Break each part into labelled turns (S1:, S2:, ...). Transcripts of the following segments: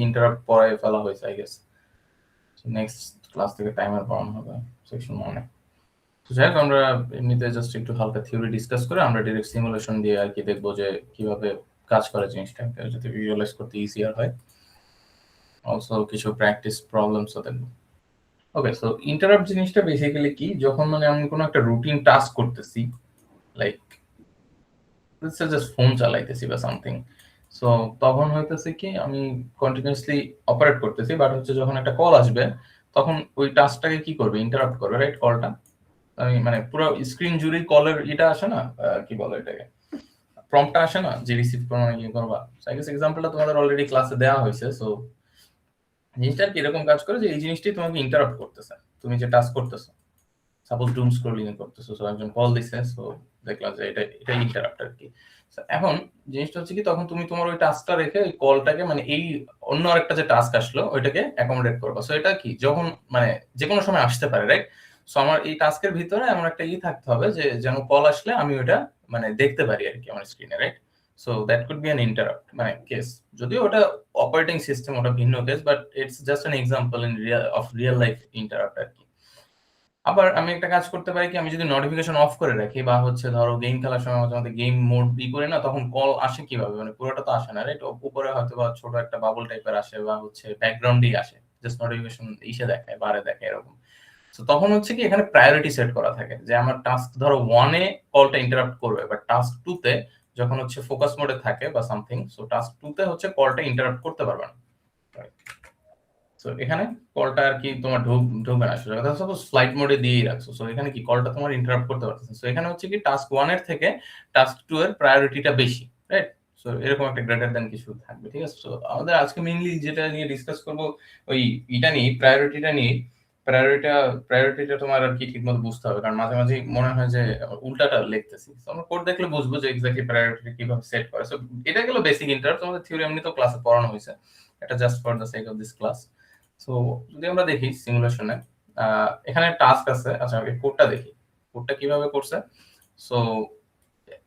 S1: Interrupt পড়ায় ফেলা হয়েছে আই গেস। নেক্সট ক্লাস থেকে টাইমার পড়ানো হবে সেকশন 1-এ। তো যাই হোক, আমরা এমনিতে জাস্ট একটু হালকা থিওরি ডিসকাস করে আমরা ডিরেক্ট সিমুলেশন দিয়ে আর কি দেখবো যে কিভাবে কাজ করে জিনিসটা, যাতে ভিজুয়ালাইজ করতে ইজিয়ার হয়। অলসো কিছু প্র্যাকটিস প্রবলেমসও দেখবো। ওকে, সো ইন্টারাপ্ট জিনিসটা বেসিক্যালি কি, যখন মানে আমি কোনো একটা রুটিন টাস্ক করতেছি, লাইক জাস্ট ফোন চালাইতেছি বা সামথিং, সো তখন হইতেছে কি আমি কন্টিনিউয়াসলি অপারেট করতেছি, বাট হচ্ছে যখন একটা কল আসবে তখন ওই টাস্কটাকে কি করবে, ইন্টারাপ্ট করবে, রাইট? কলটা আমি মানে পুরো স্ক্রিন জুড়ে কলের এটা আসে না, কি বলে এটাকে, প্রম্পটটা আসে না যে রিসিভ করো না কি করবা। আই গেস এক্সাম্পলটা তোমাদের অলরেডি ক্লাসে দেওয়া হয়েছে। সো জিনিসটা কি এরকম কাজ করে যে এই জিনিসটাই তোমাকে ইন্টারাপ্ট করতেছে, তুমি যে টাস্ক করতেছো, সাপোজ ডুম স্ক্রলিং করতেছো, সো একজন কল দিছে, সো দেখলাম যে এটা ইন্টারাপ্ট আর কি। এখন জিনিসটা হচ্ছে কি, তখন তুমি তোমার ওই টাস্কটা রেখে ওই কলটাকে মানে এই অন্য আরেকটা যে টাস্ক আসলো ওইটাকে অ্যাকোমোডেট করবা। সো এটা কি যখন মানে যে কোনো সময় আসতে পারে, রাইট? সো আমার এই টাস্কের ভিতরে এমন একটা থাকতে হবে যে যেন কল আসলে আমি ওটা মানে দেখতে পারি আর কি আমার স্ক্রিনে, right? So that could be an interrupt মানে কেস, যদিও ওটা অপারেটিং সিস্টেম, ওটা ভিন্ন case, but it's just an example in real life interrupt আর কি। আবার আমি একটা কাজ করতে পারি কি, আমি যদি নোটিফিকেশন অফ করে রাখি বা হচ্ছে ধরো গেম খেলার সময় মাঝে মাঝে গেম মোড করে না, তখন কল আসে কিভাবে, মানে পুরোটা তো আসে না, রাইট? উপরে হয়তো বা ছোট একটা বাবল টাইপের আসে বা হচ্ছে ব্যাকগ্রাউন্ডেই আসে, জাস্ট নোটিফিকেশন দেখায়, বারে দেখায় এরকম। তো তখন হচ্ছে কি এখানে প্রায়োরিটি সেট করা থাকে যে আমার টাস্ক ধরো 1-এ কলটা ইন্টারাপ্ট করবে, বাট টাস্ক 2-তে যখন হচ্ছে ফোকাস মোডে থাকে বা সামথিং, সো টাস্ক 2-তে হচ্ছে কলটা ইন্টারাপ্ট করতে পারবে না। সো এখানে কলটা আর কি তোমার ঢুকবে না, কথা সাপোজ ফ্লাইট মোডে দিয়েই রাখছো, সো এখানে কি কলটা তোমার ইন্টারাপ্ট করতে পারতেছে। সো এখানে হচ্ছে কি টাস্ক 1 এর থেকে টাস্ক 2 এর প্রায়োরিটিটা বেশি, রাইট? সো এরকম একটা গ্রেটার দ্যান কিছু থাকবে, ঠিক আছে? সো আমাদের আজকে মেইনলি যেটা নিয়ে ডিসকাস করব ওই এটা নিয়ে, প্রায়োরিটিটা নিয়ে। প্রায়োরিটিটা তোমার আর কি ঠিকমতো বুঝতে হবে, কারণ মাঝে মাঝে মনে হয় যে উল্টাটা লিখতেছি। সো আমরা কোড দেখলে বুঝবো যে এক্স্যাক্টলি প্রায়োরিটি কিভাবে সেট করে। সো এটা গেল বেসিক ইন্টারাপ্ট, তোমাদের থিওরি এমনি তো ক্লাসে পড়ানো হয়েছে, এটা just for the sake of this class. So যদি আমরা দেখি সিমুলেশনে এখানে টাস্ক আছে, আচ্ছা আমি কোডটা দেখি, কোডটা কিভাবে করছে। সো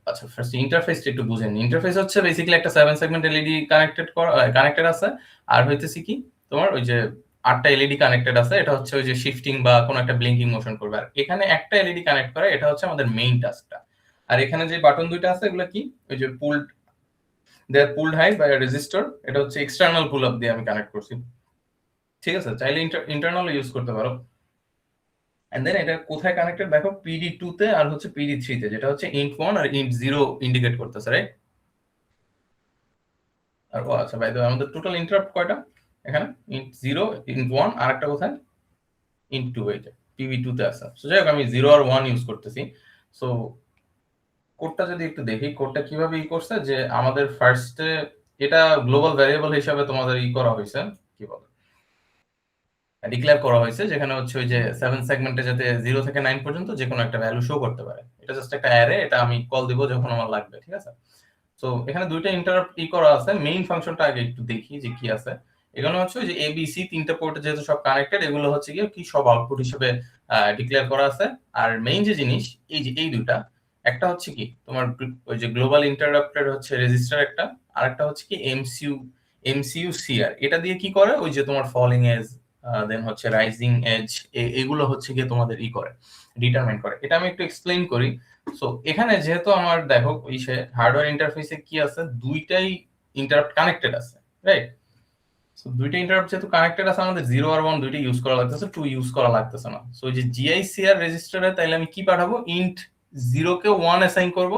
S1: আচ্ছা ফার্স্ট ইন্টারফেসটা একটু বুঝেন। ইন্টারফেস হচ্ছে বেসিক্যালি একটা 7 সেগমেন্ট এলইডি কানেক্টেড আছে, আর হইতেছে কি তোমার ওই যে 8টা এলইডি কানেক্টেড আছে, এটা হচ্ছে ওই যে শিফটিং বা কোন একটা ব্লিঙ্কিং মোশন করবে। আর এখানে একটা এলইডি কানেক্ট করে, এটা হচ্ছে আমাদের মেইন টাস্কটা। আর এখানে যে বাটন দুইটা আছে এগুলো কি, ওই যে পুলড হাই বাই রেজিস্টার, এটা হচ্ছে এক্সটার্নাল পুল আপ দিয়ে আমি কানেক্ট করছি, ঠিক আছে? চাইলে ইন্টারনাল ইউজ করতে পারো। এন্ড দেন এটা কোথায় কানেক্টেড দেখো, PD2 তে আর হচ্ছে PD3 তে, যেটা হচ্ছে int1 আর int0 ইন্ডিকেট করতেছে, রাইট? আর ও আচ্ছা, বাই দ্য ওয়ে আমাদের টোটাল ইন্টারাপ্ট কয়টা এখানে, int0 int1 আর একটা কোথায়, int2, এইটা PV2 তে আছে। সো যাই হোক আমি 0 আর 1 ইউজ করতেছি। সো কোডটা যদি একটু দেখি, কোডটা কিভাবে করছে, যে আমাদের ফার্স্টে এটা গ্লোবাল ভ্যারিয়েবল হিসাবে তোমাদের করা হয়েছে, কি বলে ডিক্লেয়ার করা হয়েছে, যেখানে হচ্ছে ওই যে 7 সেগমেন্টে যাতে 0 থেকে 9 পর্যন্ত যে কোনো একটা ভ্যালু শো করতে পারে। এটা জাস্ট একটা অ্যারে, এটা আমি কল দিব যখন আমার লাগবে, ঠিক আছে? সো এখানে দুইটা ইন্টারাপ্ট করা আছে। মেইন ফাংশনটা আগে একটু দেখি যে কি আছে। এখানে হচ্ছে ওই যে এবিসি তিনটা পোর্টে যেহেতু সব কানেক্টেড, এগুলো হচ্ছে কি সব আউটপুট হিসেবে ডিক্লেয়ার করা আছে। আর মেইন যে জিনিস এই যে এই দুইটা, একটা হচ্ছে কি তোমার ওই যে গ্লোবাল ইন্টারাপ্টের হচ্ছে রেজিস্টার একটা, আর একটা হচ্ছে কি এমসিইউ সিআর। এটা দিয়ে কি করে, ওই যে তোমার ফলিং এজ দেন হচ্ছে রাইজিং এজ, এগুলো হচ্ছে গিয়ে তোমাদের করে ডিটারমাইন করে। এটা আমি একটু এক্সপ্লেইন করি। সো এখানে যেহেতু আমার দেখো ইসে হার্ডওয়্যার ইন্টারফেসে কি আছে, দুইটাই ইন্টারাপ্ট কানেক্টেড আছে, রাইট? সো দুইটা ইন্টারাপ্ট যেহেতু কানেক্টেড আছে, আমাদের 0 আর 1 দুইটা ইউজ করা লাগতেছে, 2 ইউজ করা লাগতেছে না। সো এই যে জিআইসিআর রেজিস্টারে তাইলে আমি কি পাঠাবো, int 0 কে 1 অ্যাসাইন করব,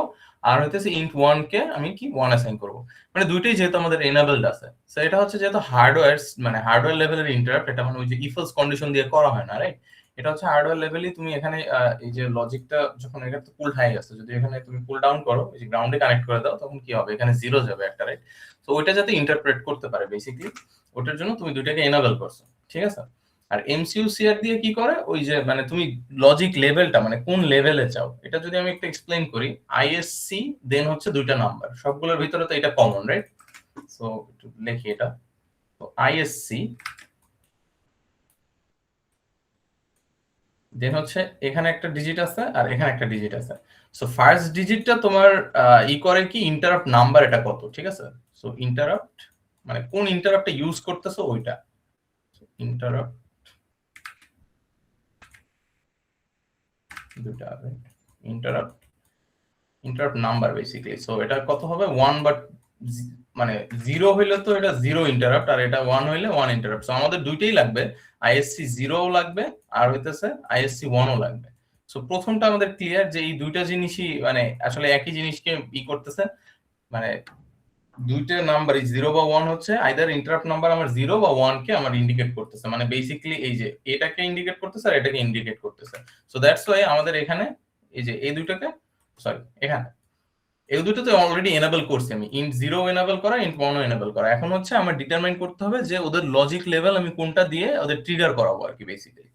S1: আর হইতেছে int 1 কে আমি কি 1 অ্যাসাইন করব। মানে দুইটাই যেহেতু আমাদের এনাবেলড আছে, সো এটা হচ্ছে যেহেতু হার্ডওয়্যার মানে হার্ডওয়্যার লেভেলের ইন্টারাপ্ট, এটা মানে ওই যে ইফ এলস কন্ডিশন দিয়ে করা হয় না, রাইট? এটা হচ্ছে হার্ডওয়্যার লেভেলই। তুমি এখানে এই যে লজিকটা যখন এখানে পুল হাই আছে, যদি এখানে তুমি পুল ডাউন করো, এই যে গ্রাউন্ডে কানেক্ট করে দাও, তখন কি হবে, এখানে 0 যাবে একটা, রাইট? তো ওইটা যাতে ইন্টারপ্রেট করতে পারে বেসিক্যালি, ওটার জন্য তুমি দুইটাকে এনাবেল করছো, ঠিক আছে? আর এমসিইউ সিআর দিয়ে কি করে, ওই যে মানে তুমি লজিক লেভেলটা মানে কোন লেভেলে চাও, এটা যদি আমি একটু এক্সপ্লেইন করি, আইএসসি দেন হচ্ছে দুইটা নাম্বার, সবগুলোর ভিতরে তো এটা কমন, রাইট? সো একটু লিখি এটা। তো আইএসসি দেন হচ্ছে এখানে একটা ডিজিট আছে আর এখানে একটা ডিজিট আছে। সো ফার্স্ট ডিজিটটা তোমার করে কি ইন্টারাপ্ট নাম্বার, এটা কত, ঠিক আছে? সো ইন্টারাপ্ট মানে কোন ইন্টারাপ্টটা ইউজ করতেছো ওইটা। ইন্টারাপ্ট দুইটা আছে, ইন্টারাপ্ট নাম্বার বেসিক্যালি। সো এটা কত হবে 1, বাট মানে 0 হইলে তো এটা 0 ইন্টারাপ্ট, আর এটা 1 হইলে 1 ইন্টারাপ্ট। সো আমাদের দুইটাই লাগবে, আইএসসি 0 ও লাগবে আর হইতেছে আইএসসি 1 ও লাগবে। সো প্রথমটা আমাদের ক্লিয়ার যে এই দুইটা জিনিসই মানে আসলে একই জিনিসকে করতেছে, মানে দুইটা নাম্বার 0 বা 1 হচ্ছে আইদার ইন্টারাপ্ট নাম্বার আমার 0 বা 1 কে আমার ইন্ডিকেট করতেছে, মানে বেসিক্যালি এই যে এটাকে ইন্ডিকেট করতেছে আর এটাকে ইন্ডিকেট করতেছে। সো দ্যাটস ওয়াই আমাদের এখানে এই যে এই দুইটাকে, সরি এখানে এই দুটোতে অলরেডি এনেবল করছি আমি, int 0 এনেবল করা, int 1 এনেবল করা। এখন হচ্ছে আমার ডিটারমাইন করতে হবে যে ওদের লজিক লেভেল আমি কোনটা দিয়ে ওদের ট্রিগার করাবো আর কি বেসিক্যালি।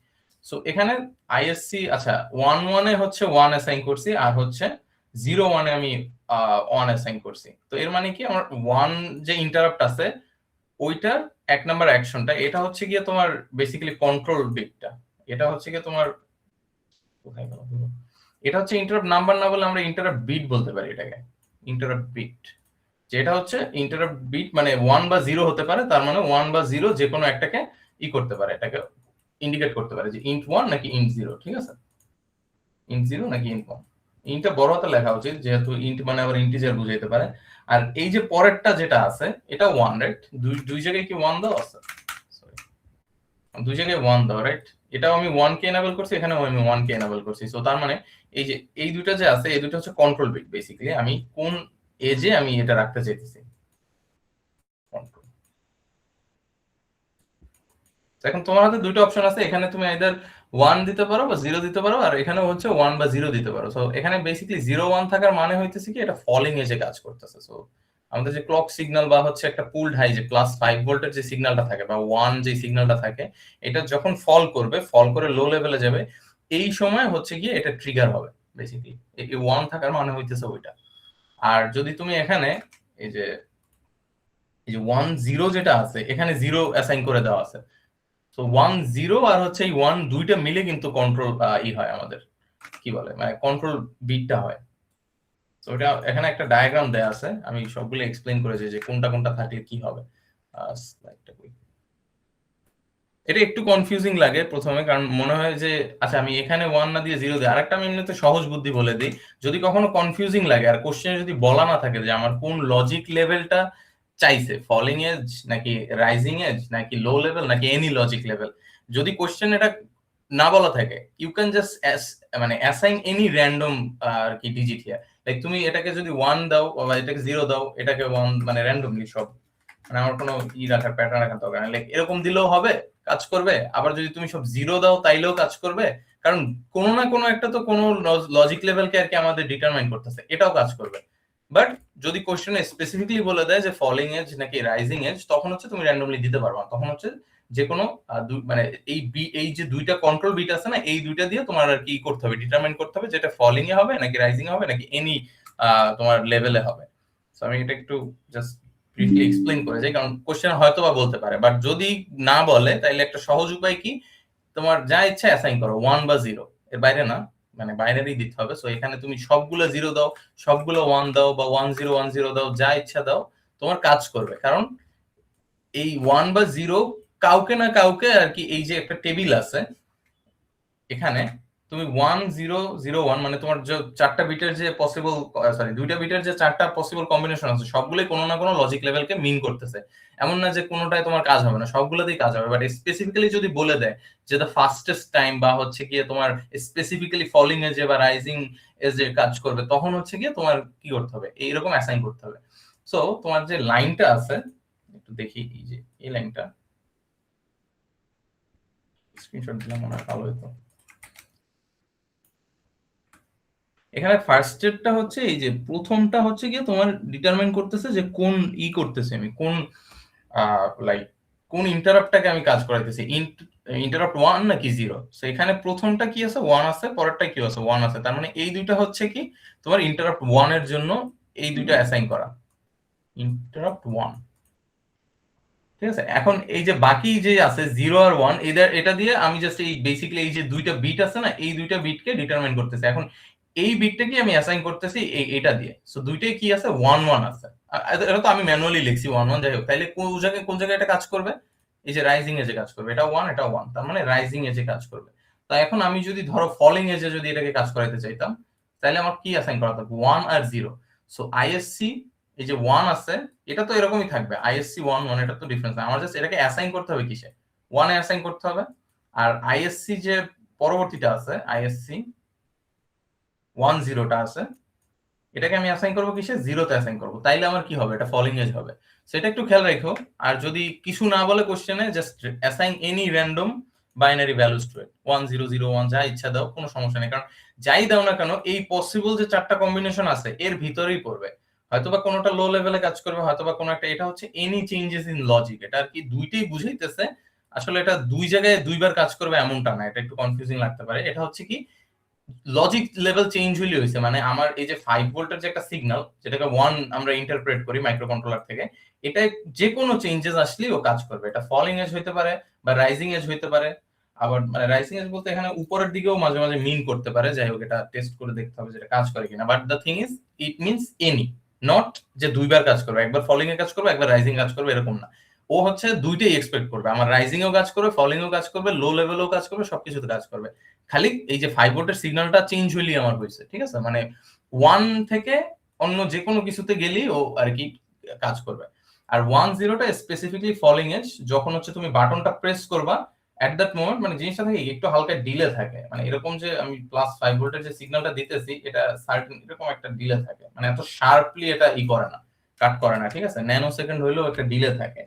S1: সো এখানে আইএসসি আচ্ছা 1 এ হচ্ছে 1 অ্যাসাইন করছি, আর হচ্ছে 0 1 এ আমি 1 অ্যাসাইন করছি। তো এর মানে কি আমার 1 যে ইন্টারাপ্ট আছে ওইটার 1 নাম্বার অ্যাকশনটা, এটা হচ্ছে গিয়ে তোমার বেসিক্যালি কন্ট্রোল বিটটা, এটা হচ্ছে গিয়ে তোমার কোথায় গেল, এটা হচ্ছে ইন্টারাপ্ট নাম্বার না বলে আমরা ইন্টারাপ্ট বিট বলতে পারি এটাকে, ইন্টারাপ্ট বিট। যেটা হচ্ছে ইন্টারাপ্ট বিট মানে 1 বা 0 হতে পারে, তার মানে 1 বা 0 যে কোনো একটাকে করতে পারে, এটাকে ইন্ডিকেট করতে পারে যে int 1 নাকি int 0, ঠিক আছে, int 0 নাকি int 1। ইন্টটা বড় হাতে লেখা উচিত যেহেতু int মানে আবার ইন্টিজার বুঝাইতে পারে। আর এই যে পরেরটা যেটা আছে এটা 1, রাইট? দুই জায়গায় কি 1 দাও আছে, সরি দুই জায়গায় 1 দাও, রাইট? এটাও আমি 1 কে এনেবল করছি, এখানেও আমি 1 কে এনেবল করছি। সো তার মানে এই যে এই দুইটা যে আছে এই দুইটা হচ্ছে কন্ট্রোল বিট বেসিক্যালি, আমি কোন এজে আমি এটা রাখতে চাইতেছি কন্ট্রোল। এখন তোমার হাতে দুটো অপশন আছে, এখানে তুমি আইদার 1 দিতে পারো বা 0 দিতে পারো, আর এখানে হচ্ছে 1 বা 0 দিতে পারো। সো এখানে বেসিক্যালি 0 1 থাকার মানে হইতেছে কি এটা ফলিং এজে কাজ করতেছে। সো আমাদের যে ক্লক সিগন্যাল বা হচ্ছে একটা পুলড হাই যে প্লাস 5 ভোল্টের যে সিগন্যালটা থাকে বা 1 যে সিগন্যালটা থাকে, এটা যখন ফল করবে, ফল করে লো লেভেলে যাবে, এই সময় হচ্ছে গিয়ে এটা ট্রিগার হবে বেসিক্যালি। এই 1 থাকার মানে হইতেছে ওইটা। আর যদি তুমি এখানে এই যে 1 0 যেটা আছে এখানে 0 অ্যাসাইন করে দেওয়া আছে, তো 1 0 আর হচ্ছে এই 1 দুইটা মিলে কিন্তু কন্ট্রোল হয় আমাদের, কি বলে মানে কন্ট্রোল বিটটা হয়। তো এটা এখানে একটা ডায়াগ্রাম দেয়া আছে, আমি সবগুলো এক্সপ্লেইন করেছি যে কোনটা কোনটা থাকলে কি হবে। স্লাইডটা কই, এটা একটু কনফিউজিং লাগে প্রথমে, কারণ মনে হয় যে আচ্ছা আমি এখানে 1 না দিয়ে 0 দিই। আরেকটা আমি এমনিতে সহজ বুদ্ধি বলে দিই, যদি কখনো কনফিউজিং লাগে আর কোশ্চেনে যদি বলা না থাকে যে আমার কোন লজিক লেভেলটা চাইছে, ফলিং এজ নাকি রাইজিং এজ নাকি লো লেভেল নাকি এনি লজিক লেভেল, যদি কোশ্চেন এটা না বলা থাকে, ইউ ক্যান জাস্ট মানে অ্যাসাইন এনি র্যান্ডম আর কি ডিজিট হিয়ার। লাইক তুমি এটাকে যদি 1 দাও বা এটাকে 0 দাও, এটাকে 1 মানে র্যান্ডমলি সব, মানে আমার কোনো রাখার প্যাটার্ন রাখার দরকার নেই, লাইক এরকম দিলেও হবে, কাজ করবে। আবার যদি তুমি সব 0 দাও তাইলেও কাজ করবে, কারণ কোনো না কোনো একটা তো কোনো লজিক লেভেলকে আর কি আমাদের ডিটারমাইন করতেছে, এটাও কাজ করবে। বাট যদি কোশ্চেনে স্পেসিফিকলি বলে দেয় যে ফলিং এজ নাকি রাইজিং এজ, তখন হচ্ছে তুমি র্যান্ডমলি দিতে পারবা, তখন হচ্ছে যে কোনো মানে এই যে দুইটা কন্ট্রোল বিট আছে না, এই দুইটা দিয়ে তোমার আর কি করতে হবে, ডিটারমাইন করতে হবে যেটা ফলিং এ হবে নাকি রাইজিং এ হবে নাকি এনি তোমার লেভেলে হবে। সো আমি এটা একটু জাস্ট ব্রিফলি এক্সপ্লেইন করে যাই, কারণ কোশ্চেন হয়তো বা বলতে পারে, বাট যদি না বলে তাহলে একটা সহজ উপায় কি, তোমার যা ইচ্ছা অ্যাসাইন করো 1 বা 0, এর বাইরে না, মানে বাইনারি দিতে হবে। সো এখানে তুমি সবগুলো 0 দাও, সবগুলো 1 দাও বা 1 0 1 0 দাও, যা ইচ্ছা দাও, তোমার কাজ করবে। কারণ এই 1 বা 0 কাউকে না কাউকে আর কি, এই যে একটা টেবিল আছে এখানে, তুমি 1 0 0 1 মানে তোমার যে চারটা বিটের যে পসিবল, সরি দুইটা বিটের যে চারটা পসিবল কম্বিনেশন আছে সবগুলোই কোনো না কোনো লজিক লেভেলকে মিন করতেছে। এমন না যে কোনোটাই তোমার কাজ হবে না, সবগুলোতেই কাজ হবে। বাট স্পেসিফিক্যালি যদি বলে দেয় যে দ্য ফাস্টেস্ট টাইম বা হচ্ছে গিয়ে তোমার স্পেসিফিক্যালি ফলিং এজে বা রাইজিং এজে কাজ করবে, তখন হচ্ছে গিয়ে তোমার কি করতে হবে, এইরকম অ্যাসাইন করতে হবে। সো তোমার যে লাইনটা আছে একটু দেখি, এই যে এই লাইনটা স্ক্রিনশট দিলে মনে হয় ভালো হতো। এখানে ফার্স্ট স্টেপটা হচ্ছে এই যে প্রথমটা হচ্ছে গিয়ে তোমার ডিটারমাইন করতেছে যে কোন করতেছে আমি কোন লাইক কোন ইন্টারাপ্টটাকে আমি কাজ করাইতেছি, ইন্টারাপ্ট 1 নাকি 0। সো এখানে প্রথমটা কি আছে 1 আছে, পরেরটা কি আছে 1 আছে, তার মানে এই দুইটা হচ্ছে কি তোমার ইন্টারাপ্ট 1 এর জন্য এই দুইটা অ্যাসাইন করা, ইন্টারাপ্ট 1, ঠিক আছে। এখন এই যে বাকি যে আছে 0 আর 1, এটা দিয়ে আমি জাস্ট এই বেসিক্যালি এই যে দুইটা বিট আছে না, এই দুইটা বিটকে ডিটারমাইন করতেছি। এখন এই বিটটা কি আমি অ্যাসাইন করতেছি এটা দিয়ে। সো দুইটাই কি আছে 1 1 আছে। এটা তো আমি ম্যানুয়ালি লিখছি 1 1, যাই হোক, তাইলে কোন জায়গায় এটা কাজ করবে? এই যে রাইজিং এজে কাজ করবে, এটা 1 এটা 1, তার মানে রাইজিং এজে কাজ করবে। তাই এখন আমি যদি ধরো ফলিং এজে যদি এটাকে কাজ করাইতে চাইতাম, তাহলে আমার কি অ্যাসাইন করা থাকবে? 1 আর 0। সো আইএসসি এই যে 1 আছে, এটা তো এরকমই থাকবে, আইএসসি 1 1, এটা তো ডিফারেন্স না, আমার জাস্ট এটাকে অ্যাসাইন করতে হবে কিসে? 1 এ অ্যাসাইন করতে হবে। আর আইএসসি যে পরবর্তীটা আছে, আইএসসি 1 0টা আছে, এটাকে আমি অ্যাসাইন করবো কিসে? 0তে অ্যাসাইন করবো। তাইলে আমার কি হবে? এটা ফলিং এজ হবে। সেটা একটু খেয়াল রাখো। আর যদি কিছু না বলে কোশ্চেনে, just assign any random binary values to it, 1 0 0 1, যা ইচ্ছা দাও, কোনো সমস্যা নেই। কারণ যাই দাও না কেন, এই পসিবল যে 4টা কম্বিনেশন আছে এর ভিতরেই পড়বে। হয়তোবা কোনোটা লো লেভেলে কাজ করবে, হয়তোবা কোনো একটা, এটা হচ্ছে এনি চেঞ্জেস ইন লজিক, এটা আর কি দুইটাই বুঝাইতেছে। আসলে এটা দুই জায়গায় দুইবার কাজ করবে এমনটা না, এটা একটু কনফিউজিং লাগতে পারে। এটা হচ্ছে কি, লজিক লেভেল চেঞ্জ হইলে হয়েছে, মানে আমার এই যে 5 ভোল্টের যে একটা সিগন্যাল, যেটাকে 1 আমরা ইন্টারপ্রেট করি মাইক্রো কন্ট্রোলার থেকে, এটা যে কোনো চেঞ্জেস আসলেই ও কাজ করবে। এটা ফলিং এজ হইতে পারে বা রাইজিং এজ হইতে পারে। আবার মানে রাইজিং এজ বলতে এখানে উপরের দিকেও মাঝে মাঝে মিন করতে পারে। যাই হোক, এটা টেস্ট করে দেখতে হবে যেটা কাজ করে কিনা। But the thing is, it means any, not যে দুইবার কাজ করবে, একবার ফলিং এ কাজ করবে একবার রাইজিং কাজ করবে, এরকম না। ও হচ্ছে দুইটাই এক্সপেক্ট করবে, আমার রাইজিং এও কাজ করবে, ফলিং এও কাজ করবে, লো লেভেলেও কাজ করবে, সবকিছুতে কাজ করবে। খালি এই যে 5 ভোল্টের সিগন্যালটা চেঞ্জ হইলেই আমার হয়েছে, ঠিক আছে? মানে 1 থেকে অন্য যে কোনো কিছুতে গেলেই ও আর কি কাজ করবে। আর 1 0টা স্পেসিফিকলি ফলিং এজ, যখন হচ্ছে তুমি বাটনটা প্রেস করবা এট দ্যাট মোমেন্ট, মানে জিনিসটা থাকে একটু হালকা ডিলে থাকে, মানে এরকম যে আমি প্লাস 5 ভোল্টের যে সিগন্যালটা দিতেছি, এটা সার্টেন এরকম একটা ডিলে থাকে, মানে এত শার্পলি এটা করে না, কাট করে না, ঠিক আছে? ন্যানো সেকেন্ড হইলেও একটা ডিলে থাকে।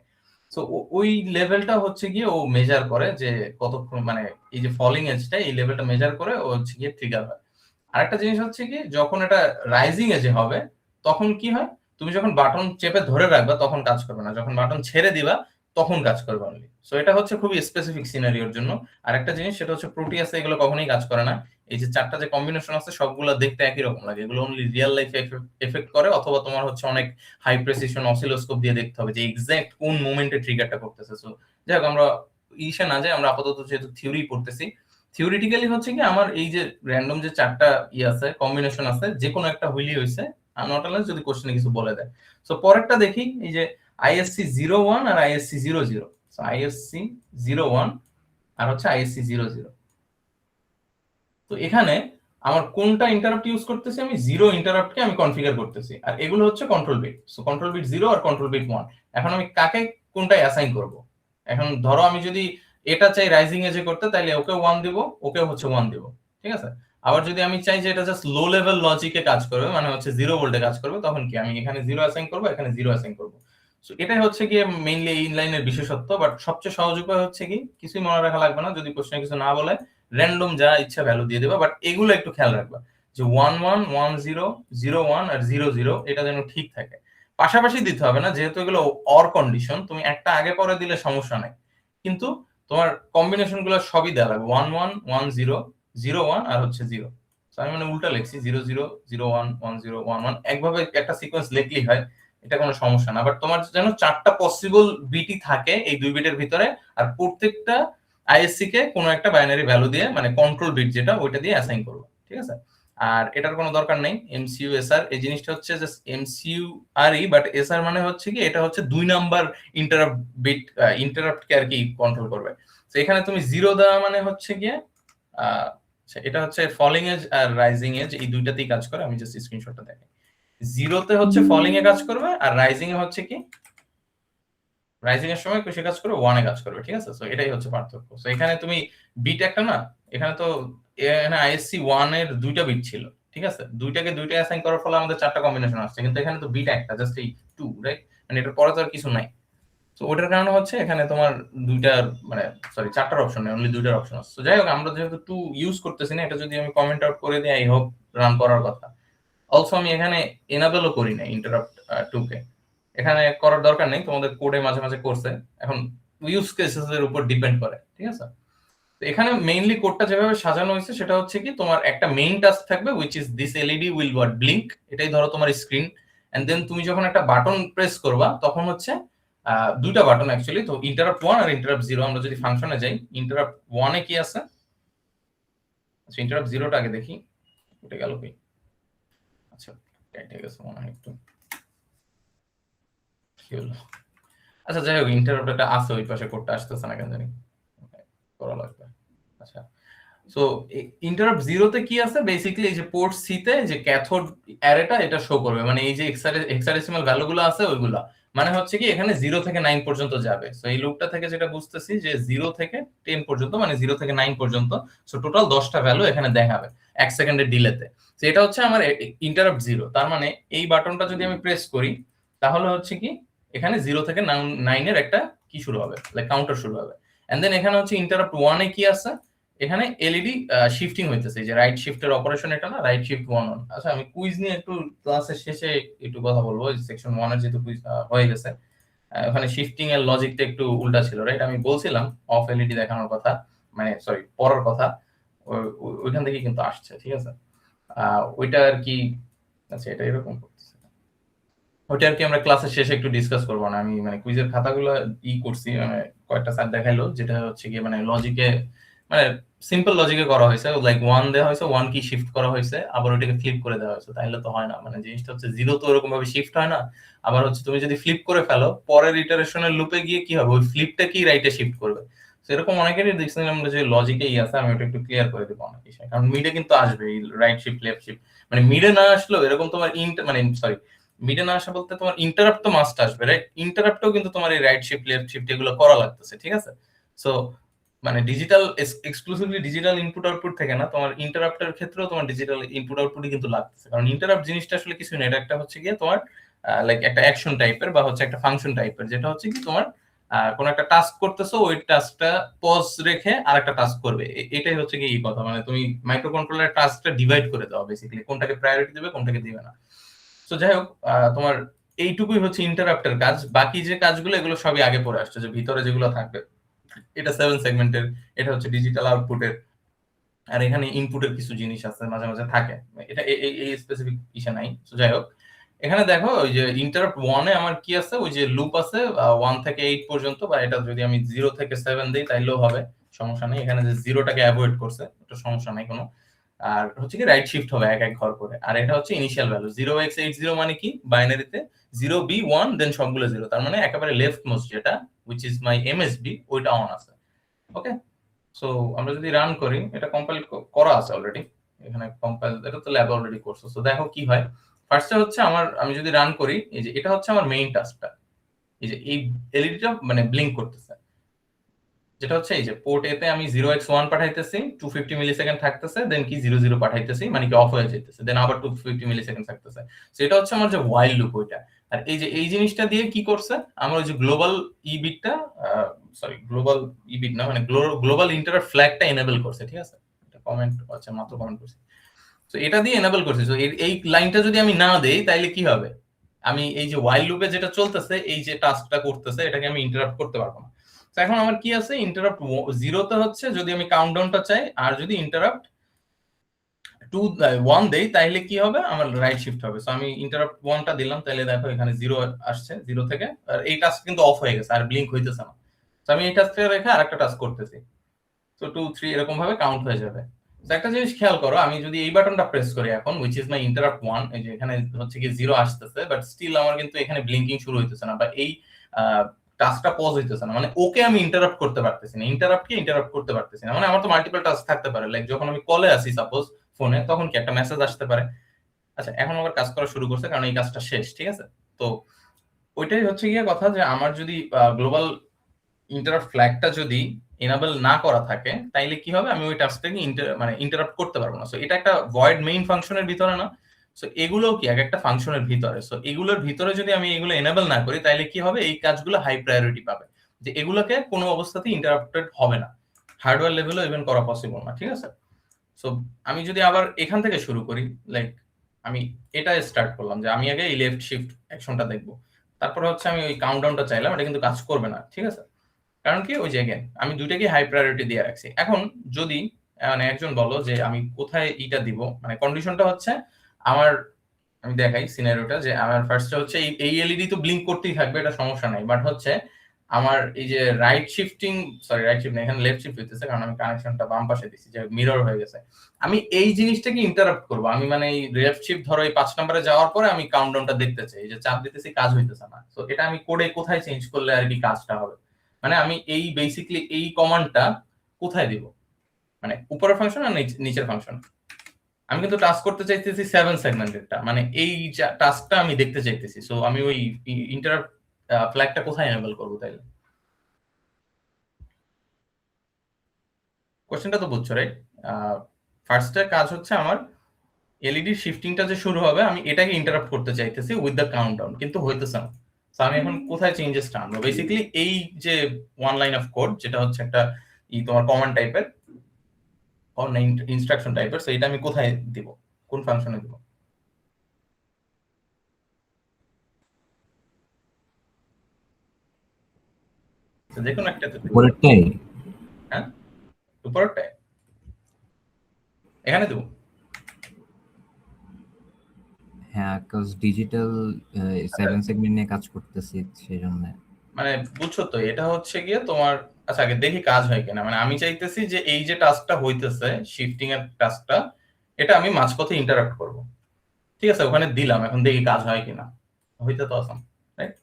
S1: সো ওই লেভেলটা হচ্ছে গিয়ে ও মেজার করে যে কতক্ষণ, মানে এই যে ফলিং এজটা, এই লেভেলটা মেজার করে ও হচ্ছে গিয়ে ট্রিগার হয়। আরেকটা জিনিস হচ্ছে কি, যখন এটা রাইজিং এজে হবে, তখন কি হয়? তুমি যখন বাটন চেপে ধরে রাখবা তখন কাজ করবে না, যখন বাটন ছেড়ে দিবা তখন কাজ করবে অনলি। সো এটা হচ্ছে খুবই স্পেসিফিক সিনারিওর জন্য। আরেকটা জিনিস, সেটা হচ্ছে প্রোটিয়াসে এগুলো কখনোই কাজ করে না। এই যে 4টা যে কম্বিনেশন আছে সবগুলো দেখতে একই রকম লাগে, এগুলো অনলি রিয়েল লাইফে এফেক্ট করে, অথবা তোমার হচ্ছে অনেক হাই প্রেসিশন অসিলোস্কোপ দিয়ে দেখতে হবে যে এক্সাক্ট কোন মোমেন্টে ট্রিগারটা করতেছে। সো যাই হোক, আমরা ইসে না যাই, আমরা আপাতত যেহেতু থিওরি পড়তেছি, থিওরিটিক্যালি হচ্ছে কি, আমার এই যে র্যান্ডম যে 4টা আছে কম্বিনেশন আছে, যে কোনো একটা হইলেই হইছে, নট আনলেস যদি কোশ্চেনে কিছু বলে দেয়। সো পরেরটা দেখি, এই যে আইএসসি 01 আর আইএসসি 00। সো আইএসসি 01 আর হচ্ছে আইএসসি 00। তো এখানে আমার কোনটা ইন্টারাপ্ট ইউজ করতেছি? আমি জিরো ইন্টারাপ্টকে আমি কনফিগার করতেছি, আর এগুলো হচ্ছে control bit. So control bit 0 আর কন্ট্রোল বিট 1। এখন আমি কাকে কোনটা অ্যাসাইন করব? এখন ধরো আমি যদি এটা চাই রাইজিং এজে করতে, তাহলে ওকে 1 দিব, ওকে হচ্ছে 1 দিব, ঠিক আছে? আবার যদি আমি চাই যে এটা জাস্ট লো লেভেল লজিকে কাজ করবে, মানে হচ্ছে 0 ভোল্টে কাজ করবে, তখন কি আমি এখানে 0 অ্যাসাইন করব, এখানে 0 অ্যাসাইন করব। সো এটাই হচ্ছে গিয়ে মেইনলি ইনলাইনের বিশেষত্ব। বাট সবচেয়ে সহজ উপায় হচ্ছে কি, কিছুই মনে রাখা লাগবে না, যদি কোশ্চেনে কিছু না বলে র্যান্ডম যা ইচ্ছা ভ্যালু দিয়ে দেবা। বাট এগুলো একটু খেয়াল রাখবা যে 1 1 1 0 0 1 আর 0 0 এটা যেন ঠিক থাকে। পাশাপাশি দিতে হবে না, যেহেতু এগুলো অর কন্ডিশন, তুমি একটা আগে পরে দিলে সমস্যা নাই, কিন্তু তোমার কম্বিনেশন গুলো সবই দেওয়া লাগবে, 1 1 1 0 0 1 আর হচ্ছে 0। আমি মানে উল্টা লিখছি, 0 0 0 1 1 0 1 1, একভাবে একটা সিকোয়েন্স লিখলেই হয়, এটা কোনো সমস্যা না। বাট তোমার যেন 4টা পসিবল বিটই থাকে এই 2 বিটের ভিতরে, আর প্রত্যেকটা আইএসসি কে কোনো একটা বাইনারি ভ্যালু দিয়ে, মানে কন্ট্রোল বিট যেটা, ওইটা দিয়ে অ্যাসাইন করবো, ঠিক আছে? আর এটার কোনো দরকার নেই এমসিইউ এসআর, এই জিনিসটা হচ্ছে জাস্ট এমসিইউ আরই, বাট এসআর মানে হচ্ছে কি, এটা হচ্ছে 2 নাম্বার ইন্টারাপ্ট বিট, ইন্টারাপ্ট কে আর কি কন্ট্রোল করবে। তো এখানে তুমি 0 দেওয়া মানে হচ্ছে গিয়ে এটা হচ্ছে ফলিং এজ আর রাইজিং এজ, এই দুইটাতেই কাজ করে। আমি জাস্ট স্ক্রিনশটটা দেখাই। 0তে হচ্ছে ফলিং এ কাজ করবে, আর রাইজিং এ হচ্ছে কি, রাইজিং এর সময় কিসে কাজ করবে? 1 এ কাজ করবে, ঠিক আছে? সো এটাই হচ্ছে পার্থক্য। সো এখানে তুমি বিট একটা না, এখানে তো এখানে আইএসসি 1 এর দুইটা বিট ছিল, ঠিক আছে? দুইটাকে দুইটা অ্যাসাইন করার ফলে আমাদের 4টা কম্বিনেশন আসছে, কিন্তু এখানে তো বিট একটা, জাস্ট এই 2, রাইট? মানে এটার পরে তো আর কিছু নাই। তো ওটার কারণে হচ্ছে এখানে তোমার দুইটার, মানে সরি 4টার অপশন নেই, অনলি দুইটার অপশন আছে। তো যাই হোক, আমরা যেহেতু 2 ইউজ করতেছি না, এটা যদি আমি কমেন্ট আউট করে দিই, আই হোপ রান করার কথা। অলসো আমি এখানে এনাবেলও করি না ইন্টারাপ্ট 2 কে, এখানে করার দরকার নেই, তোমাদের কোডে মাঝে মাঝে করছে, এখন ইউজ কেসেস এর উপর ডিপেন্ড করে, ঠিক আছে? তো এখানে মেইনলি কোডটা যেভাবে সাজানো হয়েছে সেটা হচ্ছে কি, তোমার একটা মেইন টাস্ক থাকবে which is this LED will what blink, এটাই ধরো তোমার স্ক্রিন। এন্ড দেন তুমি যখন একটা বাটন প্রেস করবা, তখন হচ্ছে দুইটা বাটন অ্যাকচুয়ালি, তো ইন্টারাপ্ট 1 আর ইন্টারাপ্ট 0। আমরা যদি ফাংশনে যাই, ইন্টারাপ্ট 1 এ কি আছে? আচ্ছা, ইন্টারাপ্ট 0টা আগে দেখি, এটা গেল কি? আচ্ছা, ঠিক আছে, মনে হয় একটু কি হলো? আচ্ছা যাই হোক, ইন্টারাপ্টটা আছে ওই পাশে, কোডটা আসতেছে না কেন জানি, করা লাগবে। আচ্ছা, সো ইন্টারাপ্ট জিরোতে কি আছে, বেসিক্যালি এই যে পোর্ট সি তে যে ক্যাথোড অ্যারেটা এটা শো করবে, মানে এই যে হেক্সাডেসিমাল ভ্যালুগুলো আছে ওইগুলা, মানে হচ্ছে কি এখানে 0 থেকে 9 পর্যন্ত যাবে। সো এই লুপটা থেকে যেটা বুঝতেছি যে 0 থেকে 10 পর্যন্ত, মানে 0 থেকে 9 পর্যন্ত, সো টোটাল 10টা ভ্যালু এখানে দেখাবে 1 সেকেন্ডের ডিলেতে। তো এটা হচ্ছে আমার ইন্টারাপ্ট জিরো। তার মানে এই বাটনটা যদি আমি প্রেস করি তাহলে হচ্ছে কি এখানে 0 থেকে 9 এর একটা কি শুরু হবে, লাইক কাউন্টার শুরু হবে। এন্ড দেন এখানে হচ্ছে ইন্টারাপ্ট 1 এ কি আছে, এখানে এলইডি শিফটিং হইতেছে, যে রাইট শিফটের অপারেশন এটা না, রাইট শিফট 1 অন। আচ্ছা আমি কুইজ নিয়ে একটু ক্লাসের শেষে একটু কথা বলবো, সেকশন 1 এর যেহেতু কুইজ হয়ে গেছে, ওখানে শিফটিং এর লজিকটা একটু উল্টা ছিল, রাইট? আমি বলছিলাম অফ এলইডি দেখানোর কথা, মানে সরি পড়ার কথা, ওইখান থেকে কিন্তু আসছে, ঠিক আছে? ওইটা আর কি, আচ্ছা এটা এরকম করতেছে, ওইটা আর কি আমরা ক্লাসের শেষে একটু ডিসকাস করবো না। আমি মানে কুইজের খাতাগুলো করছি, মানে কয়েকটা স্যার দেখাইলো, যেটা হচ্ছে কি মানে লজিকে, মানে সিম্পল লজিকে করা হয়েছে, লাইক 1 দেওয়া হয়েছে, 1 কি শিফট করা হয়েছে, আবার ওটাকে ফ্লিপ করে দেওয়া হয়েছে, তাহলে তো হয় না। মানে জিনিসটা হচ্ছে 0 তো ওরকম ভাবে শিফট হয় না, আবার হচ্ছে তুমি যদি ফ্লিপ করে ফেলো পরের ইটারেশনের লুপে গিয়ে কি হবে, ওই ফ্লিপটা কি রাইটে শিফট করবে। সেরকম অনেকেরই দেখছিলাম যে লজিকেই আছে, আমি ওটা একটু ক্লিয়ার করে দেবো অনেক বিষয়, কারণ মিডে কিন্তু আসবে এই রাইট শিফট লেফট শিফট, মানে মিডে না আসলেও এরকম তোমার মানে সরি মিডে না আসা বলতে তোমার ইন্টারাপ্ট তো মাস্ট আসবে, রাইট? ইন্টারাপ্টও কিন্তু তোমার এই রাইট শিফট লেফট শিফট এগুলো করা লাগতেছে, ঠিক আছে? সো মানে digital exclusively digital input output থেকে না, তোমার ইন্টারাপ্টের ক্ষেত্রেও তোমার ডিজিটাল ইনপুট আউটপুটই কিন্তু লাগতেছে, কারণ ইন্টারাপ্ট জিনিসটা আসলে কিছু না, এটা একটা হচ্ছে গিয়ে তোমার লাইক একটা অ্যাকশন টাইপের বা হচ্ছে একটা ফাংশন টাইপের, যেটা হচ্ছে কি তোমার কোন একটা টাস্ক করতেছো, ওই টাস্কটা পজ রেখে আরেকটা টাস্ক করবে, এটাই হচ্ছে কি এই কথা, মানে তুমি মাইক্রো কন্ট্রোলার টাস্কটা ডিভাইড করে দাও বেসিক্যালি, কোনটাকে প্রায়োরিটি দিবে কোনটাকে দিবে না। তো যাই হোক, তোমার এইটুকুই হচ্ছে ইন্টারাপ্টের কাজ, বাকি যে কাজগুলো এগুলো সবই আগে পড়ে আসছে, যে ভিতরে যেগুলো থাকবে, এটা 7 সেগমেন্টের, এটা হচ্ছে ডিজিটাল আউটপুটের, আর এখানে ইনপুটের কিছু জিনিস আছে মাঝে মাঝে থাকে, এটা এই স্পেসিফিক ইসে নাই। তো যাই হোক, এখানে দেখো ওই যে ইন্টারাপ্ট 1 এ আমার কি আছে, ওই যে লুপ আছে 1 থেকে 8 পর্যন্ত, বা এটা যদি আমি 0 থেকে 7 দেই তাইলেও হবে, সমস্যা নেই। এখানে যে 0টাকে অ্যাভয়েড করছে, এটা সমস্যা নাই কোনো। আর হচ্ছে কি রাইট শিফট হবে এক এক ঘর করে, আর এটা হচ্ছে ইনিশিয়াল ভ্যালু 0x80, মানে কি বাইনারিতে 0b1 দেন সবগুলো 0, তার মানে একেবারে লেফট মোস্ট যেটা which is my MSB ওইটা অন আছে। ওকে, সো আমরা যদি রান করি, এটা কম্পাইল করা আছে অলরেডি, এখানে কম্পাইল, এটা তো ল্যাব অলরেডি করছে। সো দেখো কি হয়, ফার্স্টে হচ্ছে আমার, আমি যদি রান করি, এই যে এটা হচ্ছে আমার মেইন টাস্কটা, এই যে এই এলইডিটা মানে ব্লিঙ্ক করতেছে, যেটা হচ্ছে এই যে পোর্ট এতে আমি 0x1 পাঠাইতেছি, 250 মিলি সেকেন্ড থাকতেছে, দেন কি 00 পাঠাইতেছি, মানে কি অফ হয়ে যাইতেছে, দেন আবার 250 মিলি সেকেন্ড থাকতেছে। সো এটা হচ্ছে আমার যে হোয়াইল লুপ ওইটা। আর এই যে এই জিনিসটা দিয়ে কি করছে, আমরা ওই যে গ্লোবাল ই বিটটা, সরি গ্লোবাল ই বিট না, মানে গ্লোবাল ইন্টারাপ্ট ফ্ল্যাগটা এনেবল করছে, ঠিক আছে? এটা কমেন্ট আছে, মাত্র কমেন্ট করছি। তো এটা দিয়ে এনেবল করছে। তো এই লাইনটা যদি আমি না দেই তাইলে কি হবে, আমি এই যে হোয়াইল লুপে যেটা চলতেছে, এই যে টাস্কটা করতেছে, এটাকে আমি ইন্টারাপ্ট করতে পারবো না। তো এখন আমার কি আছে, ইন্টারাপ্ট 0 তে হচ্ছে যদি আমি কাউন্টডাউনটা চাই, আর যদি ইন্টারাপ্ট 1 দেই তাহলে কি হবে, আমার রাইট শিফট হবে। সো আমি ইন্টারাপ্ট 1টা দিলাম, তাহলে দেখো এখানে 0 আসছে, 0 থেকে, আর এই টাস্ক কিন্তু অফ হয়ে গেছে, আর ব্লিঙ্ক হইতেছে না। তো আমি এই টাস্কটা রেখে আরেকটা টাস্ক করতেছি, তো 2 3 এরকম ভাবে কাউন্ট হয়ে যাবে। তো একটা জিনিস খেয়াল করো, আমি যদি এই বাটনটা প্রেস করি এখন, which is my interrupt 1, এই যে এখানে হচ্ছে কি 0 আসতেছে, বাট স্টিল আমার কিন্তু এখানে ব্লিঙ্কিং শুরু হইতেছে না, বা এই টাস্কটা পজ হইতেছে না, মানে ওকে আমি ইন্টারাপ্ট করতে পারতেছি না, ইন্টারাপ্টকে ইন্টারাপ্ট করতে পারতেছি না। মানে আমার তো মাল্টিপল টাস্ক থাকতে পারে, লাইক যখন আমি কলে আসি সাপোজ ফোনে, তখন কি একটা মেসেজ আসতে পারে। আচ্ছা এখন আবার কাজ করা শুরু করছে, কারণ এই কাজটা শেষ, ঠিক আছে? তো ওইটাই হচ্ছে গিয়ে কথা, যে আমার যদি গ্লোবাল ইন্টারাপ্ট ফ্ল্যাগটা যদি এনাবল না করা থাকে, তাইলে কি হবে, আমি ওই টাস্কটাকে মানে ইন্টারাপ্ট করতে পারবো না। সো এটা একটা ভয়েড মেইন ফাংশনের ভিতরে না, সো এগুলো কি এক একটা ফাংশনের ভিতরে, সো এগুলোর ভিতরে যদি আমি এগুলো এনাবল না করি, তাইলে কি হবে, এই কাজগুলো হাই প্রায়োরিটি পাবে, যে এগুলোকে কোনো অবস্থাতেই ইন্টারাপ্টেড হবে না, হার্ডওয়্যার লেভেলও ইভেন করা পসিবল না, ঠিক আছে? সো আমি যদি আবার এখান থেকে শুরু করি, লাইক আমি এটা স্টার্ট করলাম, যে আমি আগে এই লেফট শিফট অ্যাকশনটা দেখবো, তারপর হচ্ছে আমি ওই কাউন্টডাউনটা চাইলাম, এটা কিন্তু কাজ করবে না, ঠিক আছে? কারণ কি, ওই যে again, আমি দুইটাকে হাই প্রায়োরিটি দিয়ে রাখছি। এখন যদি মানে একজন বলো যে আমি কোথায় ইটা দিব, মানে কন্ডিশনটা হচ্ছে আমার, আমি দেখাই সিনারিওটা, যে আমার ফার্স্টে হচ্ছে এই এলইডি তো ব্লিঙ্ক করতেই থাকবে, এটা সমস্যা নাই, বাট হচ্ছে আমার এই যে right shifting, sorry right shift না, এখানে লেফট শিফট হইতেছে কারণ আমি কানেকশনটা বাম পাশে দিছি, যে মিরর হয়ে গেছে। আমি এই জিনিসটাকে ইন্টারাপ্ট করব, আমি মানে এই লেফট শিফট ধরো এই 5 নম্বরে যাওয়ার পরে আমি কাউন্টডাউনটা দেখতে চাই, এই যে চাপ দিতেছি কাজ হইতেছে না। তো এটা আমি কোডে কোথায় চেঞ্জ করলে আর কি কাজটা হবে, মানে আমি এই বেসিক্যালি এই কমান্ডটা কোথায় দিব, মানে উপরের ফাংশন আর নিচের ফাংশন। আমি কিন্তু টাস্ক করতে চাইতেছি 7 সেগমেন্টেডটা, মানে এই টাস্কটা আমি দেখতে চাইতেছি। সো আমি ওই ইন্টারাপ্ট ফ্ল্যাগটা কোথায় এনেবল করব তাইলে? কোশ্চেনটা তো বুঝছো রাইট? ফার্স্টে কাজ হচ্ছে আমার এলইডি শিফটিংটা যে শুরু হবে, আমি এটাকে ইন্টারাপ্ট করতে চাইতেছি উইথ দ্য কাউন্টডাউন, কিন্তু হইতেছে না। সো আমি এখন কোথায় চেঞ্জেসটা আনবো? বেসিক্যালি এই যে ওয়ান লাইন অফ কোড, যেটা হচ্ছে একটা তোমার কমান্ড টাইপের ইনস্ট্রাকশন টাইপের, সো এটা আমি কোথায় দিব, কোন ফাংশনে দিব? যে কোনো একটা
S2: উপরেরটাই।
S1: হ্যাঁ, উপরেরটায় এখানে দেবো।
S2: হ্যাঁ, কজ ডিজিটাল 7 সেগমেন্ট নিয়ে কাজ করতেছি সেজন্য।
S1: মানে বুঝছো তো, এটা হচ্ছে গিয়ে তোমার, আচ্ছা আগে দেখি কাজ হয় কিনা। মানে আমি চাইতেছি যে এই যে টাস্কটা হইতেছে শিফটিং এর টাস্কটা, এটা আমি মাঝপথে ইন্টারাপ্ট করব। ঠিক আছে, ওখানে দিলাম, এখন দেখি কাজ হয় কিনা। হইতে তো আসাম, রাইট?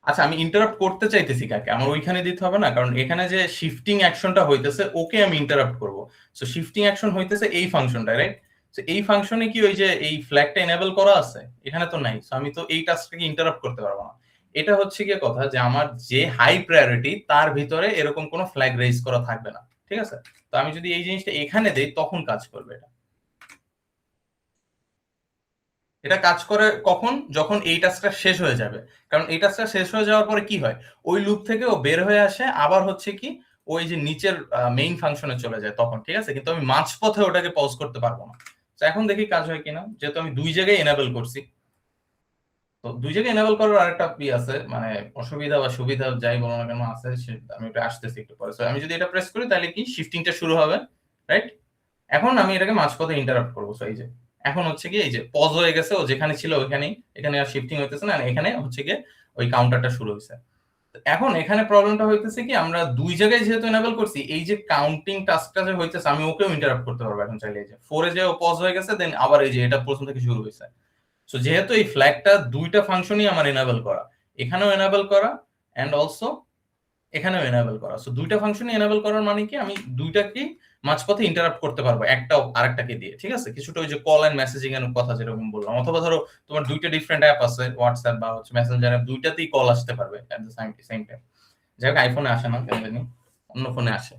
S1: আচ্ছা, আমি ইন্টারাপ্ট করতে চাইতেছি কাকে? আমার ওইখানে দিতে হবে না, কারণ এখানে যে শিফটিং অ্যাকশনটা হইতেছে ওকে আমি ইন্টারাপ্ট করব। সো শিফটিং অ্যাকশন হইতেছে এই ফাংশনটা, রাইট? সো এই ফাংশনে কি ওই যে এই ফ্ল্যাগটা এনেবল করা আছে? এখানে তো নাই। সো আমি তো এই টাস্কটাকে ইন্টারাপ্ট করতে পারবো না। এটা হচ্ছে গিয়ে কথা, যে আমার যে হাই প্রায়োরিটি তার ভিতরে এরকম কোনো ফ্ল্যাগ রেজ করা থাকবে না। ঠিক আছে, তো আমি যদি এই জিনিসটা এখানে দেই তখন কাজ করবে এটা। এটা কাজ করে কখন? যখন এই টাস্কটা শেষ হয়ে যাবে। কারণ এই টাস্কটা শেষ হয়ে যাওয়ার পরে কি হয়, ওই লুপ থেকে ও বের হয়ে আসে, আবার হচ্ছে কি ওই যে নিচের মেইন ফাংশনে চলে যায় তখন। ঠিক আছে, কিন্তু আমি মাঝপথে ওটাকে পজ করতে পারবো না। তো এখন দেখি কাজ হয় কিনা, যেহেতু আমি দুই জায়গায় এনেবল করছি। তো দুই জায়গায় এনেবল করার আরেকটা আছে, মানে অসুবিধা বা সুবিধা যাই বলো না কেন আছে, আমি এটা আসতেছি একটু পরে। So, আমি যদি এটা প্রেস করি তাহলে কি শিফটিংটা শুরু হবে, রাইট? এখন আমি এটাকে মাঝপথে ইন্টারাপ্ট করবো। So, এই যে এখন হচ্ছে কি এই যে পজ হয়ে গেছে, ও যেখানে ছিল ওইখানেই, এখানে আর শিফটিং হইতেছে না, এখানে হচ্ছে কি ওই কাউন্টারটা শুরু হয়েছে। এখন এখানে প্রবলেমটা হইতেছে কি, আমরা দুই জায়গায় যেহেতু এনেবল করছি, এই যে কাউন্টিং টাস্কটা যে হইতেছে আমি ওকেও ইন্টারাপ্ট করতে পারবো এখন চাইলে। এই যে 4 এ যে পজ হয়ে গেছে, দেন আবার এই যে এটা প্রথম থেকে শুরু হয়েছে। সো যেহেতু এই ফ্ল্যাগটা দুইটা ফাংশনই আমার এনেবল করা, এখানেও এনেবল করা এন্ড অলসো এখানেও এনেবল করা। সো দুইটা ফাংশনই এনেবল করার মানে কি, আমি দুইটাকেই মাঝপথে ইন্টারাপ্ট করতে পারবো একটা আরেকটাকে দিয়ে। ঠিক আছে, কিছুটা ওই যে কল এন্ড মেসেজিং এর কথা যেরকম বললাম, অথবা ধরো তোমার দুইটা ডিফারেন্ট অ্যাপ আছে, হোয়াটসঅ্যাপ বা হচ্ছে মেসেঞ্জার অ্যাপ, দুইটাতেই কল আসতে পারবে এট দ্য সেম টাইম। যাই হোক, আইফোনে আসে না কেন জানি, অন্য ফোনে আসে।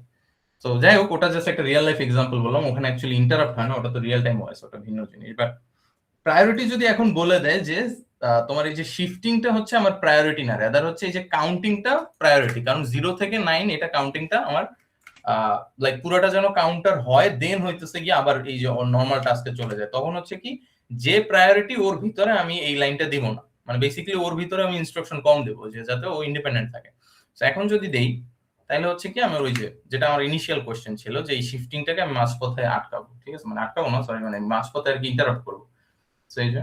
S1: তো যাই হোক, ওটা জাস্ট একটা রিয়েল লাইফ এক্সাম্পল বললাম, ওখানে অ্যাকচুয়ালি ইন্টারাপ্ট হয় না, ওটা তো রিয়েল টাইম ভয়েস, ওটা ভিন্ন জিনিস। বাট প্রায়োরিটি যদি এখন বলে দেয় যে তোমার এই যে শিফটিংটা হচ্ছে আমার প্রায়োরিটি না, রাদার হচ্ছে এই যে কাউন্টিংটা প্রায়োরিটি, কারণ 0 থেকে 9 এটা কাউন্টিংটা আমার লাইক পুরোটা যেন কাউন্টার হয়, দেন হইতেছে কি আবার এই যে নরমাল টাস্কে চলে যায়, তখন হচ্ছে কি যে প্রায়োরিটি ওর ভিতরে আমি এই লাইনটা দিব না, মানে বেসিক্যালি ওর ভিতরে আমি ইনস্ট্রাকশন কম দেবো, যে যাতে ও ইন্ডিপেন্ডেন্ট থাকে। তো এখন যদি দেই তাহলে হচ্ছে কি আমার ওই যে যেটা আমার ইনিশিয়াল কোশ্চেন ছিল, যে এই শিফটিংটাকে আমি মাঝপথে আটকাবো। ঠিক আছে, মানে আটকাবো না, সরি, মানে মাঝপথে আর কি ইন্টারাপ্ট করবো। সেই যে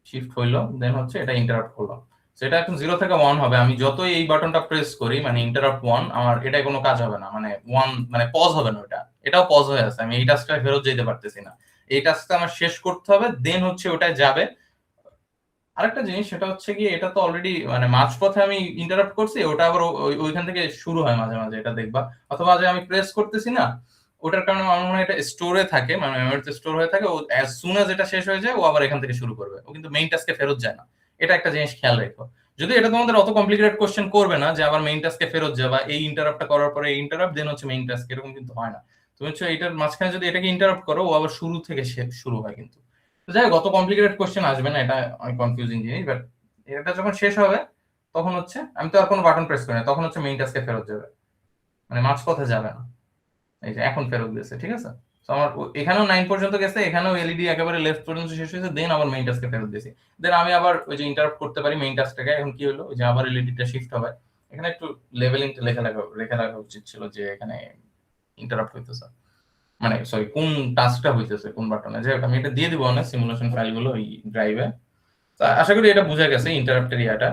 S1: শিফট হইলো, দেন হচ্ছে এটা ইন্টারাপ্ট করলো। সেটা এখন 0 থেকে 1 হবে। আমি যতই এই বাটনটা প্রেস করি, মানে ইন্টারাপ্ট 1, আমার এটা কোনো কাজ হবে না, মানে 1 মানে পজ হবে না, ওটা এটাও পজ হয়ে আছে, আমি এই টাস্কটা ফেরত যেতে পারতেছি না। এই টাস্কটা আমার শেষ করতে হবে, দেন হচ্ছে ওটায় যাবে। আরেকটা জিনিস সেটা হচ্ছে কি, এটা তো অলরেডি মানে মাঝপথে আমি ইন্টারাপ্ট করছি, ওটা আবার ওইখান থেকে শুরু হয় মাঝে মাঝে, এটা দেখবা। অথবা যে আমি প্রেস করতেছি না, ওটার কারণে আমার মনে হয় এটা স্টোরে থাকে, মানে মেমোরিতে স্টোর হয়ে থাকে, ও অ্যাজ সুন অ্যাজ এটা শেষ হয়ে যায় ও আবার এখান থেকে শুরু করবে, ও কিন্তু মেইন টাস্কে ফেরত যায় না। এটা একটা জিনিস খেয়াল রেখো। যদি এটা তোমাদের অত কমপ্লিকেটেড কোশ্চেন করবে না যে আবার মেইন টাস্কে ফেরত যাবা, এই ইন্টারাপ্টটা করার পরে এই ইন্টারাপ্ট দেন হচ্ছে মেইন টাস্ক, এরকম কিন্তু হয় না। তুমি হচ্ছে এটার মাঝখানে যদি এটাকে ইন্টারাপ্ট করো, ও আবার শুরু থেকে শুরু হয় কিন্তু। যাই হোক, অত কমপ্লিকেটেড কোশ্চেন আসবে না, এটা অনেক কনফিউজিং জিনিস। বাট এটা যখন শেষ হবে তখন হচ্ছে আমি তো আর কোনো বাটন প্রেস করি না, তখন হচ্ছে মেইন টাস্কে ফেরত যাবে, মানে মাঝপথে যাবে না। এই যে এখন ফেরত গেছে, ঠিক আছে। তো আমার এখানেও 9 পর্যন্ত গেছে, এখানেও এলইডি একেবারে লেফট পর্যন্ত শেষ হয়েছে, দেন আবার মেইন টাস্কে ফেরত দিয়েছি। দেন আমি আবার ওই যে ইন্টারাপ্ট করতে পারি মেইন টাস্কটাকে। এখন কি হলো, ওই যে আবার এলইডিটা শিফট হবে। এখানে একটু লেভেলিংটা লেখা রাখা উচিত ছিল, যে এখানে ইন্টারাপ্ট হইতেছে, মানে সরি কোন টাস্কটা হইতেছে কোন বাটনে। যাই হোক, আমি এটা দিয়ে দিব না সিমুলেশন ফাইলগুলো ওই ড্রাইভে। আশা করি এটা বোঝা গেছে ইন্টারাপ্টের ইয়াটা।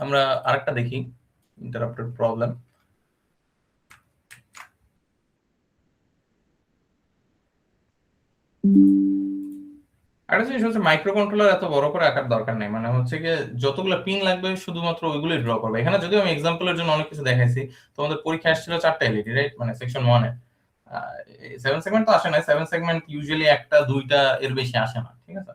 S1: আমরা আরেকটা দেখি। Interrupted problem. একটা জিনিস হচ্ছে মাইক্রো কন্ট্রোলার এত বড় করে আঁকার দরকার নেই, মানে হচ্ছে গিয়ে যতগুলো পিন লাগবে শুধুমাত্র ওইগুলোই ড্র করবে। এখানে যদিও আমি এক্সাম্পলের জন্য অনেক কিছু দেখাইছি, তোমাদের পরীক্ষা আসছিল 4টা এলইডি, রাইট, মানে সেকশন 1 এ 7 সেগমেন্ট তো আসে না, 7 সেগমেন্ট ইউজুয়ালি একটা দুইটা এর বেশি আসে না, ঠিক আছে।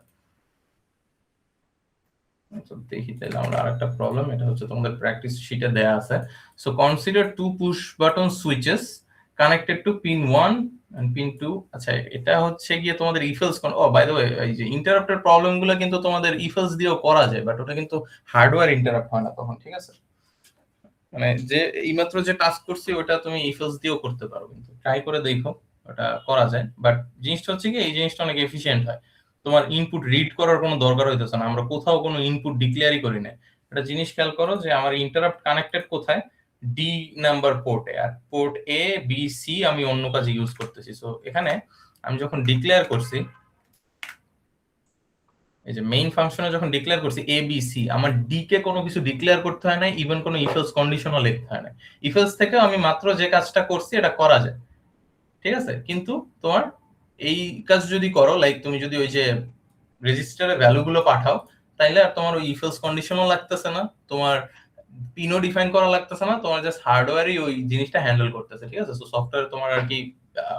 S1: তো দেখি তাহলে আমরা আরেকটা প্রবলেম, এটা হচ্ছে তোমাদের প্র্যাকটিস শিটে দেয়া আছে। So consider two push button switches connected to pin 1 and pin 2। আচ্ছা, এটা হচ্ছে গিয়ে তোমাদের ইফেলস ও বাই দ্য ওয়ে, এই যে ইন্টারাপ্টেড প্রবলেমগুলো কিন্তু তোমাদের ইফেলস দিয়েও করা যায়, বাট ওটা কিন্তু হার্ডওয়্যার ইন্টারাপ্ট হয় না তখন, ঠিক আছে। মানে যে এইমাত্র যে টাস্ক করছি ওটা তুমি ইফেলস দিয়েও করতে পারো, কিন্তু ট্রাই করে দেখো, ওটা করা যায়। বাট জিনিসটা হচ্ছে কি, এই জিনিসটা অনেক এফিশিয়েন্ট হয়, তোমার ইনপুট রিড করার কোনো দরকার হইতেছে না, আমরা কোথাও কোনো ইনপুট ডিক্লেয়ারই করি না। একটা জিনিস খেয়াল করো যে আমার ইন্টারাপ্ট কানেক্টেড কোথায়, D number পোর্টে, R port A B C আমি অন্য কাজে ইউজ করতেছি। সো এখানে আমি যখন ডিক্লেয়ার করছি, এই যে মেইন ফাংশনে যখন ডিক্লেয়ার করছি এ বি সি, আমার ডি কে কোনো কিছু ডিক্লেয়ার করতে হয় না, ইভেন কোনো ইফেলস কন্ডিশনও লিখতে হয় না। ইফেলস থেকে আমি মাত্র যে কাজটা করছি এটা করা যায়, ঠিক আছে। কিন্তু তোমার এই কাজ যদি করো, লাইক তুমি যদি ওই যে রেজিস্টারে ভ্যালুগুলো পাঠাও, তাইলে আর তোমার ওই ইফেলস কন্ডিশনও লাগতেছে না, তোমার পিনও ডিফাইন করা লাগতেছে না, তোমার জাস্ট হার্ডওয়্যারই ওই জিনিসটা হ্যান্ডেল করতেছে, ঠিক আছে। সো সফটওয়্যার তোমার আর কি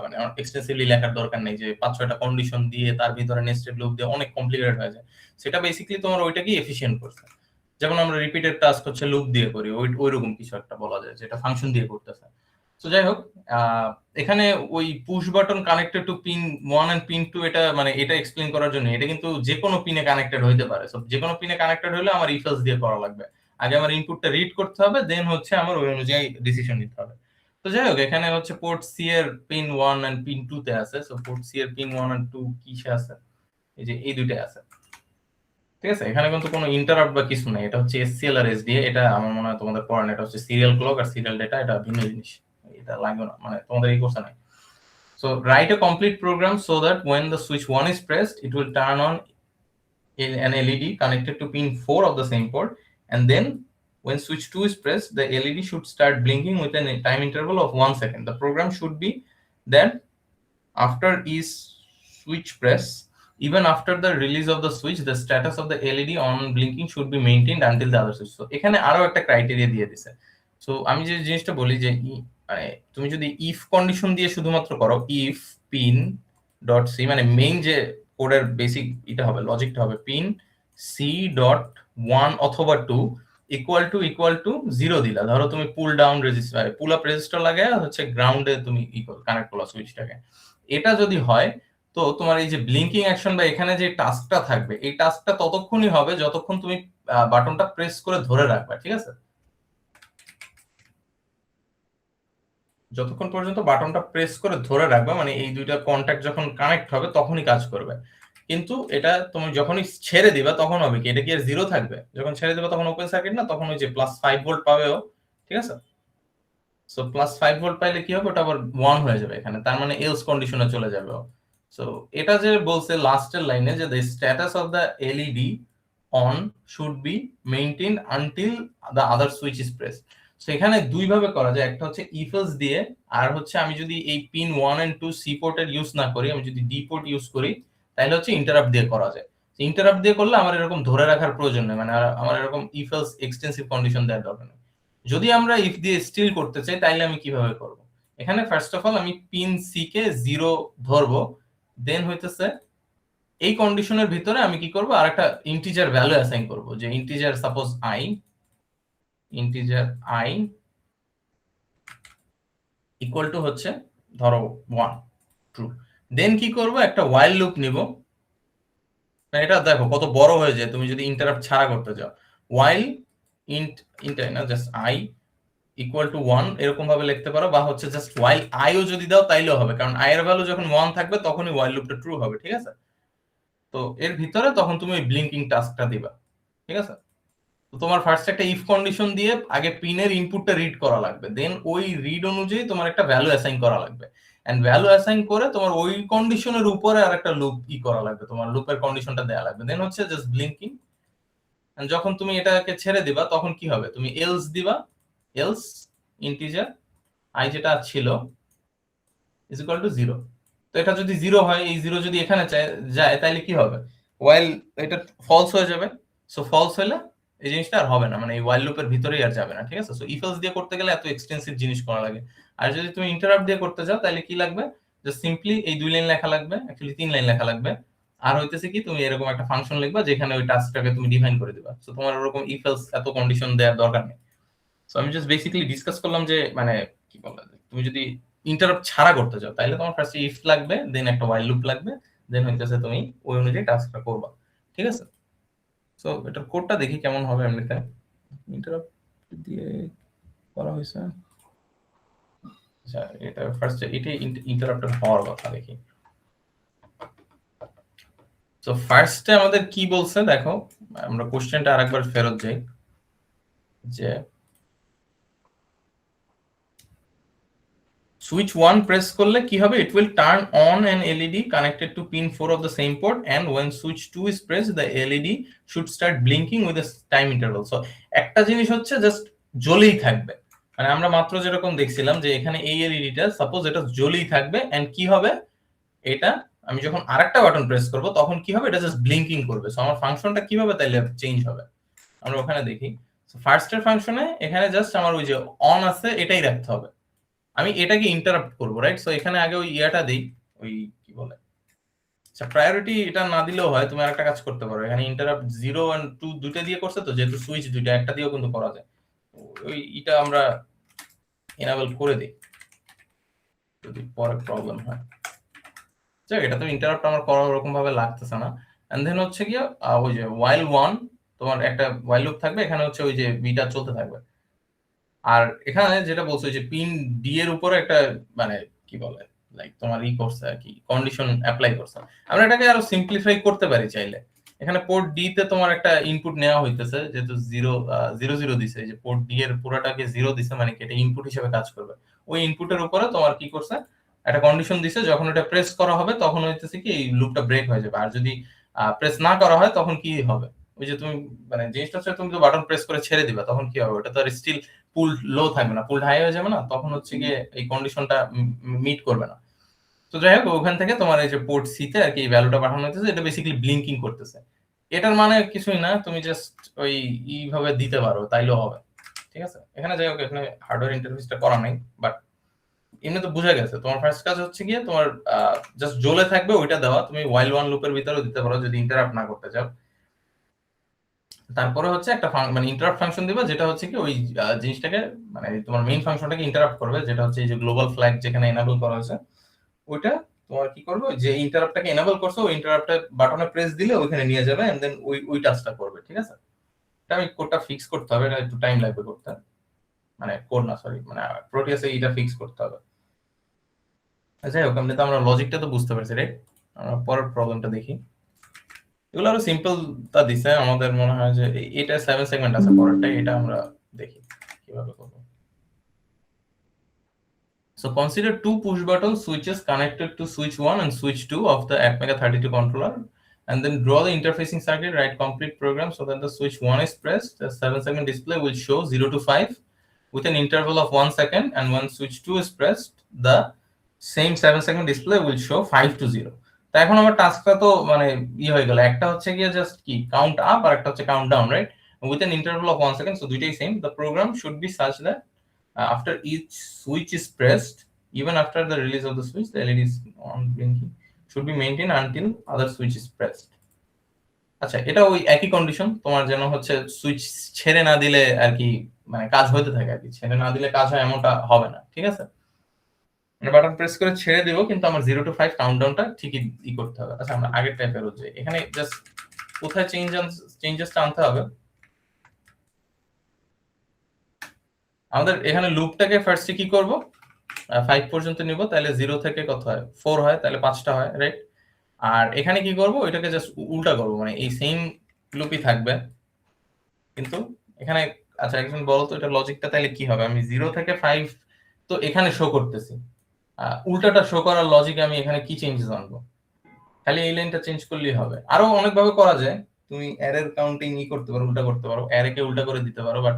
S1: মানে এক্সটেন্সিভলি লেখার দরকার নেই যে 5-6টা কন্ডিশন দিয়ে তার ভিতরে নেস্টেড লুপ দিয়ে অনেক কমপ্লিকেটেড হয়ে যায়। সেটা বেসিক্যালি তোমার ওইটাকেই এফিশিয়েন্ট করছে, যেমন আমরা রিপিটেড টাস্ক হচ্ছে লুপ দিয়ে করি, ওইরকম কিছু একটা বলা যায় যেটা ফাংশন দিয়ে করতেছে। তো যাই হোক, এখানে ওই push button connected to pin 1 and pin 2, এটা মানে এটা এক্সপ্লেইন করার জন্য, এটা কিন্তু যে কোনো পিনে কানেক্টেড হইতে পারে। সো যে কোনো পিনে কানেক্টেড হলে আমার ইফেলস দিয়ে করা লাগবে, আগে আমার ইনপুটটা রিড করতে হবে, দেন হচ্ছে আমার ওই অনুযায়ী ডিসিশন নিতে হবে। তো যাই হোক, এখানে হচ্ছে পোর্ট সি এর পিন 1 এন্ড পিন 2 তে আছে। সো পোর্ট সি এর পিন 1 এন্ড 2 কিসে আছে, এই যে এই দুইটাই আছে, ঠিক আছে। এখানে কিন্তু কোনো ইন্টারাপ্ট বা কিছু নাই, এটা হচ্ছে এসসিএল আর এসডি, এটা আমার মনে হয় তোমাদের পড়ানো, এটা হচ্ছে সিরিয়াল ক্লক আর সিরিয়াল ডেটা, এটা ভিন্ন জিনিস, এটা লাগবে না, মানে তোমাদের এই কোর্সে নাই। So write a complete program so that when the switch 1 is pressed, it will turn on an LED connected to pin 4 of the same port, and then when switch 2 is pressed, the LED should start blinking with a time interval of 1 second. The program should be that after each switch press, even after the release of the switch, the status of the LED on blinking should be maintained until the other switch. So এখানে আরো একটা criteria দিয়ে দিছে। So আমি যে জিনিসটা বলি যে মানে তুমি যদি ইফ কন্ডিশন দিয়ে শুধুমাত্র করো, ইফ পিন ডট সি, মানে মেইন যে কোডের বেসিক এটা হবে, লজিকটা হবে পিন সি ডট 1 অথবা 2 ইকুয়াল টু 0 দিলা। ধরো তুমি pull down register, pull up register লাগায় হচ্ছে গ্রাউন্ডে তুমি কানেক্ট করলা সুইচটাকে, এটা যদি হয়, তো তোমার এই যে ব্লিঙ্কিং অ্যাকশন বা এখানে যে টাস্কটা থাকবে, এই টাস্কটা ততক্ষণই হবে যতক্ষণ তুমি বাটনটা প্রেস করে ধরে রাখবে, ঠিক আছে। যতক্ষণ পর্যন্ত বাটনটা প্রেস করে ধরে রাখবে, মানে এই দুইটা কন্টাক্ট যখন কানেক্ট হবে তখনই কাজ করবে। কিন্তু এটা তুমি যখনই ছেড়ে দিবা তখন হবে কি, এটা কি আর 0 থাকবে? যখন ছেড়ে দিবা তখন ওপেন সার্কিট না, তখন ওই যে +5 ভোল্ট পাবেও, ঠিক আছে। সো +5 ভোল্ট পাইলে কি হবে, ওটা আবার 1 হয়ে যাবে এখানে, তার মানে এলস কন্ডিশনে চলে যাবে। সো এটা যে বলছে লাস্টের লাইনে যে the status of the LED on should be maintained until the other switch is pressed. So এখানে দুই ভাবে করা যায়, একটা হচ্ছে if else দিয়ে, আর হচ্ছে আমি যদি এই পিন 1 and 2 সি পোর্টের ইউজ না করি, আমি যদি ডি পোর্ট ইউজ করি, তাহলে হচ্ছে ইন্টারাপ্ট দিয়ে করা যায়। ইন্টারাপ্ট দিয়ে করলে আমার এরকম ধরে রাখার প্রয়োজন নেই, মানে আমার এরকম if else এক্সটেন্সিভ কন্ডিশন দেওয়ার দরকার নেই। যদি আমরা ইফ দিয়ে স্টিল করতে চাই, তাইলে আমি কিভাবে করব? এখানে ফার্স্ট অফ অল আমি পিন সি কে 0 ধরবো, দেন হইতেছে এই কন্ডিশনের ভিতরে আমি কি করব, আর একটা ইন্টিজার ভ্যালু অ্যাসাইন করব, যে integer suppose I, integer I equal to হচ্ছে ধরো 1 ট্রু। দেন কি করব, একটা while লুপ নিব, এটা দেখো কত বড় হয়ে যায় তুমি যদি ইন্টারাপ্ট ছাড়া করতে যাও। while int না, জাস্ট i ইকুয়াল টু 1 এরকম ভাবে লিখতে পারো, বা হচ্ছে জাস্ট while i ও যদি দাও তাইলেও হবে, কারণ i এর ভ্যালু যখন 1 থাকবে তখনই while লুপটা ট্রু হবে, ঠিক আছে। তো এর ভিতরে তখন তুমি ওই ব্লিঙ্কিং টাস্কটা দিবা, ঠিক আছে। তো তোমার ফার্স্ট একটা ইফ কন্ডিশন দিয়ে আগে পিনের ইনপুটটা রিড করা লাগবে, দেন ওই রিড অনুযায়ী তোমার একটা ভ্যালু অ্যাসাইন করা লাগবে, এন্ড ভ্যালু অ্যাসাইন করে তোমার ওই কন্ডিশনের উপরে আরেকটা লুপ করা লাগবে, তোমার লুপের কন্ডিশনটা দেয়া লাগবে, দেন হচ্ছে জাস্ট ব্লিঙ্কিং। যখন তুমি এটাকে ছেড়ে দিবা তখন কি হবে, তুমি এলস দিবা, এলস ইন্টিজার আই যেটা ছিল ইজ ইকুয়াল টু 0। তো এটা যদি 0 হয়, এই 0 যদি এখানে যায় তাহলে কি হবে, ওয়াইল এটা ফলস হয়ে যাবে। সো ফলস হলে এই জিনিসটা আর হবে না, মানে এই ওয়াইল লুপের ভিতরেই আর যাবে না, ঠিক আছে। সো ইফ এলস দিয়ে করতে গেলে এত এক্সটেন্সিভ জিনিস করা লাগে। আর যদি তুমি ইন্টারাপ্ট দিয়ে করতে চাও তাহলে কি লাগবে, জাস্ট সিম্পলি এই 2 লাইন লেখা লাগবে, অ্যাকচুয়ালি 3 লাইন লেখা লাগবে। আর হইতেছে কি, তুমি এরকম একটা ফাংশন লিখবা যেখানে ওই টাস্কটাকে তুমি ডিফাইন করে দিবা। সো তোমার ওরকম ইফ এলস এত কন্ডিশন দেওয়ার দরকার নেই। সো আমি জাস্ট বেসিক্যালি ডিসকাস করলাম যে মানে কি বলা যায়, তুমি যদি ইন্টারাপ্ট ছাড়া করতে চাও তাহলে তোমার ফার্স্টে ইফ লাগবে, দেন একটা while লুপ লাগবে, দেন হইতেছে তুমি ওই অনুযায়ী টাস্কটা করবা, ঠিক আছে। সো এটার কোডটা দেখি কেমন হবে এমনিতে, ইন্টারাপ্ট দিয়ে করা হয়েছে। আচ্ছা, এটা ফার্স্টে এটাই ইন্টারাপ্টেড হওয়ার কথা, দেখি। সো ফার্স্টে আমাদের কি বলছে দেখো, আমরা কোশ্চেনটা আরেকবার ফেরত যাই, যে সুইচ 1 প্রেস করলে কি হবে, it will turn on an LED connected to pin 4 of the same port, and when switch 2 is pressed the LED should start blinking with a time interval. So একটা জিনিস হচ্ছে জাস্ট জ্বলেই থাকবে, মানে আমরা মাত্র যেরকম দেখছিলাম যে এখানে এই এলইডিটা সাপোজ এটা জ্বলেই থাকবে, এন্ড কি হবে, এটা আমি যখন আরেকটা বাটন প্রেস করব তখন কি হবে, এটা জাস্ট ব্লিঙ্কিং করবে। সো আমার ফাংশনটা কিভাবে তাইলে চেঞ্জ হবে, আমরা ওখানে দেখি। সো ফার্স্টের ফাংশনে এখানে জাস্ট আমার ওই যে অন আছে এটাই রাখতে হবে, আমি এটাকে ইন্টারাপ্ট করব, রাইট। সো এখানে আগে ওই ইয়াটা দেই, ওই কি বলে, আচ্ছা প্রায়োরিটি এটা না দিলেও হয়, তুমি আরেকটা কাজ করতে পারো, এখানে ইন্টারাপ্ট 0 and 2 দুইটা দিয়ে করছে, তো যেহেতু সুইচ দুইটা, একটা দিয়েও কিন্তু করা যায়। ওই এটা আমরা এনাবল করে দিই যদি পরে প্রবলেম হয়। যাক, এটা তো ইন্টারাপ্ট আমার করার ওরকম ভাবে লাগতেছে না। এন্ড দেন হচ্ছে কি, ওই যে while 1 তোমার একটা while লুপ থাকবে, এখানে হচ্ছে ওই যে বিটা চলতে থাকবে। আর এখানে যেটা বলছো যে পিন ডি এর উপরে একটা মানে কি বলে, লাইক তোমার ই করছে আর কি, কন্ডিশন অ্যাপ্লাই করছে। আমরা এটাকে আরো সিম্পলিফাই করতে পারি চাইলে। এখানে পোর্ট ডি তে তোমার একটা ইনপুট নেওয়া হইতেছে, যেহেতু 0 0 দিছে, এই যে পোর্ট ডি এর পুরোটাকে 0 দিছে, মানে কি এটা ইনপুট হিসেবে কাজ করবে। ওই ইনপুটের উপরে তোমার কি করছে, একটা কন্ডিশন দিছে, যখন এটা প্রেস করা হবে তখন হইতেছে কি এই লুপটা ব্রেক হয়ে যাবে। আর যদি প্রেস না করা হয় তখন কি হবে, ওই যে তুমি মানে জিনিসটা হচ্ছে তুমি তো বাটন প্রেস করে ছেড়ে দিবা, তখন কি হবে, ওটা তো আর স্টিল পুল লো থাকবে না, পুল হাই হয়ে যাবে না, তখন হচ্ছে গিয়ে এই কন্ডিশনটা মিট করবে না। তো যাই হোক, ওখান থেকে তোমার এই যে পোর্ট সি তে আর কি ভ্যালুটা পাঠানো হচ্ছে, এটা বেসিক্যালি ব্লিঙ্কিং করতেছে। এটার মানে কিছুই না, তুমি জাস্ট ওই এইভাবে দিতে পারো তাইলেও হবে, ঠিক আছে। এখানে যাই হোক, এখানে হার্ডওয়্যার ইন্টারফেসটা করা নাই, বাট এমনি তো বোঝা গেছে। তোমার ফার্স্ট কাজ হচ্ছে গিয়ে তোমার জাস্ট জ্বলে থাকবে ওইটা দেওয়া, তুমি while 1 লুপের ভিতরেও দিতে পারো যদি ইন্টারাপ্ট না করতে চাও। তারপরে হচ্ছে একটা মানে ইন্টারাপ্ট ফাংশন দিবা, যেটা হচ্ছে কি ওই জিনিসটাকে মানে তোমার মেইন ফাংশনটাকে ইন্টারাপ্ট করবে, যেটা হচ্ছে এই যে গ্লোবাল ফ্ল্যাগ যেখানে এনাবল করা হয়েছে, ওইটা তোমার কি করবে, যে ইন্টারাপ্টটাকে এনাবল করছো ওই ইন্টারাপ্টে বাটনে প্রেস দিলে ওইখানে নিয়ে যাবে, এন্ড দেন ওই টাস্কটা করবে, ঠিক আছে। এটা আমি কোডটা ফিক্স করতে হবে, এটা একটু টাইম লাগবে করতে, মানে কোড না সরি, মানে প্রোটিয়াসে এটা ফিক্স করতে হবে। যাই হোক, আমরা তো লজিকটা তো বুঝতে পারছি, রাইট। আমরা পরের প্রবলেমটা দেখি। এগুলো আরো সিম্পল তা দিছে, আমাদের মনে হয় যে এটা 7 সেগমেন্ট আছে, পরেরটা এটা আমরা দেখি কিভাবে করব। So consider two push button switches connected to switch 1 and switch 2 of the Atmega32 controller, and then draw the interfacing circuit, write complete program so that the switch 1 is pressed, the 7-segment display will show 0 to 5 with an interval of 1 second, and when switch 2 is pressed the same 7-segment display will show 5 to 0. তো এখন আমার টাস্কটা তো মানে হয়ে গেল, একটা হচ্ছে গিয়ে জাস্ট কি কাউন্ট আপ আর একটা হচ্ছে count down, right, with an interval of 1 second, so দুইটাই same. The program should be such that after each switch is pressed, even after the release of the switch, the LED is on blinking should be maintained until other switch is pressed. আচ্ছা, এটা ওই একই condition তোমার, যেন হচ্ছে switch ছেড়ে না দিলে আর কি মানে কাজ হইতে থাকে আর কি, ছেড়ে না দিলে কাজ হয় এমনটা হবে না, ঠিক আছে। মানে বাটন প্রেস করে ছেড়ে দিব, কিন্তু আমার 0 to 5 কাউন্টডাউনটা ঠিকই করতে হবে। আচ্ছা, আমরা আগের টাইপের হচ্ছে এখানে জাস্ট কোথায় চেঞ্জেসটা আনতে হবে, আমাদের এখানে লুপটাকে ফার্স্টে কি করব, 5 পর্যন্ত নিব, তাহলে 0 থেকে কত হয় 4 হয়, তাহলে 5টা হয়, রাইট। আর এখানে কি করব, এটাকে জাস্ট উল্টা করব, মানে এই সেম লুপই থাকবে কিন্তু এখানে। আচ্ছা একজন বলো তো এটা লজিকটা তাহলে কি হবে, আমি 0 থেকে 5 তো এখানে শো করতেছি, উল্টাটা শো করার লজিক আমি এখানে কি চেঞ্জেস আনবো, খালি এই লাইনটা চেঞ্জ করলেই হবে। আরো অনেক ভাবে করা যায়, তুমি অ্যারের কাউন্টিং করতে পারো, উল্টা করতে পারো, অ্যারে কে উল্টা করে দিতে পারো, বাট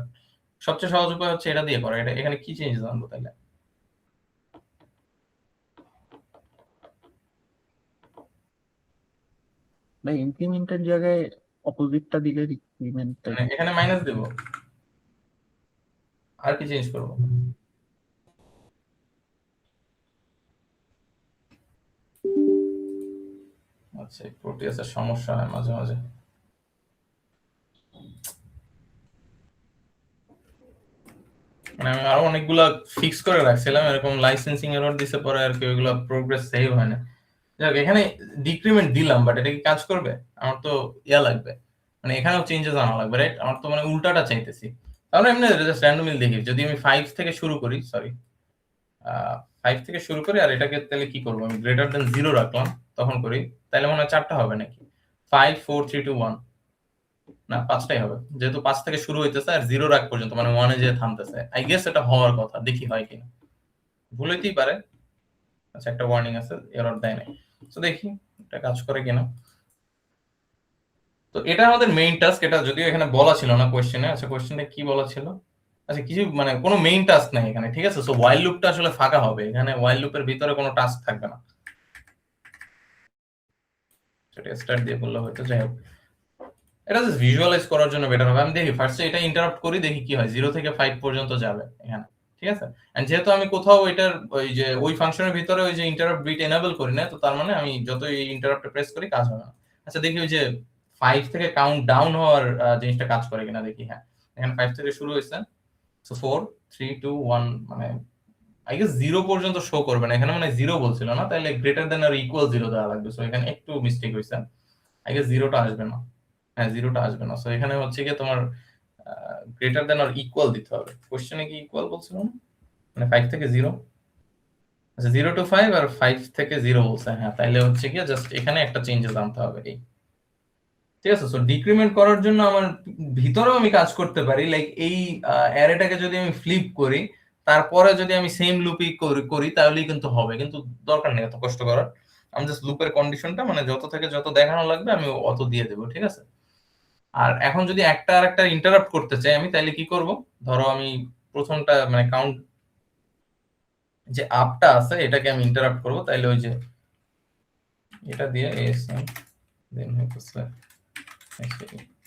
S1: সবচেয়ে সহজ উপায় হচ্ছে এটা দিয়ে করা। এটা এখানে কি চেঞ্জ আনবো তাহলে?
S3: ভাই ইনক্রিমেন্টের জায়গায় অপোজিটটা দিলে ইনক্রিমেন্টটাই
S1: মানে এখানে মাইনাস দেব, আর কি চেঞ্জ করব? আচ্ছা, প্রোটিয়াসের সমস্যা হয় মাঝে মাঝে। মানে আমি আরো অনেকগুলা ফিক্স করে রাখছিলাম, এরকম লাইসেন্সিং এরর দিছে পরে আর কি ওইগুলো প্রোগ্রেস সেভ হয় না। যাক, এখানে ডিক্রিমেন্ট দিলাম, বাট এটা কি কাজ করবে? আমার তো ইয়া লাগবে, মানে এখানেও চেঞ্জেস আনা লাগবে, রাইট? আমার তো মানে উল্টাটা চাইতেছি। তাহলে এমনি জাস্ট র্যান্ডমলি দেখি, যদি আমি 5 থেকে শুরু করি, সরি 5 থেকে শুরু করি, আর এটাকে তাহলে কি করবো, আমি গ্রেটার দেন 0 রাখলাম, তখন করি, তাহলে মনে হয় 4টা হবে নাকি? 5 4 3 2 1, না 5টাই হবে, যেহেতু 5 থেকে শুরু হইতেছে আর 0 রাখ পর্যন্ত, মানে 1 এ যে থামতেছে। আই গেস এটা হওয়ার কথা, দেখি হয় কিনা, ভুল হইতেই পারে। আচ্ছা, একটা ওয়ার্নিং আছে, এরর দেয় নাই, তো দেখি এটা কাজ করে কিনা। তো এটা আমাদের মেইন টাস্ক, এটা যদিও এখানে বলা ছিল না কোশ্চেনে। আচ্ছা, কোশ্চেনে কি বলা ছিল? আচ্ছা, কিছু মানে কোনো মেইন টাস্ক নাই এখানে, ঠিক আছে? সো ওয়াইল লুপটা আসলে ফাঁকা হবে, এখানে ওয়াইল লুপের ভিতরে কোনো টাস্ক থাকবে না। সেটা স্টার্ট দিয়ে বললে হয়তো, যাই হোক, এটা জাস্ট ভিজুয়ালাইজ করার জন্য বেটার হবে। আমি দেখি ফার্স্টে এটা ইন্টারাপ্ট করি, দেখি কি হয়। 0 থেকে 5 পর্যন্ত যাবে এখানে, ঠিক আছে? এন্ড যেহেতু আমি কোথাও এটার ওই যে ওই ফাংশনের ভিতরে ওই যে ইন্টারাপ্ট বিট এনেবল করি না, তো তার মানে আমি যতই ইন্টারাপ্টে প্রেস করি কাজ হবে না। আচ্ছা, দেখি ওই যে 5 থেকে কাউন্ট ডাউন হওয়ার জিনিসটা কাজ করে কিনা দেখি। হ্যাঁ, এখানে 5 থেকে শুরু হয়েছে, সো 4 3 2 1, মানে আই গেস 0 পর্যন্ত শো করবে না এখানে, মানে 0 বলছিল না, তাহলে গ্রেটার দেন আর ইকুয়াল 0 দেওয়া লাগবে। সো এখানে একটু মিস্টেক হয়েছে, আই গেস 0টা আসবে না। হ্যাঁ, 0টা আসবে না। সো এখানে হচ্ছে কি তোমার গ্রেটার দেন অর ইকুয়াল দিতে হবে। কোশ্চেনে কি ইকুয়াল বলছিল না, মানে 5 থেকে 0? আচ্ছা, 0 টু 5 আর 5 থেকে 0 বলছে। হ্যাঁ, তাইলে হচ্ছে কি জাস্ট এখানে একটা চেঞ্জেস আনতে হবে, এই, ঠিক আছে? সো ডিক্রিমেন্ট করার জন্য আমার ভিতরেও আমি কাজ করতে পারি, লাইক এই অ্যারেটাকে যদি আমি ফ্লিপ করি, তারপরে যদি আমি সেম লুপই করি তাহলেই কিন্তু হবে, কিন্তু দরকার নেই এত কষ্ট করার। আমি জাস্ট লুপের কন্ডিশনটা মানে যত থেকে যত দেখানো লাগবে আমি অত দিয়ে দেবো, ঠিক আছে? আর এখন যদি একটা আর একটা ইন্টারাপ্ট করতে চাই আমি, তাহলে কি করব? ধরো আমি প্রথমটা মানে কাউন্ট যে আপটা আছে এটাকে আমি ইন্টারাপ্ট করব, তাহলে ওই যে এটা দিয়ে এসএম দেন হচ্ছে।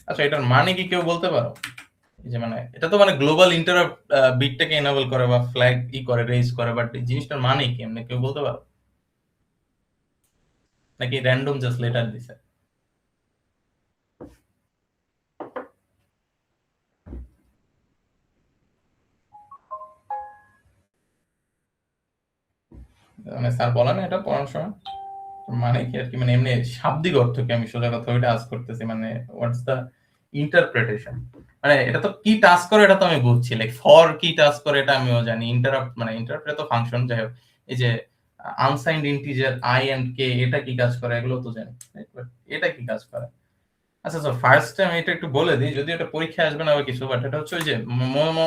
S1: আচ্ছা, এটার মানে কি কেউ বলতে পারো? এই যে মানে এটা তো মানে গ্লোবাল ইন্টারাপ্ট বিটটাকে এনেবল করে বা ফ্ল্যাগ করে রেজ করে, বাট এই জিনিসটার মানে কি এমনি কেউ বলতে পারো, নাকি র্যান্ডম জাস্ট লেটার দিছে? মানে স্যার বলে না এটা পড়ানোর সময়, মানে কি আর কি, মানে এমনি শাব্দিক অর্থ কি? আমি সোজা কথা ওইটা আজ করতেছি, মানে হোয়াটস দ্য ইন্টারপ্রিটেশন। মানে এটা তো কি টাস্ক করে এটা তো আমি বুঝছি, লাইক ফর কি টাস্ক করে এটা আমিও জানি, ইন্টারাপ্ট মানে ইন্টারাপ্ট তো ফাংশন। যাই হোক, এই যে আনসাইন্ড ইন্টিজার আই এন্ড কে এটা কি কাজ করে এগুলো তো জানি, এটা কি কাজ করে? আচ্ছা, তো ফার্স্ট আমি এটা একটু বলে দিই, যদি এটা পরীক্ষা আসবে না বা কিছু, বাট এটা হচ্ছে ওই যে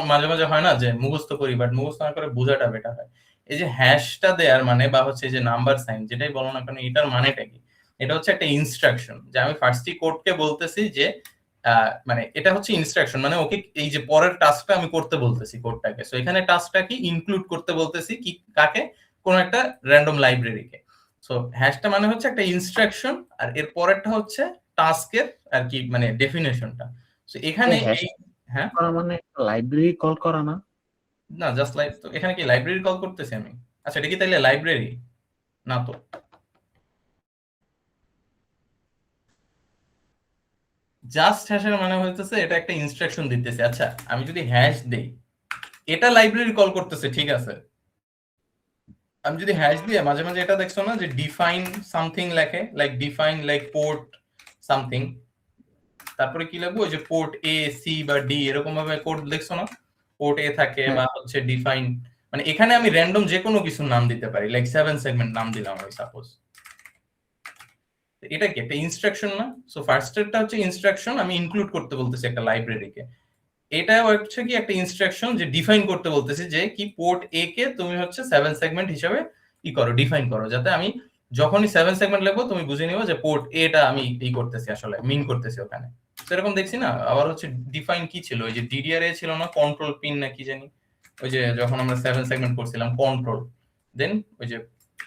S1: মাঝে মাঝে হয় না যে মুখস্থ করি, বাট মুখস্থ না করে বোঝাটা বেটার হয়। এই যে হ্যাশটা দেয়ার মানে বা হচ্ছে যে নাম্বার সাইন যেটাই বলো না কেন, এটার মানেটা কি? এটা হচ্ছে একটা ইনস্ট্রাকশন, যে আমি ফার্স্টই কোডকে বলতেছি যে মানে এটা হচ্ছে ইনস্ট্রাকশন, মানে ওকে এই যে পরের টাস্কটা আমি করতে বলতেছি কোডটাকে। সো এখানে টাস্কটা কি ইনক্লুড করতে বলতেছি কি কাকে? কোন একটা র্যান্ডম লাইব্রেরিকে। সো হ্যাশটা মানে হচ্ছে একটা ইনস্ট্রাকশন, আর এর পরেরটা হচ্ছে টাস্কের আর কি, মানে ডেফিনেশনটা। সো এখানে এই, হ্যাঁ,
S3: করা মানে লাইব্রেরি কল করা না?
S1: না জাস্ট লাইক, তো এখানে কি লাইব্রেরি কল করতেছি আমি? আচ্ছা, এটা কি তাইলে লাইব্রেরি না? তো জাস্ট হ্যাশের মানে হইতেছে এটা একটা ইনস্ট্রাকশন দিতেছে। আচ্ছা, আমি যদি হ্যাশ দেই, এটা লাইব্রেরি কল করতেছে, ঠিক আছে? আমি যদি হ্যাশ দিয়ে মাঝে মাঝে এটা দেখছো না যে ডিফাইন সামথিং লেখে, like define like port something, তারপরে কি লাগবে ওই যে পোর্ট এ সি বা ডি এরকম ভাবে কোড দেখছো না? পোর্ট এ থাকে বা হচ্ছে ডিফাইন, মানে এখানে আমি র্যান্ডম যে কোনো কিছু নাম দিতে পারি, লাইক 7 সেগমেন্ট নাম দিলাম আমি সাপোজ। এটা কি একটা ইনস্ট্রাকশন না? সো ফার্স্ট এরটা হচ্ছে ইনস্ট্রাকশন, আমি ইনক্লুড করতে বলতেছি একটা লাইব্রেরিকে। এটা হচ্ছে কি একটা ইনস্ট্রাকশন যে ডিফাইন করতে বলতেছি যে কি পোর্ট এ কে তুমি হচ্ছে 7 সেগমেন্ট হিসেবে ই করো, ডিফাইন করো, যাতে আমি যখনই 7 সেগমেন্ট লিখবো তুমি বুঝে নিও যে পোর্ট এটা আমি ই করতেছি, আসলে মিন করতেছি ওখানে। সেরকম দেখছি না। আবার হচ্ছে ডিফাইন কি ছিল, ওই যে ডিডিআর এ ছিল না, কন্ট্রোল পিন না কি জানি, ওই যে যখন আমরা 7 সেগমেন্ট করছিলাম কন্ট্রোল, দেন ওই যে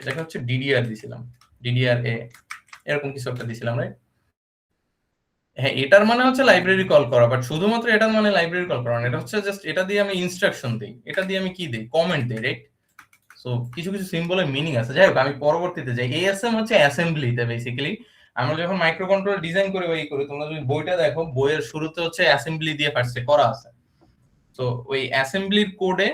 S1: এটাকে হচ্ছে ডিডিআর দিছিলাম, ডিডিআর এ এরকম কিছু একটা দিছিলাম, রাইট? হ্যাঁ, এটার মানে হচ্ছে লাইব্রেরি কল করা, বাট শুধুমাত্র এটার মানে লাইব্রেরি কল করা না, এটা হচ্ছে জাস্ট এটা দিয়ে আমি ইনস্ট্রাকশন দিই, এটা দিয়ে আমি কি দিই, কমেন্ট দিই, রাইট? সো কিছু কিছু সিম্বলের মিনিং আছে। যাই হোক, আমি পরবর্তীতে যাই। এএসএম হচ্ছে অ্যাসেম্বলিতে বেসিক্যালি আমরা যখন মাইক্রো কন্ট্রোলার ডিজাইন করি বা ই করি, তোমরা যদি বইটা দেখো, বইয়ের শুরুতে হচ্ছে অ্যাসেম্বলি দিয়ে ফার্স্টে করা আছে। তো ওই অ্যাসেম্বলির কোডে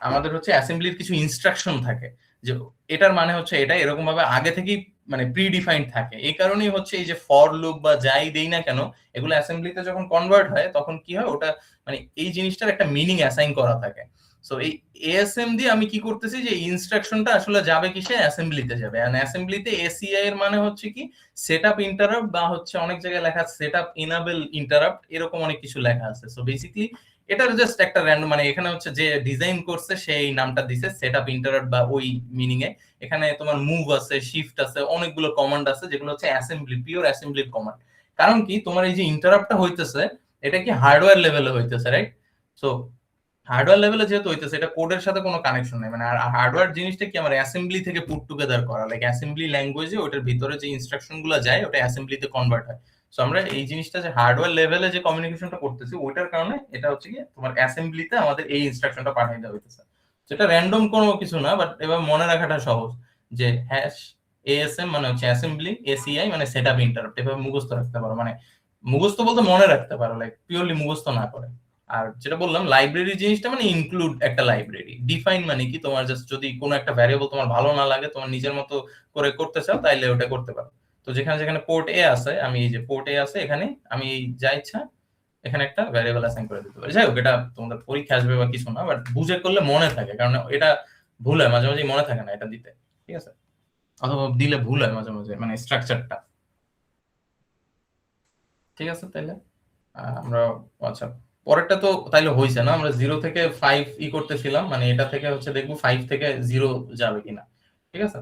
S1: আমাদের হচ্ছে অ্যাসেম্বলির কিছু ইনস্ট্রাকশন থাকে, যে এটার মানে হচ্ছে এটা, এরকম ভাবে আগে থেকেই মানে প্রি ডিফাইন্ড থাকে। এই কারণেই হচ্ছে এই যে ফর লুপ বা যাই দেই না কেন, এগুলো অ্যাসেম্বলিতে যখন কনভার্ট হয় তখন কি হয়, ওটা মানে এই জিনিসটার একটা মিনিং অ্যাসাইন করা থাকে। সো এই এএসএম দিয়ে আমি কি করতেছি, যে ইনস্ট্রাকশনটা আসলে যাবে কিসে, অ্যাসেম্বলিতে যাবে। এন্ড অ্যাসেম্বলিতে এসিআই এর মানে হচ্ছে কি, সেটআপ ইন্টারাপ্ট, বা হচ্ছে অনেক জায়গায় লেখা আছে সেটআপ ইনেবল ইন্টারাপ্ট, এরকম অনেক কিছু লেখা আছে। সো বেসিক্যালি এটার জাস্ট একটা র্যান্ডম, মানে এখানে হচ্ছে যে ডিজাইন করছে সেই নামটা দিছে সেটআপ ইন্টারাপ্ট বা ওই মিনিং এ। এখানে তোমার মুভ আছে, শিফট আছে, অনেকগুলো কমান্ড আছে যেগুলো হচ্ছে অ্যাসেম্বলি, পিওর অ্যাসেম্বলির কমান্ড। কারণ কি, তোমার এই যে ইন্টারাপ্টটা হইতেছে এটা কি হার্ডওয়্যার লেভেলে হইতেছে, রাইট? সো হার্ডওয়্যার লেভেলে যেহেতু হইতেছে, এটা কোডের সাথে কোনো কানেকশন নাই। মানে হার্ডওয়্যার জিনিসটা কি আমার অ্যাসেম্বলি থেকে পুট টুগেদার করা, লাইক অ্যাসেম্বলি ল্যাঙ্গুয়েজে ওটার ভিতরে যে ইনস্ট্রাকশন গুলো যায় ওটা অ্যাসেম্বলিতে কনভার্ট হয়। সো আমরা এই জিনিসটা যে হার্ডওয়্যার লেভেলে যে কমিউনিকেশনটা করতেছি, ওইটার কারণে এটা হচ্ছে কি তোমার অ্যাসেম্বলিতে আমাদের এই ইনস্ট্রাকশনটা পাঠিয়ে দেওয়া হইতেছে। যেটা র্যান্ডম কোনো কিছু না, বাট এবার মনে রাখাটা সহজ, যে হ্যাশ এএসএম মানে হচ্ছে অ্যাসেম্বলি, এসিআই মানে সেটআপ ইন্টারাপ্ট। এভাবে মুখস্থ রাখতে পারো, মানে মুখস্থ বলতে মনে রাখতে পারো, লাইক পিওরলি মুখস্থ না করে। আর যেটা বললাম লাইব্রেরি জিনিসটা মানে ইনক্লুড একটা লাইব্রেরি। ডিফাইন মানে কি, তোমার জাস্ট যদি কোনো একটা ভ্যারিয়েবল তোমার ভালো না লাগে, তোমার নিজের মতো করে করতে চাও, তাইলে ওটা করতে পারো। তো যেখানে যেখানে পোর্ট এ আছে, আমি এই যে পোর্ট এ আছে, এখানে আমি যা ইচ্ছা এখানে একটা ভ্যারিয়েবল অ্যাসাইন করে দিতে পারি। যাই হোক, এটা তোমাদের পরীক্ষা আসবে বা কিছু না, বাট বুঝে করলে মনে থাকে, কারণ এটা ভুল হয় মাঝে মাঝে, মনে থাকে না এটা দিতে, ঠিক আছে? অথবা দিলে ভুল হয় মাঝে মাঝে, মানে স্ট্রাকচারটা। ঠিক আছে, তাইলে আমরা, আচ্ছা পরেরটা তো তাইলে হইছে না, আমরা 0 থেকে 5 ই করতেছিলাম, মানে এটা থেকে হচ্ছে দেখবো 5 থেকে 0 যাবে কিনা। ঠিক আছে,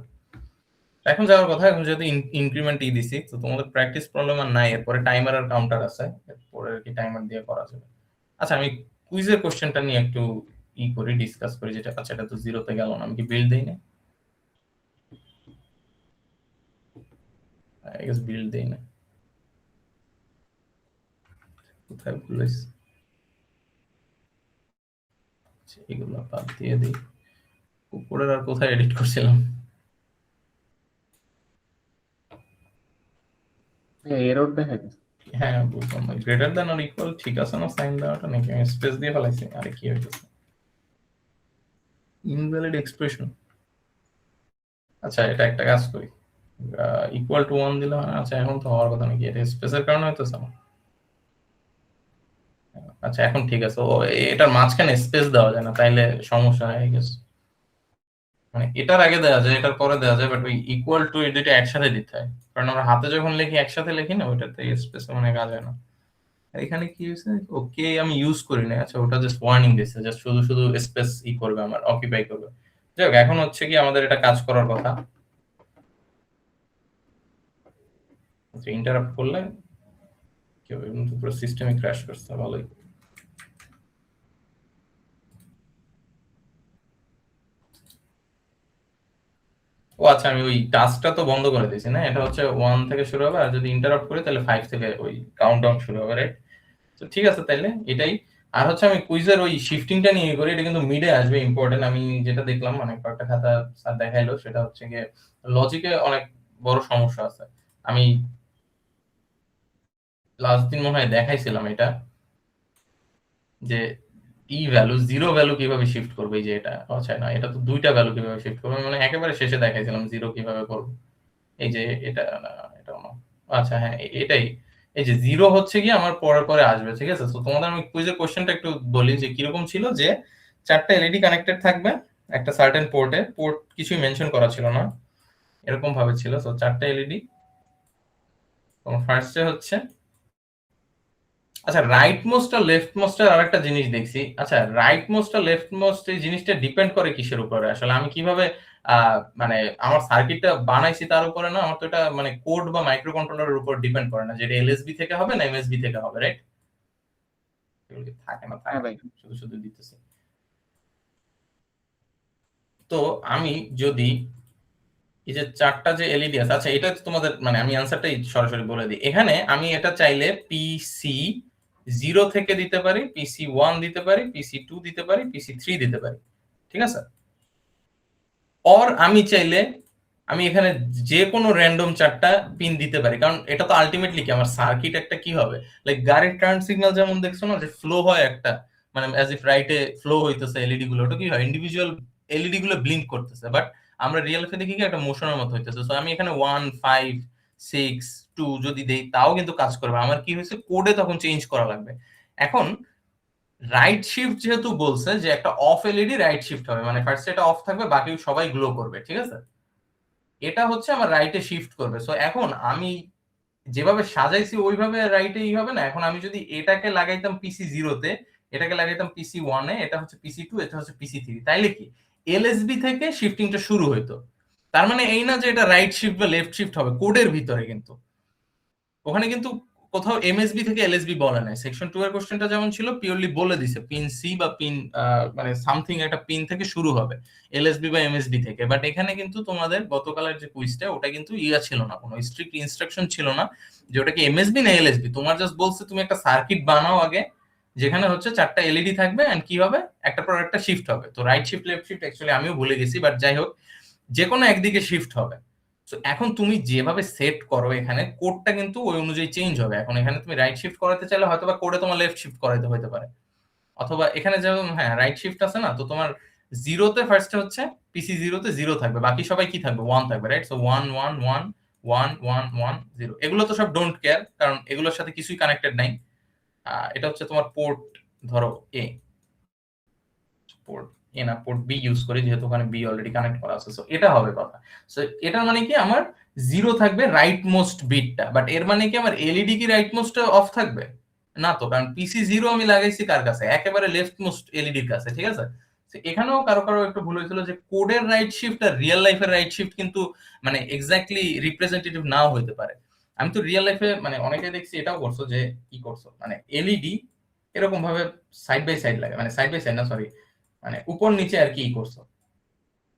S1: এখন যাওয়ার কথা। এখন যদি ইনক্রিমেন্ট ই দিছি, তো তোমাদের প্র্যাকটিস প্রবলেম আর নাই, এরপরে টাইমার আর কাউন্টার আছে, এরপরে কি টাইমার দিয়ে করা যাবে। আচ্ছা, আমি কুইজের কোশ্চেনটা নিয়ে একটু ই করি, ডিসকাস করি, যেটা আচ্ছা এটা তো 0 তে গেল না, আমি কি বিল্ড দেই না? আই গেস বিল্ড দেই না, কোথায় ভুলেছি, এগুলো বাদ দিয়ে দিই। উপরের আর কোথায় এডিট করছিলাম?
S3: এরর দেখা গেছে।
S1: হ্যাঁ, বুঝলাম। গ্রেটার দ্যান অর ইকুয়াল ঠিক আছে না সাইন দেওয়াটা, নাকি আমি স্পেস দিয়ে ফেলাইছি? আরে কি হইতেছে, ইনভ্যালিড এক্সপ্রেশন। আচ্ছা, এটা একটা কাজ করি, ইকুয়াল টু 1 দিলে হয় না? আচ্ছা, এখন তো হওয়ার কথা নাকি, এটা স্পেসের কারণে হইতেছে না। আচ্ছা, এখন ঠিক আছে। ও, এটার মাঝখানে স্পেস দেওয়া যায় না, তাইলে সমস্যা হয়ে গেছে। মানে এটার আগে দেওয়া যায়, এটার পরে দেওয়া যায়, বাট ওই ইকুয়াল টু এই দুইটা একসাথে দিতে হয়, কারণ আমরা হাতে যখন লিখি একসাথে লিখি না, ওইটাতে স্পেস মানে কাজ হয় না। এখানে কি হয়েছে, ওকে আমি ইউজ করি না। আচ্ছা, ওটা জাস্ট ওয়ার্নিং দিচ্ছে, জাস্ট শুধু শুধু স্পেস ই করবে, আমার অকুপাই করবে। যাই হোক, এখন হচ্ছে কি আমাদের এটা কাজ করার কথা। আচ্ছা, ইন্টারাপ্ট করলে কি হবে, পুরো সিস্টেমে ক্র্যাশ করছে, ভালোই। ও আচ্ছা, আমি ওই টাস্কটা তো বন্ধ করে দিয়েছি না, এটা হচ্ছে 1 থেকে শুরু হবে, আর যদি ইন্টারাপ্ট করি তাহলে 5 থেকে ওই কাউন্টডাউন শুরু হবে, রাইট? তো ঠিক আছে, তাইলে এটাই। আর হচ্ছে আমি কুইজের ওই শিফটিংটা নিয়ে করি, এটা কিন্তু মিডে আসবে, ইম্পর্টেন্ট। আমি যেটা দেখলাম, মানে কয়েকটা খাতা স্যার দেখাইলো, সেটা হচ্ছে গিয়ে লজিকে অনেক বড় সমস্যা আছে। আমি লাস্ট দিন মনে হয় দেখাইছিলাম এটা, যে ই ভ্যালু, 0 ভ্যালু কিভাবে শিফট করবে, এই যে এটা। আচ্ছা না, এটা তো দুইটা ভ্যালু কিভাবে শিফট করবে, মানে একেবারে শেষে দেখাইছিলাম 0 কিভাবে করবো। এই যে এটা না, এটাও না। আচ্ছা হ্যাঁ, এটাই। এই যে 0 হচ্ছে কি আমার পরে পরে আসবে, ঠিক আছে? তো তোমাদের আমি কুইজের কোশ্চেনটা একটু বলি, যে কিরকম ছিল, যে 4টা এলইডি কানেক্টেড থাকবে একটা সার্টেন পোর্টে, পোর্ট কিছুই মেনশন করা ছিল না, এরকম ভাবে ছিল। তো 4টা এলইডি, তোমার ফার্স্টে হচ্ছে আচ্ছা, রাইট মোস্ট আর লেফট মোস্টের আরেকটা জিনিস দেখছি। আচ্ছা, রাইট মোস্ট আর লেফট মোস্ট এই জিনিসটা ডিপেন্ড করে কিসের উপরে? আসলে আমি কিভাবে মানে আমার সার্কিটটা বানাইছি তার উপরে না, আমার তো এটা মানে কোড বা মাইক্রো কন্ট্রোলারের উপর ডিপেন্ড করে না যে এটা এলএসবি থেকে হবে না এমএসবি থেকে হবে, রাইট? এগুলো কি থাকে না, থাকে
S3: হ্যাঁ
S1: না,
S3: ভাই।
S1: শুধু শুধু দিতেছি। তো আমি যদি এই যে 4টা যে এলইডি আছে, আচ্ছা এটা তো তোমাদের মানে আমি অ্যানসারটাই সরাসরি বলে দিই। এখানে আমি এটা চাইলে পিসি 0 থেকে দিতে পারি, পিসি 1 দিতে পারি, পিসি 2 দিতে পারি, পিসি 3 দিতে পারি, ঠিক আছে? অর আমি চাইলে আমি এখানে যে কোনো র্যান্ডম 4টা পিন দিতে পারি, কারণ এটা তো আলটিমেটলি কি আমার সার্কিট একটা কি হবে, লাইক গাড়ির টার্ন সিগন্যাল যেমন দেখছো না যে ফ্লো হয় একটা, মানে অ্যাজ ইফ রাইটে ফ্লো হইতেছে এলইডি গুলো, ওটা কি হয় ইন্ডিভিজুয়াল এলইডি গুলো ব্লিঙ্ক করতেছে, বাট আমরা রিয়েল লাইফে দেখি কি একটা মোশনের মতো হইতেছে। সো আমি এখানে 1 5 6 2 যদি দেই তাও কিন্তু কাজ করবে। আমার কি হয়েছে, কোডে তখন চেঞ্জ করা লাগবে। এখন রাইট শিফট যেহেতু বলছে যে একটা অফ এলইডি রাইট শিফট হবে, মানে ফার্স্ট এটা অফ থাকবে, বাকি সবাই গ্লো করবে, ঠিক আছে? এটা হচ্ছে আমার রাইটে শিফট করবে। সো এখন আমি যেভাবে সাজাইছি ওইভাবে রাইটে ই হবে না। এখন আমি যদি এটাকে লাগাইতাম পিসি 0-তে, এটাকে লাগাইতাম পিসি 1-এ, এটা হচ্ছে পিসি 2, এটা হচ্ছে পিসি 3, তাইলে কি এলএসবি থেকে শিফটিংটা শুরু হইতো। তার মানে এই না যে এটা রাইট শিফট বা লেফট শিফট হবে, কোডের ভিতরে কিন্তু ওখানে কিন্তু কোথাও এমএসবি থেকে এলএসবি বলে নাই। সেকশন 2 এর কোশ্চেনটা যেমন ছিল পিওরলি বলে দিছে পিন সি বা পিন মানে সামথিং একটা পিন থেকে শুরু হবে, এলএসবি বা এমএসবি থেকে। বাট এখানে কিন্তু তোমাদের গতকালের যে কুইজটা ওটা কিন্তু ইয়া ছিল না, কোনো স্ট্রিক্ট ইনস্ট্রাকশন ছিল না যে ওটা কি এমএসবি না এলএসবি। তোমার জাস্ট বলছে তুমি একটা সার্কিট বানাও আগে, যেখানে হচ্ছে 4টা এলইডি থাকবে এন্ড কি হবে, একটা পর একটা শিফট হবে। তো right shift left shift actually আমিও ভুলে গেছি, বাট যাই হোক যে কোনো একদিকে শিফট হবে। তো এখন তুমি যেভাবে সেট করো এখানে কোডটা কিন্তু ওই অনুযায়ী চেঞ্জ হবে। এখন এখানে তুমি রাইট শিফট করাতে চাইলে হয়তো বা কোডে তোমার লেফট শিফট করাইতে হতে পারে, অথবা এখানে যেমন হ্যাঁ রাইট শিফট আছে না, তো তোমার 0-তে ফার্স্টে হচ্ছে পিসি 0-তে 0 থাকবে, বাকি সবাই কি থাকবে 1 থাকবে, রাইট? সো 1 1 1 1 1 1 0, এগুলো তো সব ডোন্ট কেয়ার কারণ এগুলোর সাথে কিছুই কানেক্টেড নাই। এটা হচ্ছে তোমার পোর্ট, ধরো এ, পোর্ট এ না পোর্ট বি ইউজ করি যেহেতু ওখানে বি অলরেডি কানেক্ট করা আছে। সো এটা হবে কথা। সো এটা মানে কি আমার 0 থাকবে রাইট মোস্ট বিটটা, বাট এর মানে কি আমার এলইডি কি রাইট মোস্ট অফ থাকবে না? তো কারণ পিসি 0 আমি লাগাইছি কার কাছে, একেবারে লেফট মোস্ট এলইডির কাছে, ঠিক আছে? এখানেও কারো কারো একটু ভুল হয়েছিল যে কোডের রাইট শিফট আর রিয়েল লাইফের রাইট শিফট কিন্তু মানে এক্স্যাক্টলি রিপ্রেজেন্টেটিভ নাও হতে পারে। আমি তো রিয়েল লাইফে মানে অনেকে দেখছি এটাও করছো যে কি করছো, মানে এলইডি এরকম ভাবে সাইড বাই সাইড লাগে, মানে সাইড বাই সাইড না সরি, মানে উপর নিচে আর কি করছো।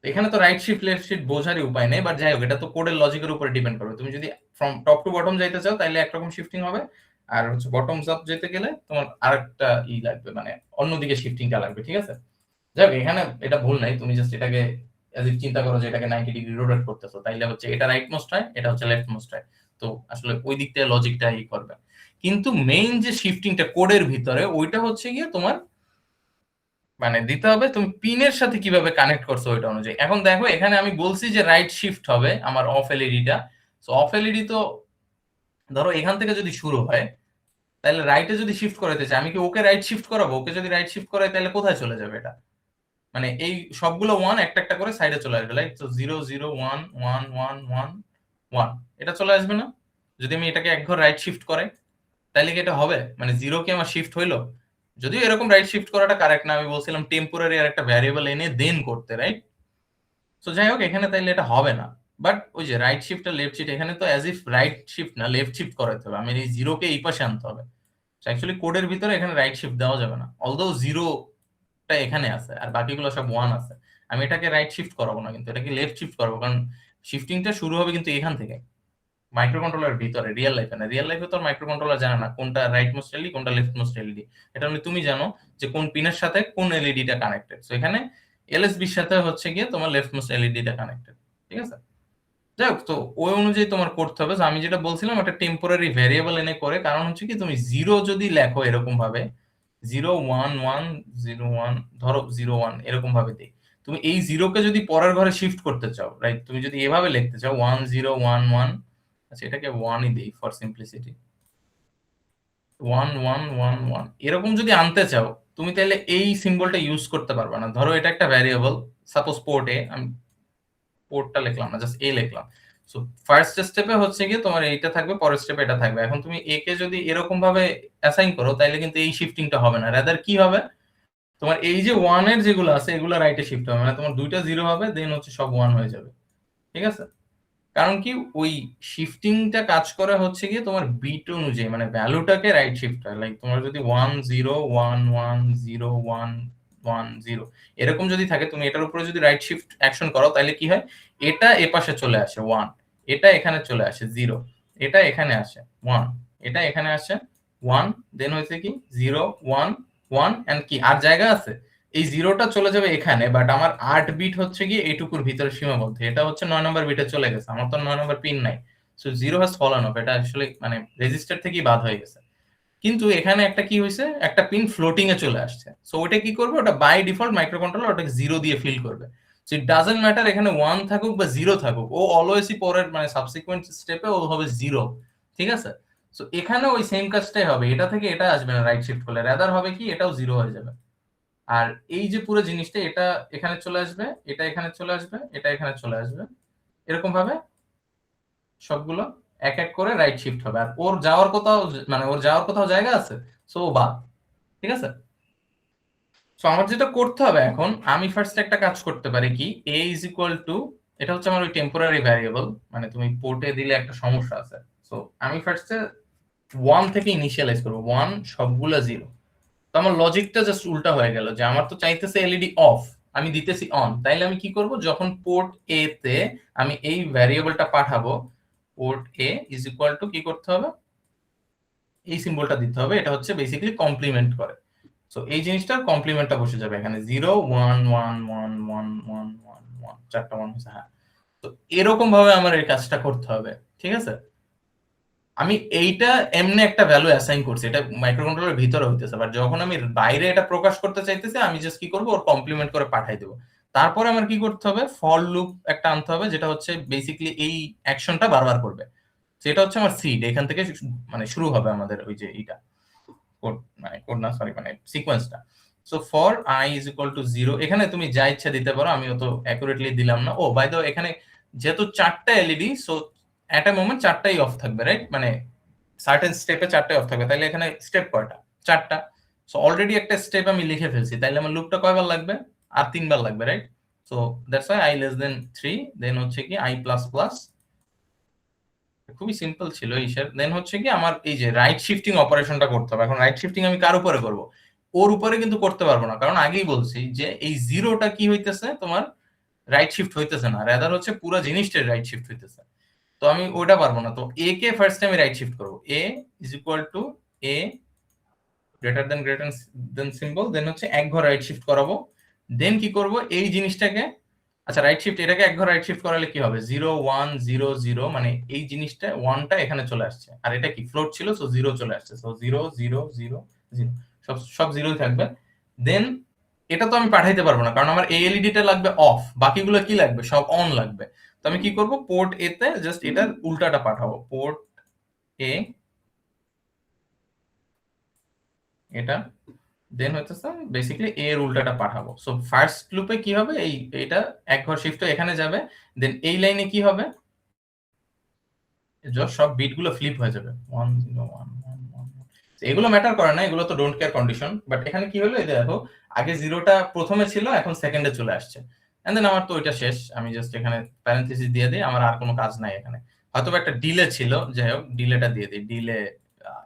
S1: এখানে তো রাইট শিফট লেফট শিফট বোঝারই উপায় নেই, বাট যাই হোক এটা তো কোডের লজিকের উপরে ডিপেন্ড করবে। তুমি যদি ফ্রম টপ টু বটম যাইতে চাও তাহলে একরকম শিফটিং হবে, আর হচ্ছে বটমস আপ যেতে গেলে তোমার আরেকটা ই লাগবে, মানে অন্যদিকে শিফটিংটা লাগবে, ঠিক আছে? যাই হোক এখানে এটা ভুল নাই, তুমি জাস্ট এটাকে অ্যাজ ইফ চিন্তা করো যে এটাকে 90 ডিগ্রি রোটেট করতেছো, তাইলে হচ্ছে এটা রাইট মোস্ট হয়, এটা হচ্ছে লেফট মোস্ট হয়। তো আসলে ওই দিক থেকে লজিকটা ই করবে, কিন্তু মেইন যে শিফটিংটা কোডের ভিতরে ওইটা হচ্ছে গিয়ে তোমার মানে দিতে হবে তুমি পিনের সাথে কিভাবে কানেক্ট করছো ওইটা অনুযায়ী। এখন দেখো এখানে আমি বলছি যে রাইট শিফট হবে আমার অফ এলইডিটা। সো অফ এলইডি তো ধরো এখান থেকে যদি শুরু হয় তাহলে রাইটে যদি শিফট করাতে চাই আমি কি ওকে রাইট শিফট করাবো? ওকে যদি রাইট শিফট করাই তাহলে কোথায় চলে যাবে এটা? মানে এই সবগুলো ওয়ান একটা একটা করে সাইডে চলে আসবে, লাইক তো 0 0 1 1 1 1 1 এটা চলে আসবে না যদি আমি এটাকে এক ঘর রাইট শিফট করে? তাইলে কি এটা হবে? মানে 0 কি আমার শিফট হইলো? যদিও এরকম রাইট শিফট করাটা কারেক্ট না, আমি বলছিলাম টেম্পোরারি আর একটা ভ্যারিয়েবল এনে দেন করতে, রাইট? তো যাই হোক এখানে তাইলে এটা হবে না। বাট ওই যে রাইট শিফট আর লেফট শিফট এখানে তো অ্যাজ ইফ রাইট শিফট না লেফট শিফট করাতে হবে, আমি এই 0 কে এই পাশে আনতে হবে। অ্যাকচুয়ালি কোডের ভিতরে এখানে রাইট শিফট দেওয়া যাবে না, অলদো 0টা এখানে আছে আর বাকিগুলো সব 1 আছে। আমি এটাকে রাইট শিফট করাবো না, কিন্তু এটাকে লেফট শিফট করবো, কারণ শিফটিংটা শুরু হবে কিন্তু এখান থেকে মাইক্রো কন্ট্রোলার ভিতরে, রিয়েল লাইফে না। রিয়েল লাইফে তো মাইক্রো কন্ট্রোলার জানে না কোনটা রাইট মোস্ট এলইডি কোনটা লেফট মোস্ট এলইডি, এটা তুমি জানো যে কোন পিনের সাথে কোন এলইডিটা কানেক্টেড। সো এখানে এলএসবির সাথে হচ্ছে গিয়ে তোমার লেফট মোস্ট এলইডিটা কানেক্টেড, ঠিক আছে? যাই হোক তো ওই অনুযায়ী তোমার করতে হবে। আমি যেটা বলছিলাম একটা টেম্পোরারি ভ্যারিয়েবল এনে করে, কারণ হচ্ছে কি তুমি 0 যদি লেখো এরকম ভাবে 0 1 1 0 1 ধরো 0 1 এরকম ভাবে দিই, তুমি এই 0 কে যদি পরের ঘরে শিফট করতে চাও, রাইট? তুমি যদি এভাবে লিখতে চাও 1 0 1 1, আচ্ছা এটাকে 1 ই দেই ফর সিম্পলিসিটি, 1 1 1 1 এরকম যদি আনতে চাও তুমি তাহলে এই সিম্বলটা ইউজ করতে পারবে না। ধরো এটা একটা ভ্যারিয়েবল, সাপোজ পোর্ট এ, আমি পোর্টটা লিখলাম না জাস্ট এ লিখলাম। সো ফার্স্ট স্টেপে হচ্ছে কি তোমার এইটা থাকবে, পরের স্টেপে এটা থাকবে। এখন তুমি এ কে যদি এরকম ভাবে অ্যাসাইন করো তাইলে কিন্তু এই শিফটিংটা হবে না, রাদার কি হবে, তোমার এই যে 1 এর যেগুলো আছে এগুলো রাইটে শিফট হবে, মানে তোমার দুইটা 0 হবে, দেন হচ্ছে সব 1 হয়ে যাবে। ঠিক আছে, কারণ কি ওই শিফটিংটা কাজ করে হচ্ছে কি তোমার বিট অনুযায়ী, মানে ভ্যালুটাকে রাইট শিফট হয়। লাইক তোমার যদি 1 0 1 1 0 1 1 0 এরকম যদি থাকে, তুমি এটার উপরে যদি রাইট শিফট অ্যাকশন করো তাহলে কি হয়, এটা এ পাশে চলে আসে 1, এটা এখানে চলে আসে 0, এটা এখানে আসে 1, এটা এখানে আসে 1, দেন হয়েছে কি 0 1 1 এন্ড কি আর জায়গা আছে, এই 0টা চলে যাবে এখানে, বাট আমার 8 বিট হচ্ছে কি এইটুকুর ভিতরে সীমাবদ্ধ, এটা হচ্ছে 9 নম্বর বিটে চলে গেছে, আমার তো 9 নম্বর পিন নাই। সো 0 হ্যাজ ফলন অফ, এটা আসলে মানে রেজিস্টার থেকেই বাদ হয়ে গেছে। কিন্তু এখানে একটা কি হয়েছে, একটা পিন ফ্লোটিং এ চলে আসছে, সো ওটা কি করবে, ওটা বাই ডিফল্ট মাইক্রোকন্ট্রোলার ওটাকে 0 দিয়ে ফিল করবে। সো ইট ডাজন্ট ম্যাটার এখানে 1 থাকুক বা 0 থাকুক, ও অলওয়েজই পরের মানে সাবসিকুয়েন্ট স্টেপে ও হবে 0। ঠিক আছে, সো এখানে ওই সেম কাজটাই হবে, এটা থেকে এটা আসবে না রাইট শিফট করলে, রাদার হবে কি এটাও 0 হয়ে যাবে। আর এই যে পুরো জিনিসটা, এটা এখানে চলে আসবে, এটা এখানে চলে আসবে, এটা এখানে চলে আসবে, এরকম ভাবে সবগুলো এক এক করে রাইট শিফট হবে। আর ওর যাওয়ার কোথাও মানে ওর যাওয়ার কোথাও জায়গা আছে, সো বাদ। ঠিক আছে, সো আমার যেটা করতে হবে এখন, আমি ফার্স্ট একটা কাজ করতে পারি কি, a ইজ ইকুয়াল টু, এটা হচ্ছে আমার ওই টেম্পোরারি ভ্যারিয়েবল, মানে তুমি পোর্টে দিলে একটা সমস্যা আছে। সো আমি ফার্স্টে 1 থেকে ইনিশিয়ালাইজ করবো, 1 সবগুলা 0। তো আমার লজিকটা জাস্ট উল্টা হয়ে গেল, যে আমার তো চাইতেছে এলইডি অফ, আমি দিতেছি অন, তাইলে আমি কি করব, যখন পোর্ট এ তে আমি এই ভ্যারিয়েবলটা পাঠাবো, port A is equal two কি করতে হবে, এই সিম্বলটা দিতে হবে, এটা হচ্ছে বেসিক্যালি কমপ্লিমেন্ট করে। সো এই জিনিসটার কমপ্লিমেন্টটা বসে যাবে এখানে, 0 1 1 1 1 1 1 1 চারটা 1 হচ্ছে, হ্যাঁ। তো এরকম ভাবে আমার এই কাজটা করতে হবে। ঠিক আছে, আমি এইটা এমনি একটা ভ্যালু অ্যাসাইন করছি, এটা মাইক্রোকন্ট্রোলারের ভিতরে হইতেছে, বাট যখন আমি বাইরে এটা প্রকাশ করতে চাইতেছি, আমি জাস্ট কি করব, ওর কমপ্লিমেন্ট করে পাঠাই দেবো। তারপরে আমার কি করতে হবে, ফর লুপ একটা আনতে হবে, যেটা হচ্ছে বেসিক্যালি এই অ্যাকশনটা বারবার করবে। সেটা হচ্ছে আমার সিড, এখান থেকে মানে শুরু হবে আমাদের ওই যে এইটা কোড, মানে কোড না সরি, মানে সিকোয়েন্সটা। So for i is equal to 0, এখানে তুমি যা ইচ্ছা দিতে পারো, আমি অত অ্যাকুরেটলি দিলাম না। ও বাই দ্য ওয়ে, এখানে যেহেতু 4টা LED, so at a moment 4টাই অফ থাকবে, রাইট, মানে সার্টেন স্টেপে 4টাই অফ থাকবে, তাইলে এখানে স্টেপ কয়টা, 4টা। সো অলরেডি একটা স্টেপ আমি লিখে ফেলছি, তাইলে আমার লুপটা কয়বার লাগবে, আর 3বার লাগবে, right. So that's why i less than 3, দেন হচ্ছে কি i প্লাস প্লাস, খুবই সিম্পল ছিল ইসের। দেন হচ্ছে কি আমার এই যে রাইট শিফটিং অপারেশনটা করতে হবে। এখন রাইট শিফটিং আমি কার উপরে করব, ওর উপরে কিন্তু করতে পারবো না, কারণ আগেই বলছি যে এই 0টা কি হইতেছে, তোমার রাইট শিফট হইতেছে না, রাদার হচ্ছে পুরো জিনিসটাই রাইট শিফট হইতেছে। তো আমি ওটা পারবো না, তো এ কে ফার্স্ট আমি রাইট শিফট করব, A is equal to A greater than symbol, then হচ্ছে এক ঘর রাইট শিফট করাবো। দেন কি করব, এই জিনিসটাকে, আচ্ছা রাইট শিফট, এটাকে এক ঘর রাইট শিফট করালে কি হবে, 0 1 0 0, মানে এই জিনিসটা 1টা এখানে চলে আসছে, আর এটা কি ফ্লোট ছিল, সো 0 চলে আসছে, সো 0 0 0 0, সব সব 0ই থাকবে। দেন এটা তো আমি পাঠাইতে পারবো না, কারণ আমার এই এলইডিটা লাগবে অফ, বাকিগুলো কি লাগবে, সব অন লাগবে। তো আমি কি করব, পোর্ট এ তে জাস্ট এটার উল্টাটা পাঠাবো, পোর্ট এ এটা, দেন হইতেছে বেসিক্যালি এর উল্টাটা পাঠাবো। সো ফার্স্ট লুপে কি হবে, এইটা এক ঘর শিফট এখানে যাবে, দেন এই লাইনে কি হবে, সব বিট গুলো ফ্লিপ হয়ে যাবে, 1 0 1 1 1 1। এগুলো ম্যাটার করে না, এগুলো তো ডোন্ট কেয়ার কন্ডিশন, বাট এখানে কি হলো, এই যে দেখো আগে 0টা প্রথমে ছিল, এখন সেকেন্ডে চলে আসছে, এন্ড দেন আমার তো ওইটা শেষ, আমি জাস্ট এখানে প্যারেনথেসিস দিয়ে দিই, আমার আর কোনো কাজ নাই এখানে। হয়তো একটা ডিলে ছিল, যাই হোক ডিলেটা দিয়ে দিই, ডিলে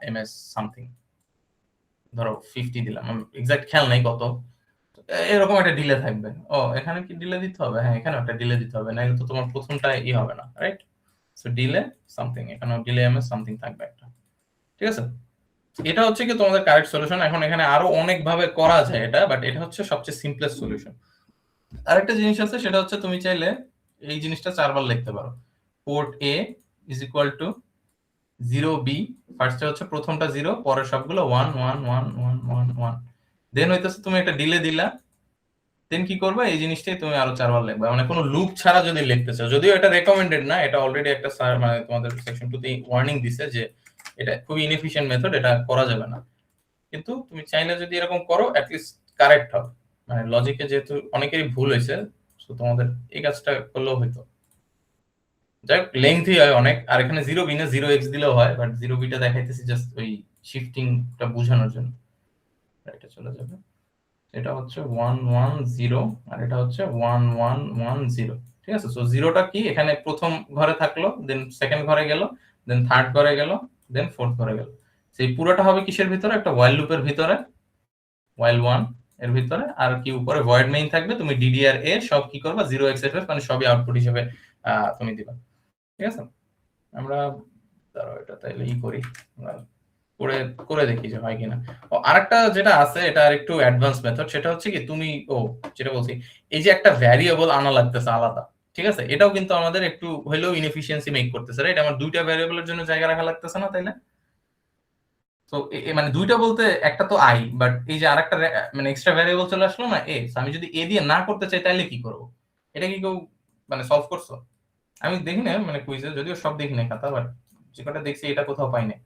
S1: এমএস সামথিং, ধরো 50 দিলাম, এক্সাক্ট খেয়াল নাই কত, এরকম একটা ডিলে থাকবে। ও এখানে কি ডিলে দিতে হবে, হ্যাঁ এখানে একটা ডিলে দিতে হবে, নাহলে তো তোমার প্রথমটা ই হবে না, রাইট। সো ডিলে সামথিং, এখানে ডিলে এমএস সামথিং থাকবে একটা। ঠিক আছে, এটা হচ্ছে কি তোমাদের কারেক্ট সলিউশন। এখন এখানে আরো অনেক ভাবে করা যায় এটা, বাট এটা হচ্ছে সবচেয়ে সিম্পলেস্ট সলিউশন। আরেকটা জিনিস আছে, সেটা হচ্ছে তুমি চাইলে এই জিনিসটা 4বার লিখতে পারো, port A is equal to 0 B, ফার্স্টে হচ্ছে প্রথমটা 0, পরের সবগুলো 1 1 1 1 1 1, দেন হইতেছে তুমি একটা ডিলে দিলা, দেন কি করবে, এই জিনিসটাই তুমি আরো 4বার লিখবে, মানে কোনো লুপ ছাড়া যদি লিখতে চাও, যদিও এটা রেকমেন্ডেড না, এটা অলরেডি একটা স্যার মানে তোমাদের সেকশন 2 তে ওয়ার্নিং দিছে যে এটা খুবই ইনএফিশিয়েন্ট মেথড, এটা করা যাবে না। কিন্তু তুমি চাইলে যদি এরকম করো, অ্যাট লিস্ট কারেক্ট হবে, মানে লজিকে যেহেতু অনেকেরই ভুল হয়েছে, সো তোমাদের এই কাজটা করলেও হইতো। যাই হোক লেংথি হয় অনেক, আর এখানে 0b না 0x দিলেও হয়, বাট 0bটা দেখাইতেছি জাস্ট ওই শিফটিংটা বোঝানোর জন্য। এটা চলে যাবে, এটা হচ্ছে 110 আর এটা হচ্ছে 1110, ঠিক আছে। সো জিরোটা কি এখানে প্রথম ঘরে থাকলো, দেন সেকেন্ড ঘরে গেল, দেন থার্ড ঘরে গেল, দেন ফোর্থ ঘরে গেল। সেই পুরোটা হবে কিসের ভিতরে, একটা ওয়াইল লুপের ভিতরে, while 1 এর ভিতরে, আর কি উপরে void main থাকবে। তুমি ddr a সব কি করবা 0xFF মানে সবই আউটপুট হিসেবে তুমি দিবা, ঠিক আছে। আমরা ধরো এটা তাইলে করি, আমরা করে করে দেখি যে হয় কিনা। ও আরেকটা যেটা আছে, এটা আর একটু অ্যাডভান্স মেথড, সেটা হচ্ছে কি তুমি যেটা বলছি, এই যে একটা ভ্যারিয়েবল আনা লাগতেছে আলাদা, ঠিক আছে। এটাও কিন্তু আমাদের একটু হলেও ইনএফিশিয়েন্সি মেক করতেছে, রাইট। আমার দুইটা ভ্যারিয়েবলের জন্য জায়গা রাখা লাগতেছে না, তাইলে। তো মানে দুইটা বলতে একটা তো আই, বাট এই যে আরেকটা মানে এক্সট্রা ভ্যারিয়েবল চলে আসলো না এ, আমি যদি এ দিয়ে না করতে চাই তাহলে কি করব? এটা কি কেউ মানে সলভ করছো? আমি দেখি না মানে কুইজে, যদিও সব দেখি না খাতা, বাট যে কটা দেখছি এটা কোথাও পাই না।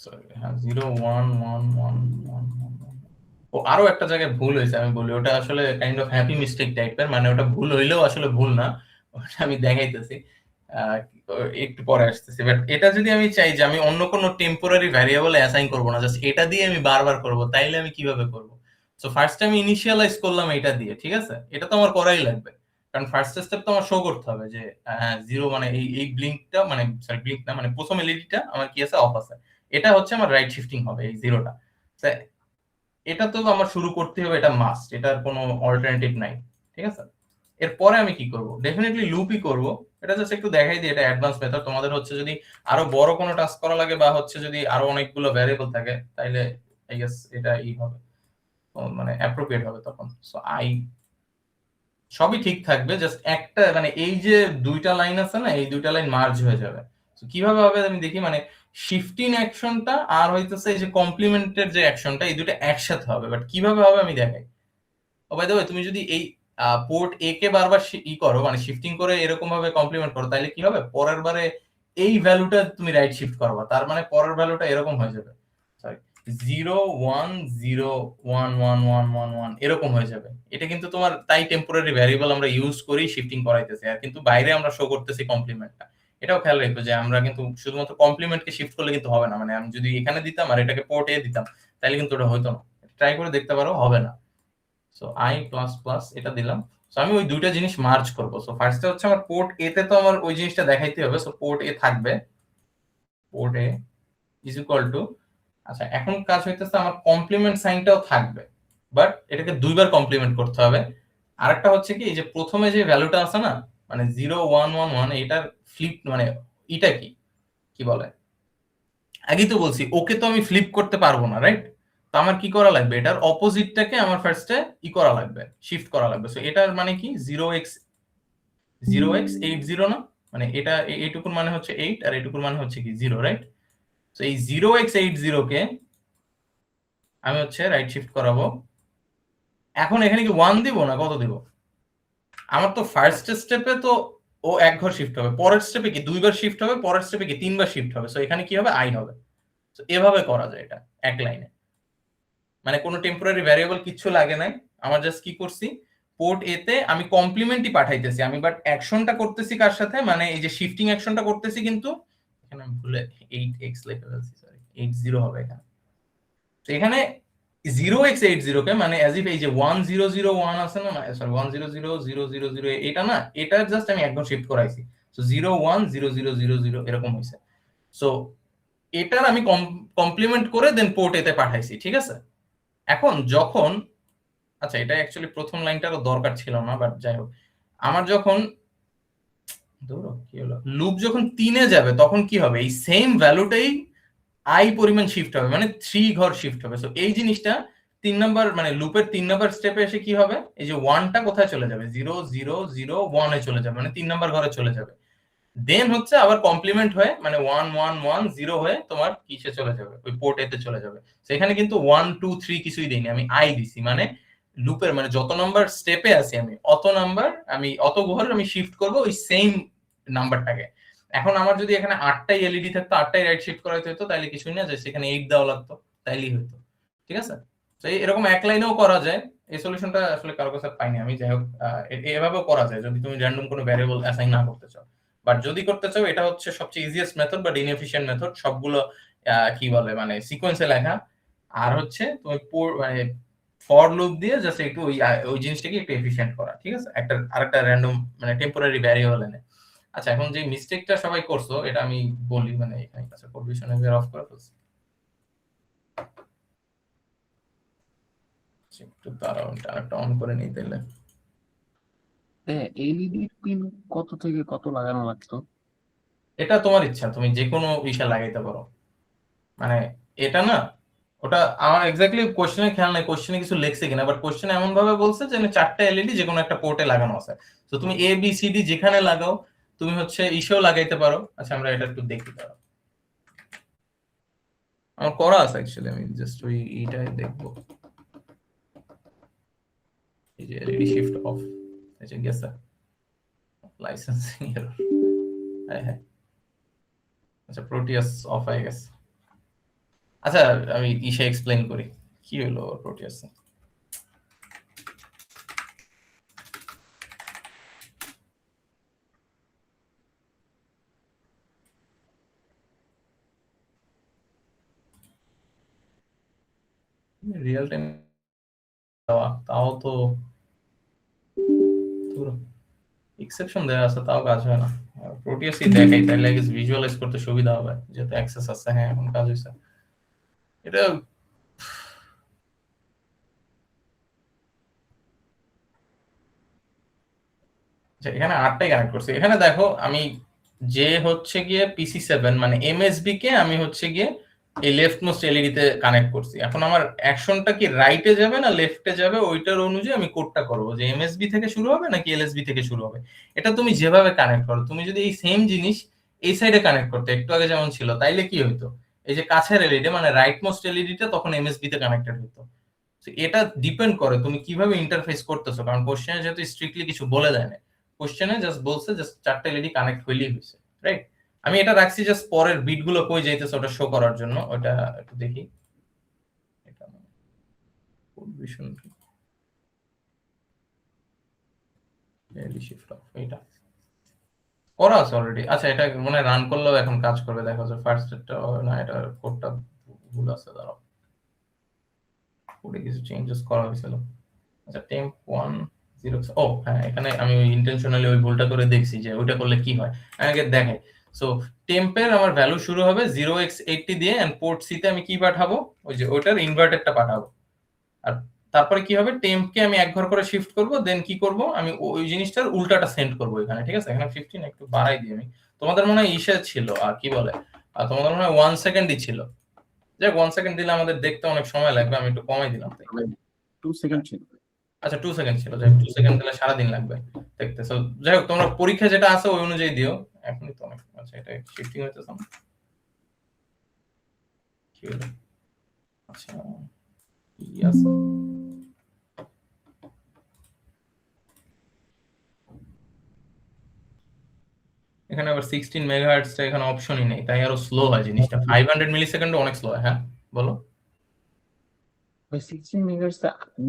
S1: সরি, হ্যাঁ 0 1 1 1 1 ও আরো একটা জায়গায় ভুল হয়েছে, আমি বলি ওটা আসলে কাইন্ড অফ হ্যাপি মিস্টেক টাইপের, মানে ওটা ভুল হইলেও আসলে ভুল না, ওটা আমি দেখাইতেছি আহ, একটু পরে আসতেছি। বাট এটা যদি আমি চাই যে আমি অন্য কোনো টেম্পোরারি ভ্যারিয়েবল অ্যাসাইন করব না, জাস্ট এটা দিয়ে আমি বারবার করব, তাইলে আমি কিভাবে করব? সো ফার্স্ট আমি ইনিশিয়ালাইজ করলাম এটা দিয়ে, ঠিক আছে। এটা তো আমার করাই লাগবে, কারণ ফার্স্ট স্টেপ তো আমার শো করতে হবে যে হ্যাঁ জিরো মানে এই ব্লিঙ্কটা, মানে সরি ব্লিঙ্ক না, মানে প্রথম এলইডিটা আমার কি আছে, অফ আছে। এটা হচ্ছে আমার রাইট শিফটিং হবে এই জিরোটা। এটা তো আমার শুরু করতে হবে, এটা মাস্ট, এটার কোনো অল্টারনেটিভ নাই, ঠিক আছে। এরপরে আমি কি করব? ডেফিনেটলি লুপই করব। এটা জাস্ট একটু দেখাই দিই, এটা অ্যাডভান্স মেথড। তোমাদের হচ্ছে যদি আরো বড় কোনো টাস্ক করা লাগে বা হচ্ছে যদি আরো অনেকগুলো ভ্যারিয়েবল থাকে, তাইলে আই গেস এটা হবে মানে অ্যাপ্রোপ্রিয়েট হবে তখন। সো সবই ঠিক থাকবে, জাস্ট একটা মানে এই যে দুইটা লাইন আছে না, এই দুইটা লাইন মার্জ হয়ে যাবে। তো কিভাবে হবে আমি দেখি, মানে শিফটিং অ্যাকশনটা আর হইতেছে এই যে কমপ্লিমেন্টের যে অ্যাকশনটা, এই দুটো একসাথে হবে, বাট কিভাবে হবে আমি দেখাই। ও বাই দ্য ওয়ে, তুমি যদি এই পোর্ট এ কে বারবার করো, মানে শিফটিং করে এরকম ভাবে কমপ্লিমেন্ট করো, তাহলে কি হবে, পরের বারে এই ভ্যালুটা তুমি রাইট শিফট করবা, তার মানে পরের ভ্যালুটা এরকম হয়ে যাবে, সরি 0 1 0 1 1 1 1 1 এরকম হয়ে যাবে। এটা কিন্তু তোমার তাই টেম্পোরারি ভ্যারিয়েবল আমরা ইউজ করি শিফটিং করাইতেছি, আর কিন্তু বাইরে আমরা শো করতেছি কমপ্লিমেন্টটা। এটাও খেয়াল রাখবো যে আমরা কিন্তু শুধুমাত্র কমপ্লিমেন্টকে শিফট করলে কিন্তু হবে না, মানে আমি যদি এখানে দিতাম আর এটাকে পোর্ট এ দিতাম, তাহলে কিন্তু ওটা হইতো না। ট্রাই করে দেখতে পারো, হবে না। সো আই প্লাস প্লাস এটা দিলাম। সো আমি ওই দুইটা জিনিস মার্জ করব। সো ফার্স্টে হচ্ছে আমার পোর্ট এ তে তো আমার ওই জিনিসটা দেখাইতে হবে, সো পোর্ট এ থাকবে, port A is equal two, আচ্ছা এখন কাজ হইতেছে আমার কমপ্লিমেন্ট সাইনটাও থাকবে, বাট এটাকে দুইবার কমপ্লিমেন্ট করতে হবে। আরেকটা হচ্ছে কি, এই যে প্রথমে যে ভ্যালুটা আছে না, মানে 0 1 1 1, এটার ফ্লিপ মানে এটা কি কি বলে, আগেই তো বলছি ওকে তো আমি ফ্লিপ করতে পারবো না, রাইট। তো আমার কি করা লাগবে, এটার অপোজিটটাকে আমার ফার্স্টে করা লাগবে, শিফট করা লাগবে। সো এটার মানে কি 0x80 না, মানে এটা এইটুকুর মানে হচ্ছে 8 আর এইটুকুর মানে হচ্ছে কি 0, রাইট। তো এই 0x80 কে আমি হচ্ছে রাইট শিফট করাবো। এখন এখানে কি 1 দিব না কত দিব? আমার তো ফার্স্ট স্টেপে তো ও এক ঘর শিফট হবে, পরের স্টেপে কি দুইবার শিফট হবে, পরের স্টেপে কি তিনবার শিফট হবে। সো এখানে কি হবে, আই হবে। তো এভাবে করা যায় এটা এক লাইনে, মানে কোনো টেম্পোরারি ভ্যারিয়েবল কিছু লাগে নাই। আমার জাস্ট কি করছি, পোর্ট এ তে আমি কমপ্লিমেন্টই পাঠাইতেছি, আমি বাট অ্যাকশনটা করতেছি কার সাথে, মানে এই যে শিফটিং অ্যাকশনটা করতেছি, কিন্তু এখানে আমি ভুলে 8x লিখে ফেলছি, সরি 80 হবে এখানে। তো এখানে 0x80 কে মানে অ্যাজ ইফ এই যে 1001 আছে না, সরি 100000 এটা না, এটা জাস্ট আমি একবার শিফট করাইছি। সো 010000 এরকম হইছে। সো এটার আমি কমপ্লিমেন্ট করে দেন পোর্ট এতে পাঠাইছি, ঠিক আছে। এখন যখন, আচ্ছা এটা অ্যাকচুয়ালি প্রথম লাইনটারও দরকার ছিল না, বাট যাই হোক, আমার যখন ধরো কি হলো, লুপ যখন 3 এ যাবে তখন কি হবে, এই সেম ভ্যালুটাই আই পরিমাণ শিফট হবে, মানে 3 ঘর শিফট হবে। সো এই জিনিসটা 3 নাম্বার মানে লুপের 3 নাম্বার স্টেপে এসে কি হবে, এই যে 1টা কোথায় চলে যাবে, 0 0 0 1 এ চলে যাবে, মানে 3 নাম্বার ঘরে চলে যাবে। দেন হচ্ছে আবার কমপ্লিমেন্ট হয়ে মানে 1 1 1 0 হয়ে তোমার কিসে চলে যাবে, ওই পোর্ট এতে চলে যাবে। সেখানে কিন্তু 1 2 3 কিছুই দেইনি, আমি আই দিছি, মানে লুপের মানে যত নাম্বার স্টেপে আছি আমি অত নাম্বার, আমি অত ঘর আমি শিফট করব ওই সেম নাম্বারটাকে। এখন আমার যদি এখানে 8টাই এলইডি থাকতো, 8টাই রাইট শিফট করাইতে হতো, তাহলে কিছুই না, যে সেখানে 8 দেওয়া লাগতো, তাইলেই হতো, ঠিক আছে। তো এরকম এক লাইনেও করা যায়। এই সলিউশনটা আসলে কারো কাছে পাইনি আমি, যাই হোক এভাবেও করা যায় যদি তুমি র্যান্ডম কোনো ভ্যারিয়েবল অ্যাসাইন না করতে চাও। বাট যদি করতে চাও এটা হচ্ছে সবচেয়ে easiest method but inefficient method, সবগুলো কি বলে মানে সিকোয়েন্সে লেখা, আর হচ্ছে তুমি মানে ফর লুপ দিয়ে জাস্ট একটু ওই জিনিসটাকে একটু এফিশিয়েন্ট করা, ঠিক আছে, একটা আরেকটা র্যান্ডম মানে টেম্পোরারি ভ্যারিয়েবল এনে। আচ্ছা, এখন যে মিস্টেকটা সবাই করছো এটা আমি বলি, মানে এখানে কাছে প্রভিশনে বের অফ করে ফেলছি, একটু দাঁড়াও ইন্টারনেটটা অন করে নিই তাহলে।
S3: এলইডি পিন কত থেকে কত লাগানো লাগতো?
S1: এটা তোমার ইচ্ছা, তুমি যে কোনো বিষয় লাগাইতে পারো, মানে এটা না ওটা আমার এক্স্যাক্টলি কোশ্চেনে খেয়াল নাই কোশ্চেনে কিছু লেখছে কিনা, বাট কোশ্চেনে এমন ভাবে বলছে যে 4টা এলইডি যে কোনো একটা পোর্টে লাগানো আছে, তো তুমি এ বি সি ডি যেখানে লাগাও তুমি হচ্ছে ইসেও লাগাইতে পারো। আচ্ছা আমরা এটা একটু দেখি, দাঁড়াও আমার করা আছে অ্যাকচুয়ালি, আমি জাস্ট ওই এইটাই দেখবো। এই যে এলইডি শিফট অফ, এই যে গেছে লাইসেন্সিং এরর, হ্যাঁ হ্যাঁ, আচ্ছা প্রোটিয়াস অফ হয়ে গেছে। আচ্ছা আমি ইসে এক্সপ্লেইন করি কি হলো প্রোটিয়াস। রিয়েল টাইম তাও তো এক্সেপশন দেওয়া আছে, তাও কাজ হয় না। প্রোটিয়াসই দেখাই তাহলে ভিজুয়ালাইজ করতে সুবিধা হবে যেহেতু অ্যাক্সেস আছে। হ্যাঁ এখন কাজ হয়েছে এটা। এখানে 8টাই কানেক্ট করছি, এখানে দেখো আমি যে হচ্ছে গিয়ে PC7 মানে এমএসবি কে আমি হচ্ছে গিয়ে এই লেফট মোস্ট এলইডি তে কানেক্ট করছি। এখন আমার অ্যাকশনটা কি রাইটে যাবে না লেফটে যাবে ওইটার অনুযায়ী আমি কোডটা করব যে এমএসবি থেকে শুরু হবে নাকি এলএসবি থেকে শুরু হবে। এটা তুমি যেভাবে কানেক্ট করো, তুমি যদি এই সেম জিনিস এই সাইডে কানেক্ট করতে একটু আগে যেমন ছিল তাইলে কি হইতো, এই যে কাছের এলইডি মানে রাইট মোস্ট এলইডিটা তখন এমএসবি তে কানেক্টেড হতো। এটা ডিপেন্ড করে তুমি কিভাবে ইন্টারফেস করতেছো, কারণ কোশ্চেনে যেহেতু স্ট্রিক্টলি কিছু বলে দেয় না, কোশ্চেনে জাস্ট বলছে জাস্ট 4টা এলইডি কানেক্ট হইলেই হয়েছে, রাইট। আমি এটা রাখছি জাস্ট পরের বিট গুলো কই যাইতেছে ওটা শো করার জন্য, ওটা একটু দেখি। এটা পজিশন এলই শিফট অফ এটা করা আছে অলরেডি। আচ্ছা এটা মনে রান করলেও এখন কাজ করবে, দেখা যাচ্ছে ফার্স্ট স্টেপটা না, এটা কোডটা ভুল আছে, দাঁড়াও কোডে কিছু চেঞ্জেস করা হয়েছিল। আচ্ছা টেম্প 10 ও হ্যাঁ, এখানে আমি ইন্টেনশনালি ওই ভুলটা করে দেখছি যে ওইটা করলে কি হয় আগে দেখাই। সো টেম্পের আমার ভ্যালু শুরু হবে 0x80 দিয়ে এন্ড পোর্ট সি তে আমি কি পাঠাবো, ওই যে ওইটার ইনভার্টেডটা পাঠাবো। আর তারপরে কি হবে, টেম্পকে আমি এক ঘর করে শিফট করব, দেন কি করব আমি ওই জিনিসটার উল্টাটা সেন্ড করব এখানে, ঠিক আছে। এখানে 15 একটু বাড়াই দিই আমি, তোমাদের মনে হয় ইসে ছিল আর কি বলে, আর তোমাদের মনে হয় 1 সেকেন্ডই ছিল, যাক 1 সেকেন্ড দিলে আমাদের দেখতে অনেক সময় লাগবে, আমি একটু কমাই দিলাম তাই।
S3: 2 সেকেন্ড ছিল।
S1: আচ্ছা 2 সেকেন্ড ছিল, যাই 2 সেকেন্ড দিলে সারাদিন লাগবে দেখতে। সো যাই হোক তোমরা পরীক্ষা যেটা আছে ওই অনুযায়ী দিও। এখনই তো অনেক, আচ্ছা এটা শিফটিং হইতেছে না কি হলো, আচ্ছা ইয়েস এখানে আবার 16 মেগাহার্টজ টা এখানে অপশনই নেই, তাই আরো স্লো হয় জিনিসটা। 500 মিলিসেকেন্ড অনেক স্লো হয়। হ্যাঁ বলো।
S3: ওই 16 মেগাহার্টজ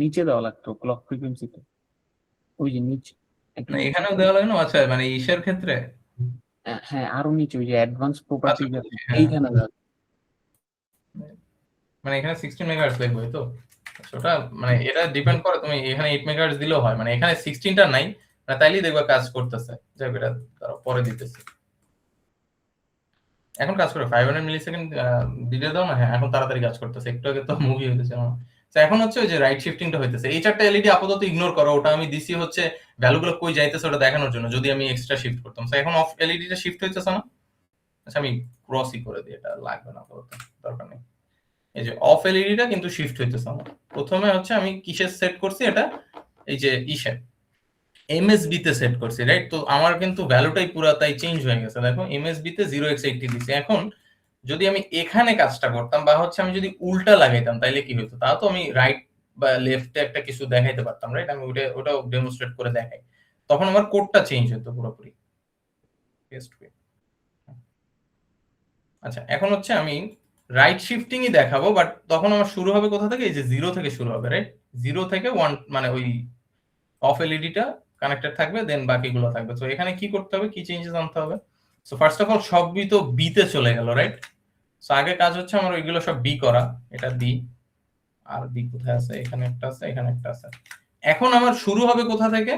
S3: নিচে দেওয়া লাগতো ক্লক ফ্রিকোয়েন্সিতে, ওই যে নিচে
S1: না এখানেও দেওয়া লাগে না, আচ্ছা মানে ইসের ক্ষেত্রে
S3: হ্যাঁ আরো নিচে ওই যে অ্যাডভান্স প্রপার্টি
S1: আচ্ছা হ্যাঁ,
S3: এইখানে দেওয়া।
S1: মানে এখানে 16 মেগাহার্টজ লাগবে তো ওটা, মানে এটা ডিপেন্ড করে তুমি এখানে 8 মেগাহার্টজ দিলেও হয়, মানে এখানে 16টা নাই, মানে তাইলেই দেখবা কাজ করতেছে। যাই হোক এটা তারা পরে দিতেছে, এখন কাজ করে 500 মিলিসেকেন্ড দিতে দাও না। হ্যাঁ এখন তাড়াতাড়ি কাজ করতেছে, একটু আগে তো মুভি হইতেছে আমার। তো এখন হচ্ছে ওই যে রাইট শিফটিংটা হইতেছে, এই 4টা এলইডি আপাতত ইগনোর করো, ওটা আমি দিছি হচ্ছে ভ্যালুগুলো কই যাইতেছে ওটা দেখানোর জন্য, যদি আমি এক্সট্রা শিফট করতাম। তো এখন অফ এলইডিটা শিফট হইতেছে না, আচ্ছা আমি ক্রসই করে দিই, এটা লাগবে না আপাতত, দরকার নেই। এই যে অফ এলইডিটা কিন্তু শিফট হইতেছে না। প্রথমে হচ্ছে আমি কিসে সেট করছি এটা, এই যে ইসে এমএসবি তে সেট করছি, রাইট। তো আমার কিন্তু ভ্যালুটাই পুরো তাই চেঞ্জ হয়ে গেছে, দেখো এমএসবি তে 0x80 দিছি। এখন যদি আমি এখানে কাজটা করতাম বা হচ্ছে আমি যদি উল্টা লাগাইতাম তাইলে কি হতো, তাও তো আমি রাইট বা লেফটে একটা কিছু দেখাইতে পারতাম, রাইট। আমি ওটাও ডেমনস্ট্রেট করে দেখাই, তখন আমার কোডটা চেঞ্জ হতো পুরোপুরি। আচ্ছা এখন হচ্ছে আমি রাইট শিফটিংই দেখাবো, বাট তখন আমার শুরু হবে কোথা থেকে? এই যে 0 থেকে শুরু হবে, রাইট? 0 থেকে 1, মানে ওই অফ এলইডিটা কানেক্টেড থাকবে, দেন বাকিগুলো থাকবে। তো এখানে কি করতে হবে, কি চেঞ্জেস আনতে হবে? সো ফার্স্ট অফ অল সবই তো বি তে চলে গেল, রাইট? সো আগে কাজ হচ্ছে আমার ওইগুলো সব বি করা। এটা বি, আর বি কোথায় আছে? এখানে একটা আছে, এখানে একটা আছে। এখন আমার শুরু হবে কোথা থেকে?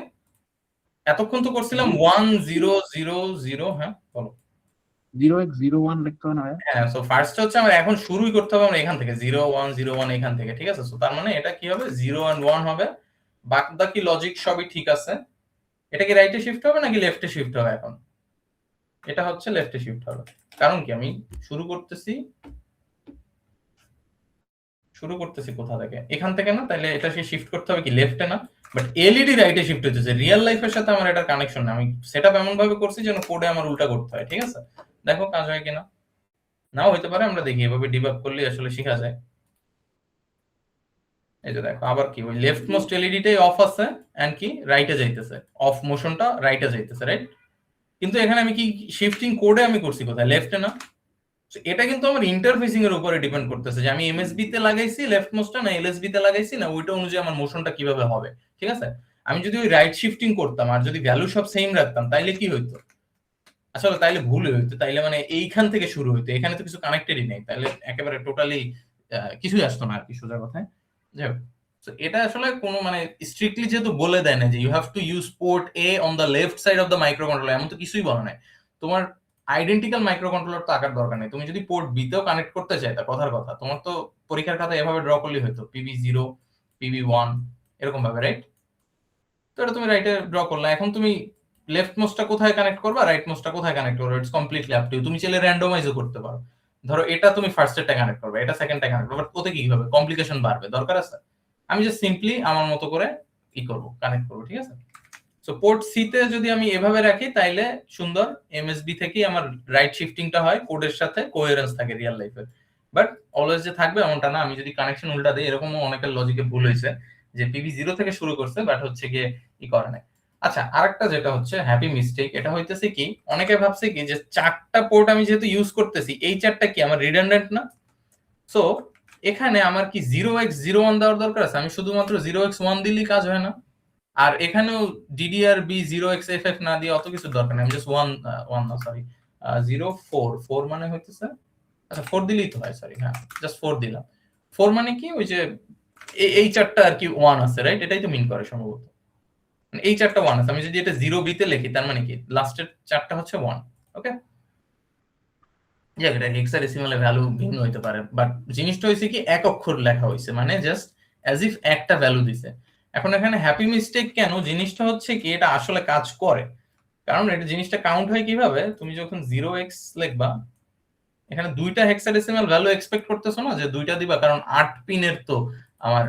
S1: এতক্ষণ তো করছিলাম 1 0 0 0। হ্যাঁ বলো।
S3: 0x01 লিখতে হবে না ভাইয়া?
S1: হ্যাঁ, সো ফার্স্ট হচ্ছে আমার এখন শুরুই করতে হবে আমরা এখান থেকে 0 1 0 1 এখান থেকে, ঠিক আছে? সো তার মানে এটা কি হবে? 0 and 1 হবে, বাকি লজিক সবই ঠিক আছে। এটা কি রাইটে শিফট হবে নাকি লেফটে শিফট হবে? এখন এটা হচ্ছে লেফটে শিফট হবে, কারণ কি আমি শুরু করতেছি কোথা থেকে? এখান থেকে না? তাহলে এটা শিফট করতে হবে কি লেফটে না? বাট এলইডি রাইটে শিফট হচ্ছে, রিয়েল লাইফের সাথে আমার এটার কানেকশন না। আমি সেটআপ এমন ভাবে করছি যেন কোডে আমার উল্টা করতে হয়, ঠিক আছে? দেখো কাজ হয় কিনা। নাও হইতে পারে, আমরা দেখি এভাবে ডিবাগ করলে আসলে শেখা যায়। এই যে দেখো আবার কি, ওই লেফট মোস্ট এলইডিটাই অফ আছে এন্ড কি রাইটে যাইতেছে, অফ মোশনটা রাইটে যাইতেছে, রাইট? কিন্তু এখানে আমি কি শিফটিং কোডে আমি করছি কোথায়? লেফটে না? So, এটা কিন্তু আমার ইন্টারফেসিং এর উপরে ডিপেন্ড করতেছে যে আমি এমএসবি তে লাগাইছি লেফট মোস্টটা না এলএসবি তে লাগাইছি, না ওইটা অনুযায়ী আমার মোশনটা কিভাবে হবে, ঠিক আছে? আমি যদি ওই রাইট শিফটিং করতাম আর যদি ভ্যালু সব সেম রাখতাম, তাইলে কি হইতো? আসলে তাইলে ভুল হইতো, তাইলে মানে এইখান থেকে শুরু হইতো, এখানে তো কিছু কানেক্টেডই নেই, তাইলে একেবারে টোটালি কিছুই আসতো না আর কি, সোজা কথায়। যাই হোক, তো এটা আসলে কোনো মানে স্ট্রিক্টলি যেহেতু বলে দেয় না যে you have to use port A on the left side of the microcontroller, এমন তো কিছুই বলা নাই। তোমার আইডেন্টিক্যাল মাইক্রো কন্ট্রোলার তো আঁকার দরকার নেই, তুমি যদি পোর্ট বি তেও কানেক্ট করতে চাই, তা কথার কথা, তোমার তো পরীক্ষার খাতায় এভাবে ড্র করলেই হতো, PB0 PB1 এরকম ভাবে, রাইট? তো এটা তুমি রাইটে ড্র করলে, এখন তুমি লেফট মোস্টটা কোথায় কানেক্ট করবা, রাইট মোস্টটা কোথায় কানেক্ট করবে, it's completely up to you. তুমি চাইলে র্যান্ডমাইজও করতে পারো। ধরো এটা তুমি ফার্স্টেরটা কানেক্ট করবে, এটা সেকেন্ডটা কানেক্ট করবে, ওতে কি হবে? কমপ্লিকেশন বাড়বে, দরকার আছে? আমি জাস্ট সিম্পলি আমার মতো করে কি করব, কানেক্ট করব, ঠিক আছে? সো পোর্ট সি তে যদি আমি এভাবে রাখি, তাইলে সুন্দর এমএসবি থেকেই আমার রাইট শিফটিংটা হয়, কোডের সাথে কোহেরেন্স থাকে রিয়েল লাইফে। বাট অলওয়েজ যে থাকবে এমনটা না, আমি যদি কানেকশন উল্টা দিই, এরকমও অনেকের লজিকে ভুল হয়েছে যে PB0 থেকে শুরু করছে বাট হচ্ছে গিয়ে ই করে নাই। আচ্ছা, আরেকটা যেটা হচ্ছে হ্যাপি মিস্টেক, এটা হইতেছে কি, অনেকে ভাবছে কি যে 4টা পোর্ট আমি যেহেতু ইউজ করতেছি, এই 4টা কি আমার রিডান্ডেন্ট না? সো এখানে আমার কি 0x01 দেওয়ার দরকার আছে? আমি শুধুমাত্র 0x1 দিলেই কাজ হয় না? আর এখানেও DDR-B 0xFF না দিয়ে অত কিছু দরকার নেই, আমি জাস্ট 1 না সরি 0 4 মানে হইতেছে, আচ্ছা 4 দিলেই তো হয়, সরি হ্যাঁ জাস্ট 4 দিলাম। 4 মানে কি, ওই যে এই 4টা আর কি 1 আছে, রাইট? এটাই তো মিন করে সম্ভবত, মানে এই 4টা 1 আছে। আমি যদি এটা 0B তে লিখি, তার মানে কি লাস্টের 4টা হচ্ছে 1। ওকে, এটা হেক্সাডেসিমালে ভ্যালু ভিন্ন হইতে পারে, বাট জিনিসটা হইছে কি এক অক্ষর লেখা হইছে, মানে জাস্ট অ্যাজ ইফ একটা ভ্যালু দিছে। এখন এখানে হ্যাপি মিস্টেক কেন? জিনিসটা হচ্ছে কি এটা আসলে কাজ করে, কারণ এটা জিনিসটা কাউন্ট হয় কিভাবে, তুমি যখন 0x লিখবা, এখানে দুইটা হেক্সাডেসিমাল ভ্যালু এক্সপেক্ট করতেছো না যে দুইটা দিবা, কারণ 8 পিনের তো আমার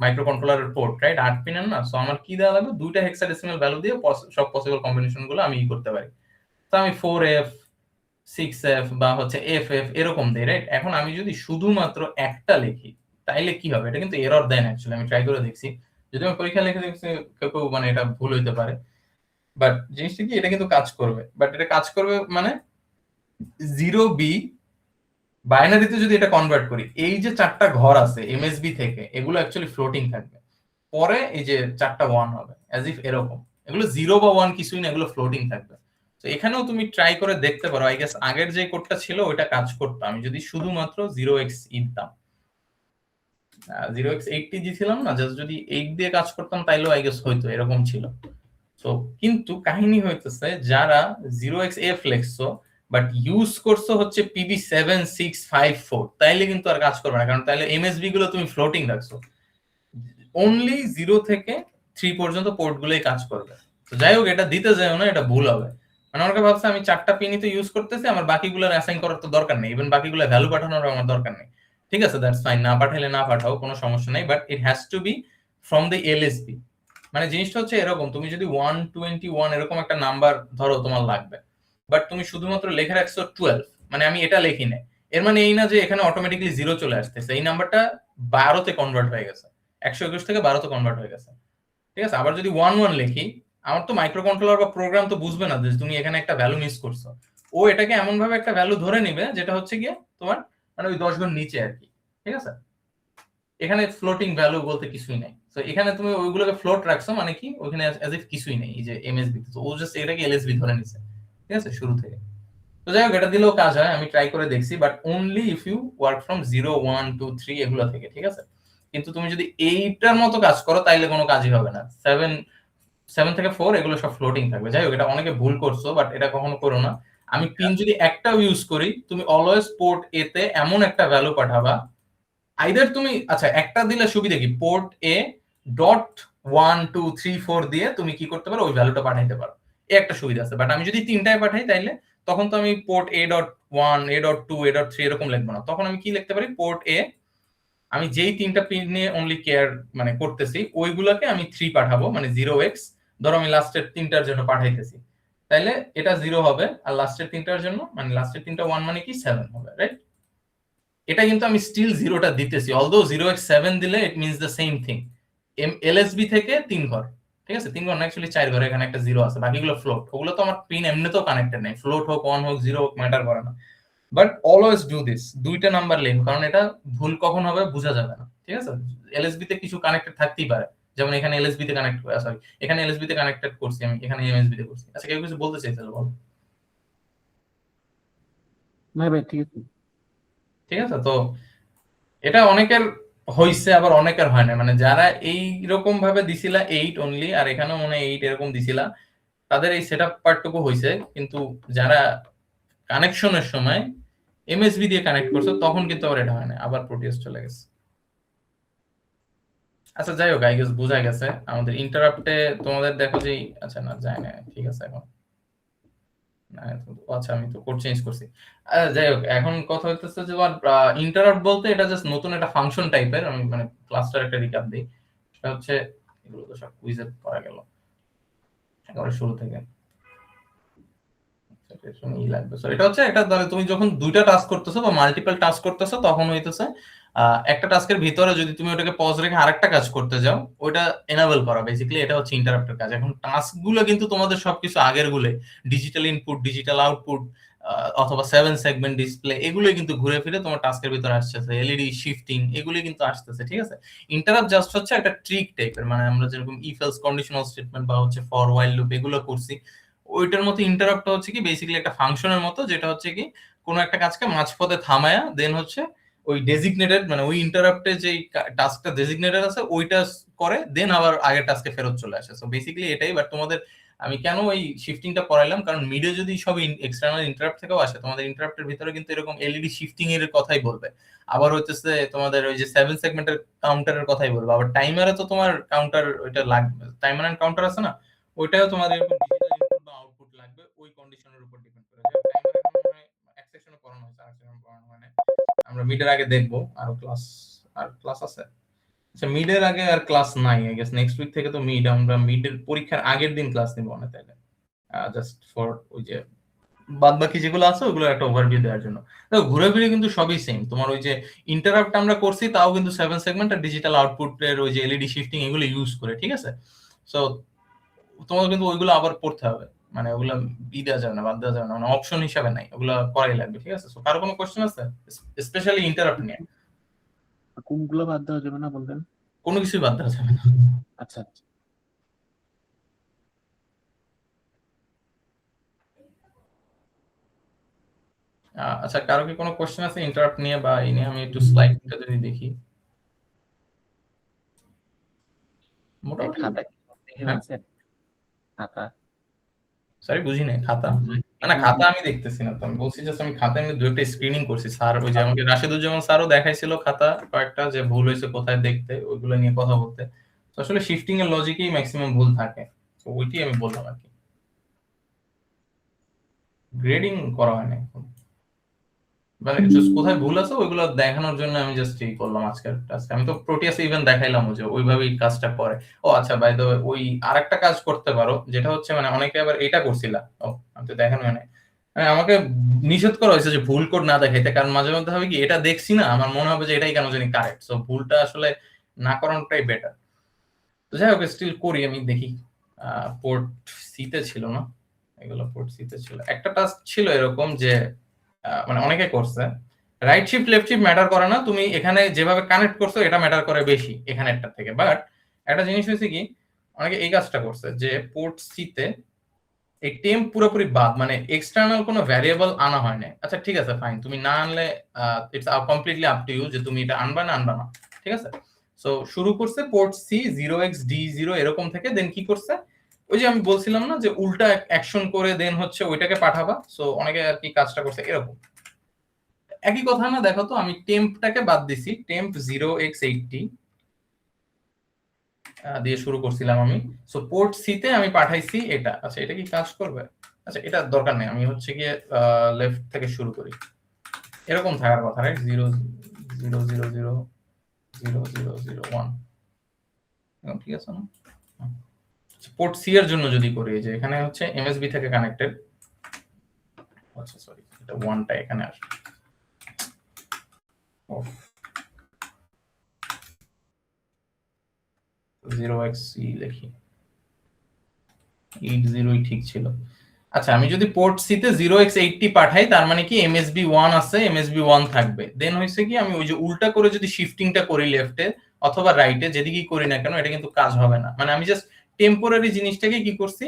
S1: মাইক্রো কন্ট্রোলারের পোর্ট, রাইট? 8 পিনের না, সো আমার কি দেওয়া লাগবে, দুইটা হেক্সাডেসিমাল ভ্যালু দিয়ে সব পসিবল কম্বিনেশন গুলো আমি করতে পারি। তো আমি 4F 6F বা হচ্ছে FF এরকম দেই, রাইট? এখন আমি যদি শুধুমাত্র একটা লিখি, তাইলে কি হবে? এটা কিন্তু এরর দেয় না অ্যাকচুয়ালি, আমি ট্রাই করে দেখছি, যদি আমি পরীক্ষা লিখে দেখছি, কেউ মানে এটা ভুল হইতে পারে, বাট জিনিসটা কি এটা কিন্তু কাজ করবে। বাট এটা কাজ করবে মানে 0B বাইনারিতে যদি এটা কনভার্ট করি, এই যে 4টা ঘর আছে এমএসবি থেকে, এগুলো অ্যাকচুয়ালি ফ্লোটিং থাকবে, পরে এই যে 4টা 1 হবে, অ্যাজ ইফ এরকম, এগুলো 0 বা 1 কিছুই না, এগুলো ফ্লোটিং থাকবে। তো এখানেও তুমি ট্রাই করে দেখতে পারো, আই গেস আগের যে কোডটা ছিল ওইটা কাজ করতো, আমি যদি শুধুমাত্র 0x দিতাম, 0x80 দিছিলাম না, জাস্ট যদি 8 দিয়ে কাজ করতাম, তাইলেও আই গেস হয়তো এরকম ছিল। তো কিন্তু কাহিনী হইতেছে, যারা 0xF লিখছো বাট ইউজ করছো হচ্ছে PB7654, তাইলে কিন্তু আর কাজ করবে না, কারণ তাইলে এমএসবি গুলো তুমি ফ্লোটিং রাখছো, অনলি 0 থেকে 3 পর্যন্ত পোর্ট গুলোই কাজ করবে। তো যাই হোক, এটা দিতে যাও না, এটা ভুল হবে। মানে আমাকে ভাবছে আমি 4টা পিনই তো ইউজ করতেছি, আমার বাকিগুলোর অ্যাসাইন করার তো দরকার নেই, ইভেন বাকিগুলো ভ্যালু পাঠানোর আমার দরকার নেই। ঠিক আছে, দ্যাটস ফাইন, না পাঠাইলে না পাঠাও, কোনো সমস্যা নাই, but it has to be from the LSB. মানে জিনিসটা হচ্ছে এরকম, তুমি যদি 121 এরকম একটা নাম্বার ধরো তোমার লাগবে, বাট তুমি শুধুমাত্র লেখে রাখছো 12, মানে আমি এটা লিখি না, এর মানে এই না যে এখানে অটোমেটিক্যালি 0 চলে আসতেছে, এই নাম্বারটা 12 তে কনভার্ট হয়ে গেছে, 121 থেকে 12 তে কনভার্ট হয়ে গেছে, ঠিক আছে? আবার যদি 11 লিখি, আমার তো মাইক্রো কন্ট্রোলার বা প্রোগ্রাম তো বুঝবে না যে তুমি এখানে একটা ভ্যালু মিস করছো, ও এটাকে এমন ভাবে একটা ভ্যালু ধরে নিবে যেটা হচ্ছে গিয়ে তোমার মানে ওই 10 ঘর নিচে আর কি, ঠিক আছে। এখানে ফ্লোটিং ভ্যালু বলতে কিছুই নাই। তো এখানে তুমি ওইগুলোকে ফ্লোট রাখছো মানে কি ওখানে অ্যাজ ইফ কিছুই নেই, এই যে এমএসবি, তো ও জাস্ট এটাকে এলএসবি ধরে নিছে, ঠিক আছে, শুরু থেকে। তো যাই হোক, এটা দিলেও কাজ হয়, আমি ট্রাই করে দেখছি, but only if you work from 0 1 2 3 এগুলো থেকে, ঠিক আছে। কিন্তু তুমি যদি এইটার মতো কাজ করো তাইলে কোনো কাজই হবে না। 7 থেকে 4 এগুলো সব ফ্লোটিং থাকবে। যাই হোক, এটা অনেকে ভুল করছো, বাট এটা কখনো করো না। আমি পিন যদি একটাও ইউজ করি, তুমি অলওয়েজ পোর্ট এ তে এমন একটা ভ্যালু পাঠাবা, আইদার তুমি আচ্ছা একটা দিলে সুবিধা কি, পোর্ট এ ডট 1 2 3 4 দিয়ে তুমি কি করতে পারো, ওই ভ্যালুটা পাঠাইতে পারো, এই একটা সুবিধা আছে। বাট আমি যদি তিনটায় পাঠাই তাইলে তখন তো আমি port A dot 1 A dot 2 A dot 3 এরকম লিখবো না, তখন আমি কি লিখতে পারি, পোর্ট এ আমি যেই তিনটা পিন নিয়ে অনলি কেয়ার মানে করতেছি ওইগুলোকে আমি 3 পাঠাবো, মানে 0x, ধরো আমি লাস্টের তিনটার জন্য পাঠাইতেছি, তাইলে এটা 0 হবে, আর লাস্টের তিনটার জন্য মানে লাস্টের তিনটা 1 মানে কি 7 হবে, রাইট। এটা কিন্তু আমি স্টিল 0টা দিতেছি, অলদো 0x7 দিলে it means the same thing. LSB থেকে 3 ঘর, ঠিক আছে, 3 ঘর না, অ্যাকচুয়ালি 4 ঘর, এখানে একটা 0 আছে, বাকিগুলো ফ্লোট, ওগুলো তো আমার পিন এমনিতেও কানেক্টেড নাই, ফ্লোট হোক 1 হোক 0 হোক ম্যাটার করে না। বাট অলওয়েজ ডু দিস, দুইটা নাম্বার লেখো, কারণ এটা ভুল কখন হবে বোঝা যাবে না, ঠিক আছে। এলএসবি তে কিছু কানেক্টেড থাকতেই পারে, যেমন এখানে এলএসবি তে কানেক্ট, সরি এখানে এলএসবি তে কানেক্টেড করছি আমি, এখানে এমএসবি তে করছি। আচ্ছা, কেউ কিছু বলতে চাইছিল, বল।
S3: ভাই ভাই ঠিক আছে।
S1: ঠিক আছে, তো এটা অনেকের হইছে আবার অনেকের হয় না, মানে যারা এই রকম ভাবে দিছিলা 8 অনলি, আর এখানেও মনে হয় 8 এরকম দিছিলা, তাদের এই সেটআপ পার্টটুকু হইছে। কিন্তু যারা কানেকশনের সময় এমএসবি দিয়ে কানেক্ট করছো তখন কিন্তু আবার এটা হয় না, আবার প্রোটিয়াস চলে গেছে। আচ্ছা যাই হোক, আই গেস বোঝা গেছে। আমাদের ইন্টারাপ্টে তোমাদের দেখো যে, আচ্ছা না যায় না, ঠিক আছে এখন না, আচ্ছা আমি তো কোড চেঞ্জ করছি। যাই হোক, এখন কথা হইতেছে যে ইন্টারাপ্ট বলতে এটা জাস্ট নতুন একটা ফাংশন টাইপের, আমি মানে ক্লাসটার একটা রিক্যাপ দিই। সেটা হচ্ছে, এগুলো তো সব কুইজে করা গেল একেবারে শুরু থেকে। এটা হচ্ছে একটা, ধরো তুমি যখন দুইটা টাস্ক করতেছো বা মাল্টিপল টাস্ক করতেছো তখন হইতেছে একটা টাস্কের ভিতরে যদি তুমি ওটাকে পজ রেখে আরেকটা কাজ করতে যাও, ওটা এনাবল করা, বেসিক্যালি এটা হচ্ছে ইন্টারাপ্টের কাজ। এখন টাস্ক গুলো কিন্তু তোমাদের সবকিছু আগের গুলো, ডিজিটাল ইনপুট, ডিজিটাল আউটপুট, অথবা 7 সেগমেন্ট ডিসপ্লে, এগুলো কিন্তু ঘুরে ফিরে তোমার টাস্কের ভিতরে আসতেছে, এলইডি শিফটিং এগুলো কিন্তু আসতেছে, ঠিক আছে। ইন্টারাপ্ট জাস্ট হচ্ছে একটা ট্রিক টাইপের, মানে আমরা যেরকম ইফ এলস কন্ডিশনাল স্টেটমেন্ট বা হচ্ছে ফর হোয়াইল লুপ এগুলো করছি, ওইটার মতো ইন্টারাপ্ট হচ্ছে কি বেসিক্যালি একটা ফাংশনের মতো, যেটা হচ্ছে কি কোনো একটা কাজকে মাঝপথে থামায়া দেন হচ্ছে ওই ডেজিগনেটেড, মানে ওই ইন্টারাপ্টে যে টাস্কটা ডেজিগনেটেড আছে ওইটা করে, দেন আবার আগের টাস্কে ফেরত চলে আসে। সো বেসিক্যালি এটাই। বাট তোমাদের আমি কেন এই শিফটিংটা করাইলাম, কারণ মিডে যদি সব এক্সটার্নাল ইন্টারাপ্ট থেকেও আসে, তোমাদের ইন্টারাপ্টের ভিতরে কিন্তু এরকম এলইডি শিফটিং এর কথাই বলবে, আবার হচ্ছে তোমাদের ওই যে 7 সেগমেন্টের কাউন্টারের কথাই বলবে, আবার টাইমারে তো তোমার কাউন্টার ওইটা লাগবে, টাইমার এন্ড কাউন্টার আছে না, ওইটাও তোমাদের এরকম ডিজিটাল ইনপুট বা আউটপুট লাগবে, ওই কন্ডিশনের উপর ডিপেন্ড করে। টাইমার এখন এক সেকশনে পড়ানো হয়েছে, আর সেকশনে পড়ানো হয় না। আমরা মিডের আগে দেখবো আরো ক্লাস, আর ক্লাস আছে। আচ্ছা, মিডের আগে আর ক্লাস নাই, আই গেস নেক্সট উইক থেকে তো মিড, আমরা মিডের পরীক্ষার আগের দিন ক্লাস নিব না তাইলে, জাস্ট ফর ওই যে বাদ বাকি যেগুলো আছে ওগুলো একটা ওভারভিউ দেওয়ার জন্য। দেখো ঘুরে ফিরে কিন্তু সবই সেম, তোমার ওই যে ইন্টারাপ্ট আমরা করছি তাও কিন্তু 7 সেগমেন্ট আর ডিজিটাল আউটপুটের ওই যে এলইডি শিফটিং এগুলো ইউজ করে, ঠিক আছে। সো তোমার কিন্তু ওইগুলো আবার পড়তে হবে, মানে ওগুলো দেওয়া যাবে না, বাদ দেওয়া যাবে না, মানে অপশন হিসাবে নাই, ওগুলো করাই লাগবে, ঠিক আছে। সো কারো কোনো কোশ্চেন আছে স্পেশালি ইন্টারাপ্ট নিয়ে?
S3: কোনগুলো বাদ দেওয়া যাবে না বলবেন?
S1: কোনো কিছুই বাদ দেওয়া যাবে না।
S3: আচ্ছা আচ্ছা।
S1: আচ্ছা, কারো কি কোনো কোশ্চেন আছে ইন্টারাপ্ট নিয়ে বা এই নিয়ে? আমি একটু স্লাইডটা যদি দেখি, মোটামুটি।
S3: খাতা দেখে
S1: হ্যাঁ,
S3: ফেলছেন? খাতা
S1: সরি বুঝি নাই, খাতা না না, খাতা আমি দেখতেছি না তো, আমি বলছি যে আমি খাতা এমনি দু একটা স্ক্রিনিং করছি। স্যার ওই যে আমাকে রাশেদুজ্জামান স্যারও দেখাইছিল খাতা কয়েকটা, যে ভুল হয়েছে কোথায় দেখতে, ওইগুলো নিয়ে কথা বলতে। তো আসলে শিফটিং এর লজিকেই ম্যাক্সিমাম ভুল থাকে, তো ওইটাই আমি বললাম আর কি। গ্রেডিং করা হয় না এখন, মানে জাস্ট কোথায় ভুল আছে ওইগুলো দেখানোর জন্য আমি জাস্ট এই করলাম আজকের টাস্ক। আমি তো প্রোটিয়াসে ইভেন দেখাইলাম যে ওইভাবেই কাজটা করে। ও আচ্ছা, বাই দ্য ওয়ে, ওই আরেকটা কাজ করতে পারো, যেটা হচ্ছে মানে অনেকে আবার এটা করছিলা, ও আমি তো দেখানো হয় নাই, মানে আমাকে নিষেধ করা হয়েছে যে ভুল কোড না দেখাইতে, কারণ মাঝে মধ্যে হবে কি এটা দেখছি না, আমার মনে হবে যে এটাই কেন জানি কারেক্ট, সো ভুলটা আসলে না করানোটাই বেটার। তো যাই হোক, স্টিল করি আমি, দেখি। পোর্ট সিতে ছিল না, এগুলো পোর্ট সিতে ছিল। একটা টাস্ক ছিল এরকম যে মানে অনেকে করছে, right shift left shift matter করে না, তুমি এখানে যেভাবে কানেক্ট করছো এটা ম্যাটার করে বেশি এখানেরটা থেকে। বাট একটা জিনিস হয়েছে কি, অনেকে এই কাজটা করছে যে পোর্ট সি তে এই টেম্প পুরোপুরি বাদ, মানে এক্সটার্নাল কোনো ভ্যারিয়েবল আনা হয় না। আচ্ছা ঠিক আছে ফাইন, তুমি না আনলে it's completely up to you যে তুমি এটা আনবা না আনবা না, ঠিক আছে। সো শুরু করছে পোর্ট সি 0xD0 এরকম থেকে, দেন কি করছে ওই যে আমি বলছিলাম না যে উল্টা অ্যাকশন করে দেন হচ্ছে ওইটাকে পাঠাবা। সো অনেকে আর কি কাজটা করছে এরকম। একই কথা না, দেখো তো আমি টেম্পটাকে বাদ দিছি, টেম্প 0x80 দিয়ে শুরু করছিলাম আমি। সো পোর্ট সি তে আমি পাঠাইছি এটা। আচ্ছা এটা কি কাজ করবে? আচ্ছা এটা দরকার নেই, আমি হচ্ছে গিয়ে লেফট থেকে শুরু করি, এরকম থাকার কথা, রাইট? 0 0 0 0 0 0 0 1 ঠিক আছে না? পোর্ট সি এর জন্য যদি করি, যে এখানে হচ্ছে এমএসবি থেকে কানেক্টেড, আচ্ছা সরি এটা 1টা এখানে আসবে। 0xc লিখি, 80 ঠিক ছিল। আচ্ছা আমি যদি পোর্ট সি তে 0x80 পাঠাই, তার মানে কি এমএসবি 1 আছে, এমএসবি 1 থাকবে। দেন হইছে কি আমি ওই যে উল্টা করে যদি শিফটিংটা করি লেফটে অথবা রাইটে, যেদিকেই করি না কেন এটা কিন্তু কাজ হবে না। মানে আমি জাস্ট টেম্পোরারি জিনিসটাকে কি করছি,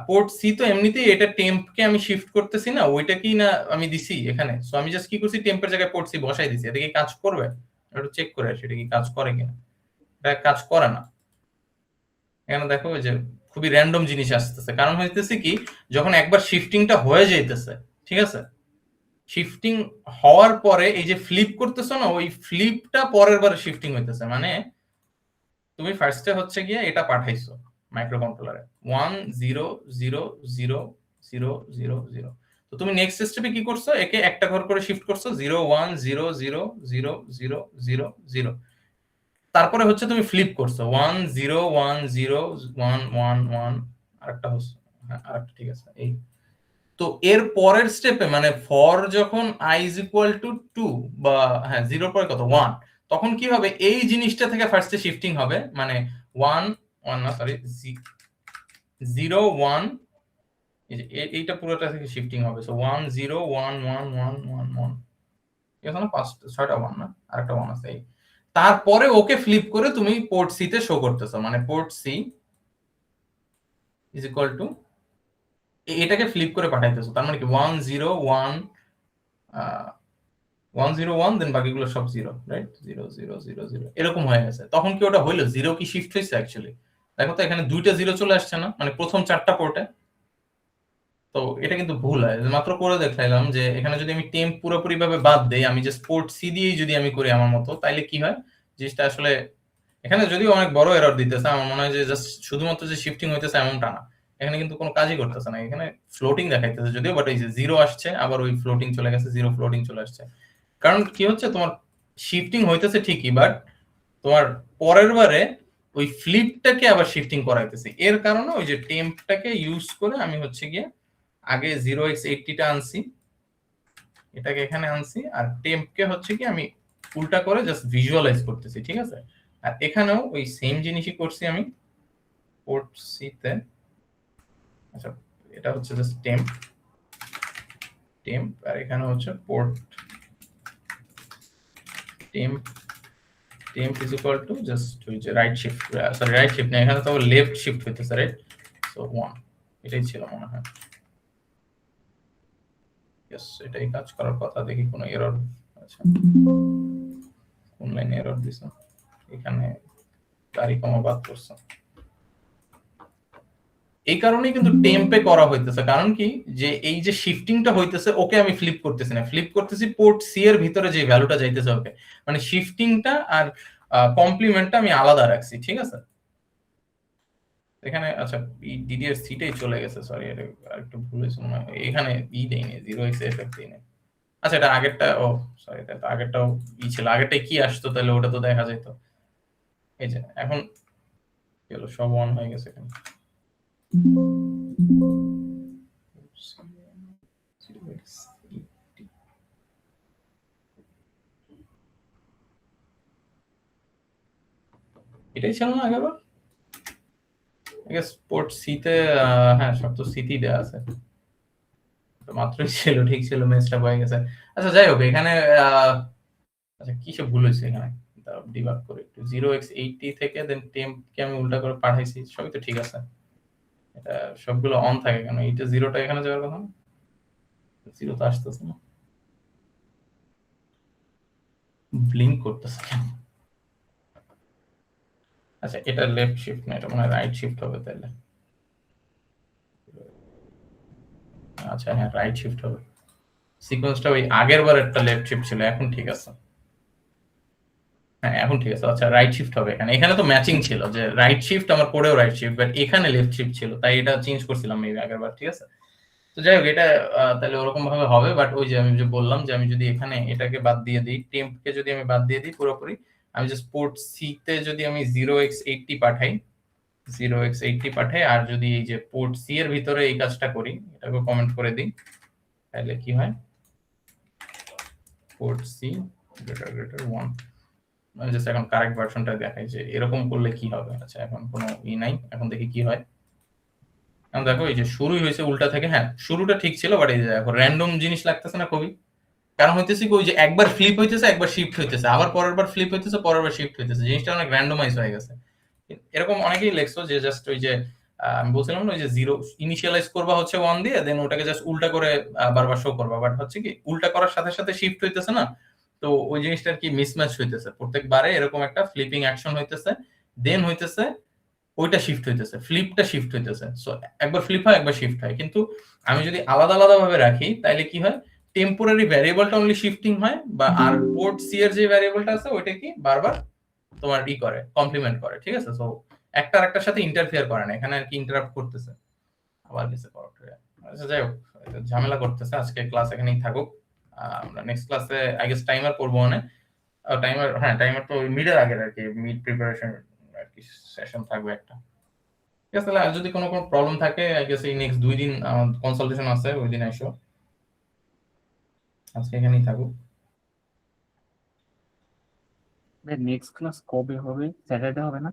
S1: পোর্ট সি তো এমনিতেই এটা টেম্পকে আমি শিফট করতেছি না, ওইটা কি না আমি দিছি এখানে। সো আমি জাস্ট কি করছি, টেম্পের জায়গায় পোর্ট সি বসাই দিছি। এটা কি কাজ করবে? একটু চেক করে আসি এটা কি কাজ করে কিনা। এটা কাজ করে না। এখানে দেখো যে খুবই র্যান্ডম জিনিস আসতেছে, কারণ হইতেছে কি যখন একবার শিফটিংটা হয়ে যাইতেছে, ঠিক আছে, শিফটিং হওয়ার পরে এই যে ফ্লিপ করতেছো না, ওই ফ্লিপটা পরের বার শিফটিং হইতেছে। মানে তুমি ফার্স্টে হচ্ছে গিয়ে এটা পাঠাইছো মাইক্রো কন্ট্রোলারে 1 0 0 0 0 0 0, তো তুমি নেক্সট স্টেপে কি করছো, একে একটা ঘর করে শিফট করছো 0 1 0 0 0 0 0 0, তারপরে হচ্ছে তুমি ফ্লিপ করছো 1 0 1 0 1 1 1, আরেকটা হচ্ছে, হ্যাঁ আরেকটা ঠিক আছে এই। তো এর পরের স্টেপে মানে ফর যখন i is equal to 2 বা হ্যাঁ 0 পরে কত 1, তখন কি হবে এই জিনিসটা থেকে ফার্স্টে শিফটিং হবে, মানে 1 1 না সরি 0 1, এইটা পুরোটা থেকে শিফটিং হবে। সো 1 0 1 1 1 1 1, এখানে 6টা 1 না আরেকটা 1 আছে এই। তারপরে ওকে ফ্লিপ করে তুমি পোর্ট সি তে শো করতেছো, মানে port C is equal to এটাকে ফ্লিপ করে পাঠাইতেছো, তার মানে কি 1 0 1 1 0 1, দেন বাকিগুলো সব 0, রাইট? 0 0 0 0 এরকম হয়ে গেছে। তখন কি ওটা হইলো 0 কি শিফট হইছে অ্যাকচুয়ালি? দেখো তো এখানে দুইটা 0 চলে আসছে না, মানে প্রথম 4টা পোর্টে। তো এটা কিন্তু ভুল হয়, মাত্র করে দেখাইলাম যে এখানে যদি আমি টেম্প পুরোপুরি ভাবে বাদ দেই, আমি জাস্ট পোর্ট সি দিয়েই যদি আমি করি আমার মতো, তাইলে কি হয় জিনিসটা আসলে এখানে যদিও অনেক বড় এরর দিতেছে, আমার মনে হয় যে জাস্ট শুধুমাত্র যে শিফটিং হইতেছে এমনটা না, এখানে কিন্তু কোনো কাজই করতেছে না, এখানে ফ্লোটিং দেখাইতেছে যদিও, বাট এই যে 0 আসছে আবার ওই ফ্লোটিং চলে গেছে, 0 ফ্লোটিং চলে আসছে। কারণ কি হচ্ছে, তোমার শিফটিং হইতেছে ঠিকই, বাট তোমার পরের বারে ওই ফ্লিপটাকে আবার শিফটিং করাইতেছে। এর কারণে ওই যে টেম্পটাকে ইউজ করে আমি হচ্ছে গিয়ে আগে 0x80 টা আনছি, এটাকে এখানে আনছি, আর টেম্পকে হচ্ছে কি আমি উল্টা করে জাস্ট ভিজুয়ালাইজ করতেছি, ঠিক আছে। আর এখানেও ওই সেম জিনিসই করছি আমি পোর্ট সি তে। আচ্ছা এটা হচ্ছে জাস্ট টেম্প টেম্প, আর এখানে হচ্ছে port temp temp is equal to just ওই যে right shift, sorry right shift না, এখানে তো লেফট শিফট হইতেছে, রাইট? সো 1 এটাই ছিল মনে হয়। ইয়েস এটাই কাজ করার কথা। দেখি কোনো এরর। আচ্ছা কোন লাইনে এরর দিছে, এখানে তারিখ কমা বাদ করছে, এই কারণেই কিন্তু টেম্পে করা হইতেছে। কারণ কি যে এই যে শিফটিংটা হইতেছে, ওকে আমি ফ্লিপ করতেছি না, ফ্লিপ করতেছি পোর্ট সি এর ভিতরে যে ভ্যালুটা যাইতেছে ওকে, মানে শিফটিংটা আর কমপ্লিমেন্টটা আমি আলাদা রাখছি, ঠিক আছে। এখানে আচ্ছা ডিডি এর সিটাই চলে গেছে, সরি এটা একটু ভুল হয়েছে মনে হয়, এখানে ই দেইনি 0x এফেক্ট দেইনি। আচ্ছা এটা আগেরটা, ও সরি এটা আগেরটাও ই ছিল, আগেরটাই কি আসতো তাহলে ওটা তো দেখা যেত। এই যে এখন কি হলো, সব 1 হয়ে গেছে এখানে। এটাই ছিল না আগেরবার, আই গেস পোর্ট সি তে, হ্যাঁ সব তো সিটি দেয়া আছে। মাত্রই ছিল, ঠিক ছিল, মেসটা হয়ে গেছে। আচ্ছা যাই হোক, এখানে আচ্ছা কিসে ভুল হয়েছে এখানে, ডিবাগ করে একটু 0x80 থেকে দেন টেম্পকে আমি উল্টা করে পাঠাইছি, সবই তো ঠিক আছে। এটা সবগুলো অন থাকে কেন, এইটা জিরোটা এখানে যাওয়ার কথা না, জিরো তো আসতেছে না, ব্লিঙ্ক করতেছে কেন? আচ্ছা এটা লেফট শিফট না, এটা মনে হয় রাইট শিফট হবে তাহলে। আচ্ছা হ্যাঁ রাইট শিফট হবে, সিকোয়েন্সটা ওই আগের বার একটা লেফট শিফট ছিল, এখন ঠিক আছে। হ্যাঁ এখন ঠিক আছে। আচ্ছা রাইট শিফট হবে এখানে, এখানে তো ম্যাচিং ছিল যে রাইট শিফট আমার পরেও রাইট শিফট, বাট এখানে লেফট শিফট ছিল, তাই এটা চেঞ্জ করছিলাম মেবি আগের বার, ঠিক আছে। তো যাই হোক এটা তাহলে ওরকম ভাবে হবে, বাট ওই যে আমি যে বললাম যে আমি যদি এখানে এটাকে বাদ দিয়ে দিই, টেম্পকে যদি আমি বাদ দিয়ে দিই পুরোপুরি, আমি জাস্ট পোর্ট সি তে যদি আমি 0x80 পাঠাই, 0x80 পাঠাই, আর যদি এই যে পোর্ট সি এর ভিতরে এই কাজটা করি, এটাকে কমেন্ট করে দিই, তাহলে কি হয়, পোর্ট সি গ্রেটার গ্রেটার 1, আমি জাস্ট এখন কারেক্ট ভার্সনটা দেখাই যে এরকম করলে কি হবে। আচ্ছা এখন কোনো নাই, এখন দেখি কি হয়। এখন দেখো এই যে শুরুই হয়েছে উল্টা থেকে, হ্যাঁ শুরুটা ঠিক ছিল, বাট এই যে দেখো র্যান্ডম জিনিস লাগতেছে না খুবই, কারণ হইতেছে কি ওই যে একবার ফ্লিপ হইতেছে, একবার শিফট হইতেছে, আবার পরের বার ফ্লিপ হইতেছে, পরের বার শিফট হইতেছে, জিনিসটা অনেক র্যান্ডমাইজ হয়ে গেছে। এরকম অনেকেই লেখছো যে জাস্ট ওই যে আমি বলছিলাম না ওই যে জিরো ইনিশিয়ালাইজ করবা হচ্ছে 1 দিয়ে, দেন ওটাকে জাস্ট উল্টা করে বারবার শো করবা, বাট হচ্ছে কি উল্টা করার সাথে সাথে শিফট হইতেছে না, তো ওই জিনিসটার কি মিসম্যাচ হইতেছে, প্রত্যেকবারে এরকম একটা ফ্লিপিং অ্যাকশন হইতেছে, দেন হইতেছে ওইটা শিফট হইতেছে, ফ্লিপটা শিফট হইতেছে, সো একবার ফ্লিপ হয় একবার শিফট হয়। কিন্তু আমি যদি আলাদা আলাদা ভাবে রাখি তাহলে কি হয়, টেম্পোরারি ভ্যারিয়েবলটা অনলি শিফটিং হয়, বা আর পোর্ট সি এর যে ভ্যারিয়েবলটা আছে ওইটা কি বারবার তোমার করে কমপ্লিমেন্ট করে, ঠিক আছে। সো একটা আরেকটার সাথে ইন্টারফেয়ার করে না, এখানে আর কি ইন্টারাপ্ট করতেছে আবার গেছে পরটা। আচ্ছা যাই হোক, ঝামেলা করতেছে, আজকে ক্লাস এখানেই থাকুক, আমরা নেক্সট ক্লাসে আই গেস টাইমার করবো, মানে টাইমার, হ্যাঁ টাইমার তো মিডের আগের আর কি, মিড প্রিপারেশন আর কি সেশন থাকবে একটা, ঠিক আছে। তাহলে আর যদি কোনো প্রবলেম থাকে আই গেস এই নেক্সট 2 দিন কনসালটেশন আছে, ওই দিন আইসো, আজকে এখানেই থাকুক।
S3: নেক্সট ক্লাস কবে হবে? স্যাটারডে হবে না?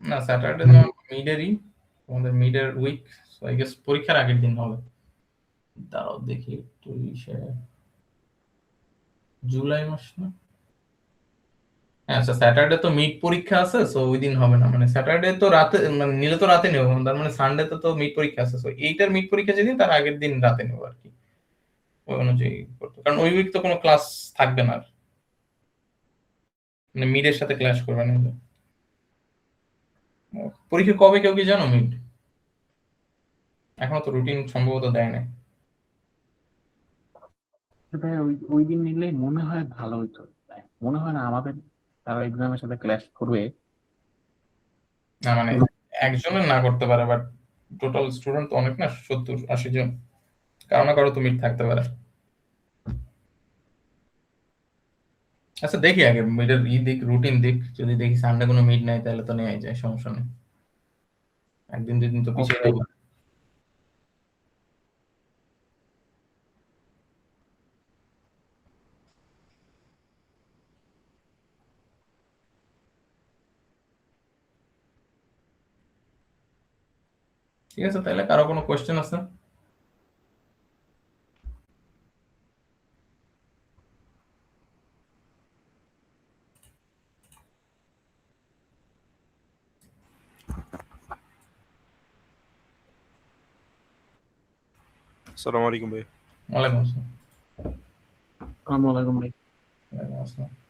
S1: না স্যাটারডে তো মিডেরই, তোমাদের মিডের উইক, সো আই গেস পরীক্ষার আগের দিন হবে। দাঁড়াও দেখি একটু, জুলাই মাস না, হ্যাঁ আচ্ছা স্যাটারডে তো মিড পরীক্ষা আছে, সো ওই দিন হবে না, মানে স্যাটারডে তো রাতে, মানে নিলে তো রাতে নেবো, তার মানে সানডে তো মিড পরীক্ষা আছে, সো এইটার মিড পরীক্ষা যেদিন তার আগের দিন রাতে নেবো আর কি, ওই অনুযায়ী করতে, কারণ ওই উইক তো কোনো ক্লাস থাকবে না আর, মানে মিডের সাথে ক্লাস করবে না। পরীক্ষা কবে কেউ কি জানো মিড? এখনো তো রুটিন সম্ভবত দেয় না।
S3: ভাই ওই ওই দিন নিলে মনে হয় ভালো হতো, মনে হয় না আমাদের তারা এক্সামের সাথে ক্লাস করবে।
S1: না মানে একজনের না করতে পারে, বাট টোটাল স্টুডেন্ট তো অনেক না, 70-80 জন, কারো না কারো তো মিড থাকতে পারে। আচ্ছা দেখি আগে মিডের দিক, রুটিন দিক, যদি দেখি সানডে কোনো মিড নাই তাহলে তো নেওয়াই যায়, সমস্যা নেই, একদিন 2 দিন তো পিছিয়ে যাবো। ঠিক আছে, তাহলে কারো কোনো কোয়েশ্চেন আছে?
S4: السلام عليكم بيه.
S1: ওয়ালাইকুম আসসালাম।
S3: আসসালামু আলাইকুম ভাই।
S1: ওয়ালাইকুম আসসালাম।